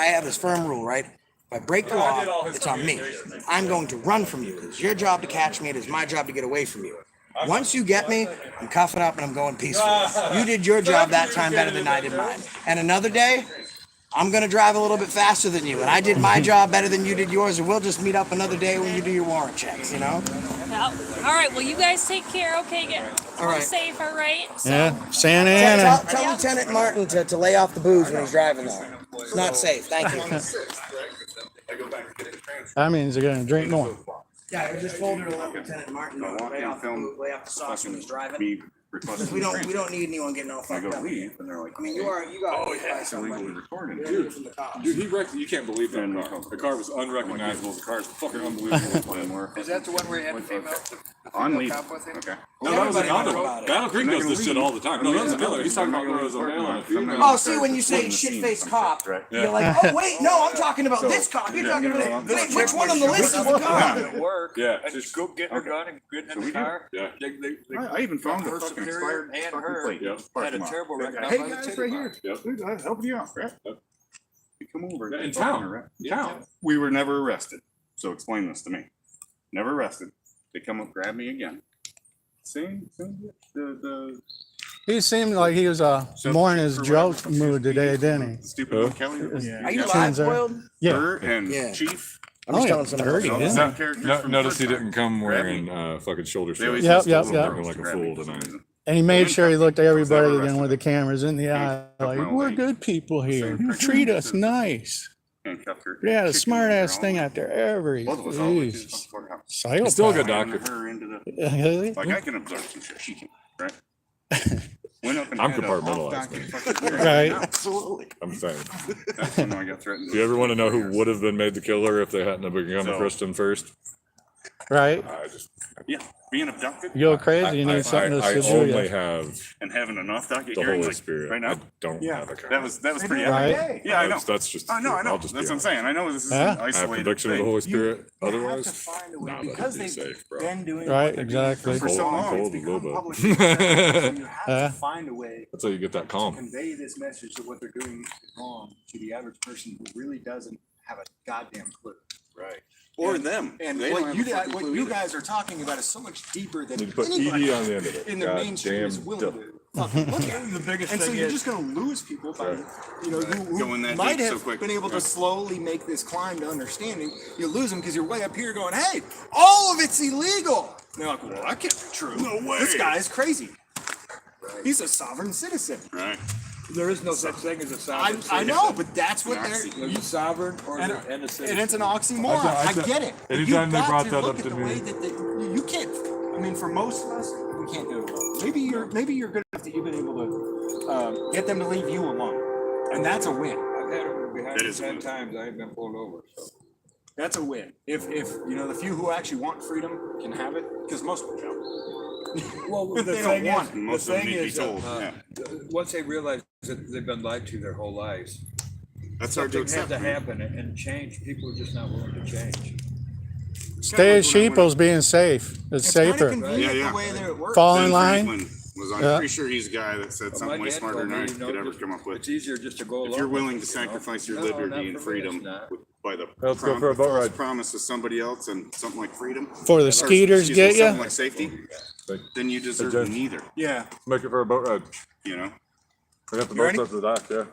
Speaker 1: have this firm rule, right? If I break the law, it's on me. I'm going to run from you. It's your job to catch me. It is my job to get away from you. Once you get me, I'm cuffing up and I'm going peacefully. You did your job that time better than I did mine. And another day, I'm going to drive a little bit faster than you. And I did my job better than you did yours. And we'll just meet up another day when you do your warrant checks, you know?
Speaker 13: Well, all right. Well, you guys take care. Okay, get
Speaker 1: All right.
Speaker 13: safe. All right. So,
Speaker 23: Yeah, Santa Ana.
Speaker 1: Tell Lieutenant Martin to lay off the booze when he's driving there. It's not safe. Thank you.
Speaker 23: That means they're gonna drink more.
Speaker 1: Yeah, I just told her to let Lieutenant Martin lay off the sauce when he's driving. Because we don't need anyone getting all fucked up. I mean, you got
Speaker 8: illegally
Speaker 1: recorded.
Speaker 8: Dude, you can't believe that car. The car was unrecognizable. The car is fucking unbelievable.
Speaker 7: Is that the one where you had the female?
Speaker 5: On leave.
Speaker 7: Okay.
Speaker 8: No, that was another. Battle Creek does this shit all the time. No, that was another. He's talking about when it was a male and a female.
Speaker 1: Oh, see, when you say shit-faced cop, you're like, oh, wait, no, I'm talking about this cop. You're talking about, wait, which one on the list is the cop?
Speaker 7: Work.
Speaker 8: Yeah.
Speaker 7: Just go get her gun and get in the car.
Speaker 8: Yeah.
Speaker 5: I even found the fucking
Speaker 7: Secretary and her had a terrible record.
Speaker 5: Hey guys, right here. Dude, I'm helping you out, right? You come over.
Speaker 8: In town.
Speaker 5: Yeah. We were never arrested. So explain this to me. Never arrested. They come up, grab me again. Same.
Speaker 23: He seemed like he was more in his joke mood today, didn't he?
Speaker 5: Stupid Kelly.
Speaker 1: Are you live boiled?
Speaker 23: Yeah.
Speaker 5: Her and Chief.
Speaker 1: I'm just telling somebody.
Speaker 8: Notice he didn't come wearing fucking shoulder straps.
Speaker 23: Yep.
Speaker 8: Looking like a fool tonight.
Speaker 23: And he made sure he looked at everybody again with the cameras in the eye, like, we're good people here. Treat us nice.
Speaker 5: handcuffed her.
Speaker 23: Yeah, the
Speaker 5: kicked her
Speaker 23: smart
Speaker 5: in her
Speaker 23: ass
Speaker 5: all
Speaker 23: thing
Speaker 5: night.
Speaker 23: out there every.
Speaker 5: Both of us all went to the
Speaker 23: Jeez.
Speaker 5: courthouse.
Speaker 23: Psychopath.
Speaker 8: He's still a good
Speaker 5: Ran
Speaker 8: doctor.
Speaker 5: her into the,
Speaker 23: Yeah,
Speaker 5: like I can observe some shit, she can, right? Went up and
Speaker 8: I'm
Speaker 5: had a
Speaker 8: compartmentalized.
Speaker 5: off-docket fucking hearing.
Speaker 23: Right.
Speaker 5: Absolutely.
Speaker 8: I'm saying.
Speaker 5: That's when I got threatened.
Speaker 8: Do you ever want to know who would have been made the killer if they hadn't have become a Christian first?
Speaker 23: Right.
Speaker 8: I just.
Speaker 5: Yeah, being abducted.
Speaker 23: You go crazy. You need something to
Speaker 8: I
Speaker 23: subdue
Speaker 8: only
Speaker 23: you.
Speaker 8: have
Speaker 5: And having an off-docket
Speaker 8: the
Speaker 5: hearing,
Speaker 8: Holy
Speaker 5: like,
Speaker 8: Spirit.
Speaker 5: right now.
Speaker 8: I don't
Speaker 5: Yeah,
Speaker 8: have a
Speaker 5: that was pretty
Speaker 23: Right.
Speaker 5: epic. Yeah, I know.
Speaker 8: That's just.
Speaker 5: I know.
Speaker 8: I'll just
Speaker 5: That's
Speaker 8: be
Speaker 5: what I'm saying. I know this is
Speaker 23: Yeah.
Speaker 5: an
Speaker 8: I have
Speaker 5: isolated
Speaker 8: conviction of the
Speaker 5: thing.
Speaker 8: Holy Spirit.
Speaker 2: You have
Speaker 8: Otherwise,
Speaker 2: to find a way,
Speaker 8: nah,
Speaker 2: because
Speaker 8: that'd be
Speaker 2: they've
Speaker 8: safe, bro.
Speaker 2: been doing
Speaker 23: Right,
Speaker 2: what they're doing
Speaker 23: exactly.
Speaker 2: for so
Speaker 8: I'm
Speaker 2: long,
Speaker 8: cold
Speaker 2: it's
Speaker 8: a
Speaker 2: become
Speaker 8: little
Speaker 2: public
Speaker 8: bit.
Speaker 2: interest. So you have
Speaker 23: Yeah.
Speaker 2: to find a way
Speaker 8: That's how you get that
Speaker 2: to
Speaker 8: calm.
Speaker 2: convey this message that what they're doing is wrong to the average person who really doesn't have a goddamn clue.
Speaker 5: Right. Or
Speaker 2: And-
Speaker 5: them.
Speaker 2: And
Speaker 5: They don't
Speaker 2: what
Speaker 5: have
Speaker 2: you
Speaker 5: a
Speaker 2: guys,
Speaker 5: fucking
Speaker 2: what
Speaker 5: clue
Speaker 2: you
Speaker 5: either.
Speaker 2: guys are talking about is so much deeper than
Speaker 8: Need to put
Speaker 2: anybody
Speaker 8: ED on the end of it.
Speaker 2: in the
Speaker 8: God
Speaker 2: mainstream is
Speaker 8: damn
Speaker 2: willing
Speaker 8: dope.
Speaker 2: to fucking look at.
Speaker 7: The biggest
Speaker 2: And so
Speaker 7: thing
Speaker 2: you're
Speaker 7: is-
Speaker 2: just gonna lose people by, you know, who
Speaker 5: Going that
Speaker 2: might
Speaker 5: deep so
Speaker 2: have
Speaker 5: quick.
Speaker 2: been able
Speaker 5: Yeah.
Speaker 2: to slowly make this climb to understanding. You lose them because you're way up here going, hey, all of it's illegal. And they're like, well, that can't be true.
Speaker 5: No way.
Speaker 2: This guy's crazy. He's a sovereign citizen.
Speaker 5: Right.
Speaker 7: There is no such thing as a sovereign
Speaker 2: I know, but that's what
Speaker 5: Nazi.
Speaker 2: they're.
Speaker 7: You sovereign or
Speaker 2: And,
Speaker 7: and a
Speaker 2: and
Speaker 7: citizen.
Speaker 2: it's an oxymoron. I get it. But
Speaker 8: anytime
Speaker 2: you've
Speaker 8: they
Speaker 2: got
Speaker 8: brought
Speaker 2: to
Speaker 8: that
Speaker 2: look
Speaker 8: up
Speaker 2: at
Speaker 8: to
Speaker 2: the
Speaker 8: me-
Speaker 2: way that you can't. I mean, for most of us, we can't do it well. Maybe you're good enough that you've been able to get them to leave you alone, and that's a win.
Speaker 7: I've had them behind
Speaker 5: That
Speaker 7: me
Speaker 5: is a
Speaker 7: 10
Speaker 5: win.
Speaker 7: times. I ain't been pulled over. So
Speaker 2: That's a win. If you know the few who actually want freedom can have it, because most of them don't.
Speaker 7: well, the
Speaker 2: They don't
Speaker 7: thing
Speaker 2: want
Speaker 7: is,
Speaker 2: it.
Speaker 7: the
Speaker 5: Most of them
Speaker 7: thing
Speaker 5: need to be
Speaker 7: is,
Speaker 5: told. Yeah.
Speaker 7: once they realize that they've been lied to their whole lives,
Speaker 5: That's hard to
Speaker 7: something has
Speaker 5: accept.
Speaker 7: to
Speaker 5: man.
Speaker 7: happen and change. People are just not willing to change.
Speaker 23: Stay as sheeples being safe. It's
Speaker 2: kind of
Speaker 23: safer.
Speaker 2: convenient
Speaker 5: Yeah, yeah.
Speaker 2: the way that it works.
Speaker 23: Fall in
Speaker 5: Ben
Speaker 23: line.
Speaker 5: Franklin was on.
Speaker 23: Yeah.
Speaker 5: Pretty sure he's the guy that said
Speaker 7: My
Speaker 5: something way
Speaker 7: dad
Speaker 5: smarter
Speaker 7: told
Speaker 5: than
Speaker 7: me,
Speaker 5: I
Speaker 7: you know,
Speaker 5: could ever
Speaker 7: just-
Speaker 5: come up with.
Speaker 7: It's easier just to go along.
Speaker 5: If you're willing to
Speaker 7: with it, you know?
Speaker 5: sacrifice your
Speaker 7: No,
Speaker 5: liberty
Speaker 7: not
Speaker 5: and
Speaker 7: for me, it's
Speaker 5: freedom
Speaker 7: not.
Speaker 5: by the
Speaker 8: Let's go for a boat
Speaker 5: false
Speaker 8: ride.
Speaker 5: promise of somebody else and something like freedom,
Speaker 23: For the
Speaker 5: or,
Speaker 23: skeeters
Speaker 5: excuse me,
Speaker 23: get ya?
Speaker 5: something like safety, then you deserve
Speaker 8: Judge.
Speaker 5: neither.
Speaker 2: Yeah.
Speaker 8: Make it for a boat ride.
Speaker 5: You know.
Speaker 8: We got the
Speaker 2: You ready?
Speaker 8: boats at the dock, yeah.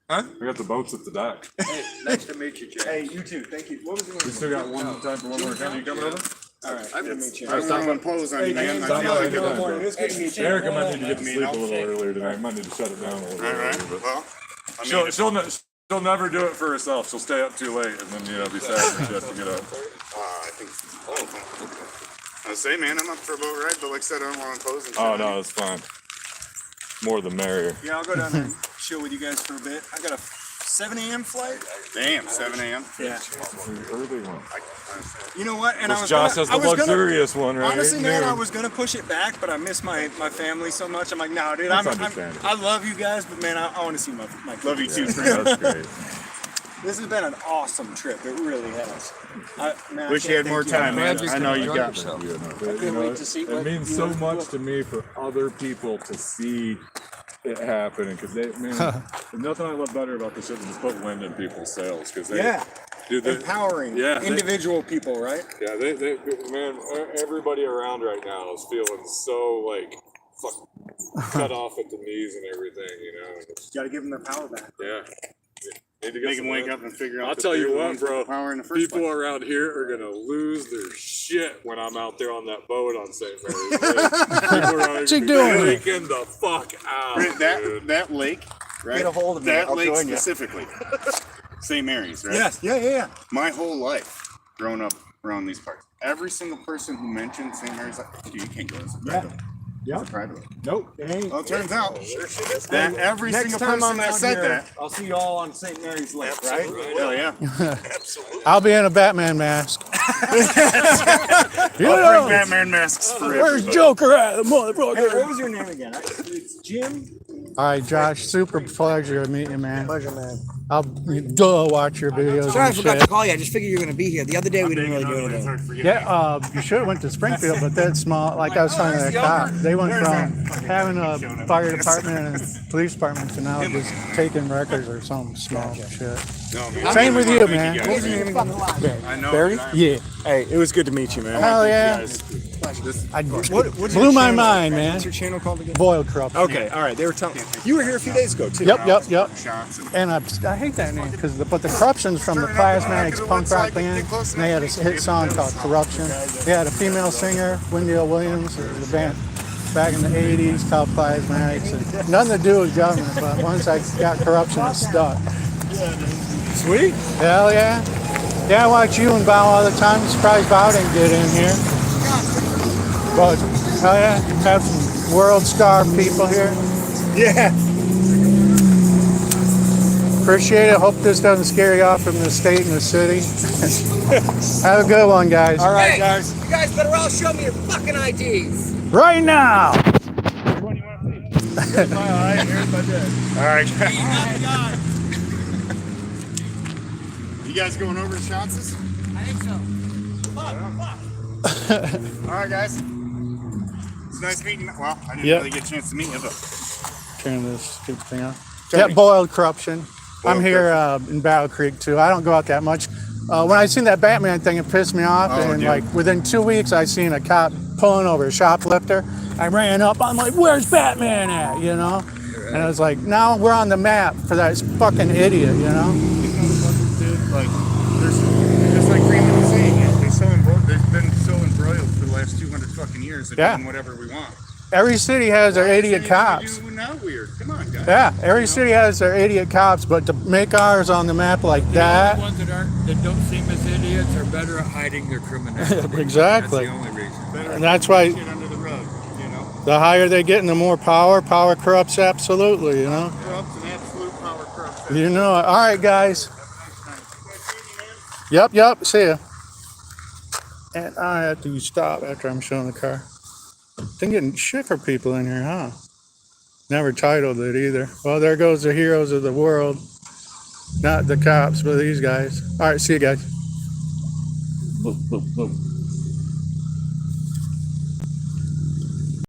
Speaker 2: Huh?
Speaker 8: We got the boats at the dock.
Speaker 7: Hey, nice to meet you, James.
Speaker 2: Hey, you too. Thank you. What was the
Speaker 8: We still got one time for one more account. You coming over?
Speaker 2: All right.
Speaker 5: I
Speaker 2: Good to meet you.
Speaker 5: don't want to impose on you, man.
Speaker 2: James,
Speaker 5: I
Speaker 8: Sounds
Speaker 5: feel
Speaker 8: like
Speaker 5: like
Speaker 8: a good
Speaker 5: it.
Speaker 8: time, bro.
Speaker 2: It's good to meet you.
Speaker 8: Erica might need to get to
Speaker 5: I mean,
Speaker 8: sleep a
Speaker 5: I'll
Speaker 8: little
Speaker 5: take-
Speaker 8: earlier tonight. Might need to shut it down a little
Speaker 5: All right.
Speaker 8: earlier. But
Speaker 5: Well, I
Speaker 8: she'll,
Speaker 5: mean,
Speaker 8: she'll never do it for herself. She'll stay up too late and then, be sad when she has to get up.
Speaker 5: I think. I say, man, I'm up for a boat ride, but like I said, I don't want to impose. and
Speaker 8: Oh,
Speaker 5: shit.
Speaker 8: no, it's fine. More the merrier.
Speaker 2: Yeah, I'll go down there and chill with you guys for a bit. I got a 7 a.m. flight.
Speaker 5: Damn, 7 a.m.
Speaker 2: Yeah.
Speaker 8: The early one.
Speaker 2: You know what? And I
Speaker 8: Which
Speaker 2: was
Speaker 8: Josh
Speaker 2: gonna,
Speaker 8: has the
Speaker 2: I was gonna-
Speaker 8: luxurious one, right?
Speaker 2: Honestly, man,
Speaker 8: Noon.
Speaker 2: I was gonna push it back, but I miss my family so much. I'm like, no, dude,
Speaker 8: That's
Speaker 2: I
Speaker 8: understandable.
Speaker 2: love you guys, but man, I want to see my kids.
Speaker 5: Love you too,
Speaker 8: Yeah,
Speaker 5: friend.
Speaker 8: that's great.
Speaker 2: This has been an awesome trip. It really has. Man, I
Speaker 5: Wish you
Speaker 2: can't
Speaker 5: had more
Speaker 2: thank
Speaker 5: time, man.
Speaker 7: Glad you
Speaker 5: I know
Speaker 7: could
Speaker 5: you
Speaker 7: enjoy
Speaker 5: got.
Speaker 7: yourself.
Speaker 8: You know,
Speaker 2: wait to see
Speaker 8: it
Speaker 2: what
Speaker 8: means
Speaker 2: you
Speaker 8: so
Speaker 2: guys
Speaker 8: much
Speaker 2: do.
Speaker 8: to me for other people to see it happening because there's nothing I love better about this shit than just put wind in people's sails because
Speaker 2: Yeah.
Speaker 8: dude, they,
Speaker 2: Empowering
Speaker 8: Yeah, they-
Speaker 2: individual people, right?
Speaker 8: yeah, they, man, everybody around right now is feeling so like cut off at the knees and everything, It's-
Speaker 2: Got to give them their power back.
Speaker 8: yeah. Need to get
Speaker 5: Make
Speaker 8: some
Speaker 5: them wake
Speaker 8: wind.
Speaker 5: up and figure out.
Speaker 8: I'll
Speaker 5: that
Speaker 8: tell
Speaker 5: they're
Speaker 8: you
Speaker 5: the
Speaker 8: what,
Speaker 5: ones with
Speaker 8: bro.
Speaker 5: the Power in the first
Speaker 8: People
Speaker 5: place.
Speaker 8: around here are gonna lose their shit when I'm out there on that boat on St. Mary's Lake. People are
Speaker 23: What you doing?
Speaker 8: freaking the fuck out, dude.
Speaker 5: That lake, right?
Speaker 2: Get a hold of me.
Speaker 5: That
Speaker 2: I'll
Speaker 5: lake
Speaker 2: join you.
Speaker 5: specifically, St. Mary's, right?
Speaker 2: Yes. Yeah.
Speaker 5: My whole life, growing up around these parts, every single person who mentioned St. Mary's, like, dude, you can't go to St. Mary's.
Speaker 2: Yeah.
Speaker 5: It's a private lake.
Speaker 2: Nope. It ain't.
Speaker 5: Well, it turns out that every
Speaker 2: Next
Speaker 5: single
Speaker 2: time
Speaker 5: person
Speaker 2: I'm
Speaker 5: that
Speaker 2: out
Speaker 5: said
Speaker 2: here,
Speaker 5: that,
Speaker 2: I'll see you all on St. Mary's Lake, right?
Speaker 5: hell yeah.
Speaker 23: I'll be in a Batman mask. You
Speaker 5: I'll bring
Speaker 23: know,
Speaker 5: Batman masks for
Speaker 23: where's
Speaker 5: everybody.
Speaker 23: Joker at,
Speaker 2: Hey,
Speaker 23: motherfucker?
Speaker 2: what was your name again? It's Jim.
Speaker 23: All right, Josh, super pleasure to meet you, man.
Speaker 18: Pleasure, man.
Speaker 23: I'll watch your videos
Speaker 18: Sorry I
Speaker 23: and
Speaker 18: forgot to
Speaker 23: shit.
Speaker 18: call you. I just figured you were going to be here. The other day we didn't really do anything.
Speaker 23: Yeah, you should have went to Springfield, but that's small. Like I was telling that cop, they went from having a fire department and police department to now just taking records or some small shit. Same with you, man.
Speaker 5: What was your name again? I know.
Speaker 2: Barry?
Speaker 23: Yeah.
Speaker 2: Hey, it was good to meet you, man.
Speaker 23: Hell yeah. I
Speaker 2: What's
Speaker 23: blew
Speaker 2: your
Speaker 23: my
Speaker 2: channel?
Speaker 23: mind, man.
Speaker 2: What's your channel called again?
Speaker 23: Boiled corruption.
Speaker 2: Okay, all right. They were telling you were here a few days ago too.
Speaker 23: Yep. And I hate that name because the corruption's from the Plasmatics punk rock band. And they had a hit song called Corruption. They had a female singer, Wendy Williams. It was a band back in the 80s called Plasmatics. And nothing to do with government, but once I got corruption, it stuck. Sweet. Hell yeah. Yeah, I watch you and Bow all the time. I'm surprised Bow didn't get in here. But, hell yeah, have some world star people here. Yeah. Appreciate it. Hope this doesn't scare you off from the state and the city. Have a good one, guys.
Speaker 1: All right, guys. You guys better all show me your fucking IDs.
Speaker 23: Right now.
Speaker 1: Here's my eye, here's my dick.
Speaker 5: All right. You guys going over to Shotts?
Speaker 1: I think so.
Speaker 5: All right, guys. It's nice meeting you. Well, I didn't
Speaker 23: Yep.
Speaker 5: really get a chance to meet you, but
Speaker 23: Turn this stupid thing off.
Speaker 5: Tony.
Speaker 23: Yeah, boiled corruption.
Speaker 5: Boiled
Speaker 23: I'm here in Battle Creek too. I don't go out that much. When I seen that Batman thing, it pissed me off.
Speaker 5: Oh,
Speaker 23: and
Speaker 5: dude.
Speaker 23: like within 2 weeks, I seen a cop pulling over a shoplifter. I ran up. I'm like, "Where's Batman at?" You know. And I was like, "Now we're on the map for that fucking idiot." You know.
Speaker 5: dude, like, there's just like Freeman was saying, they've been so embroiled for the last 200 fucking years of
Speaker 23: Yeah.
Speaker 5: doing whatever we want.
Speaker 23: Every city has their idiot cops.
Speaker 5: Now weird. Come on, guys.
Speaker 23: Yeah, every city has their idiot cops, but to make ours on the map like that.
Speaker 7: The ones that don't seem as idiots are better at hiding their criminality.
Speaker 23: Exactly.
Speaker 7: That's the only reason.
Speaker 23: And that's why
Speaker 5: Shit under the rug, you know.
Speaker 23: the higher they get and the more power corrupts absolutely, you know.
Speaker 5: Corrupts an absolute power corrupts.
Speaker 23: You know it. All right, guys. Yep. See ya. And I have to stop after I'm showing the car. They're getting shit for people in here, huh? Never titled it either. Well, there goes the heroes of the world. Not the cops, but these guys. All right, see you guys. Boop, boop, boop.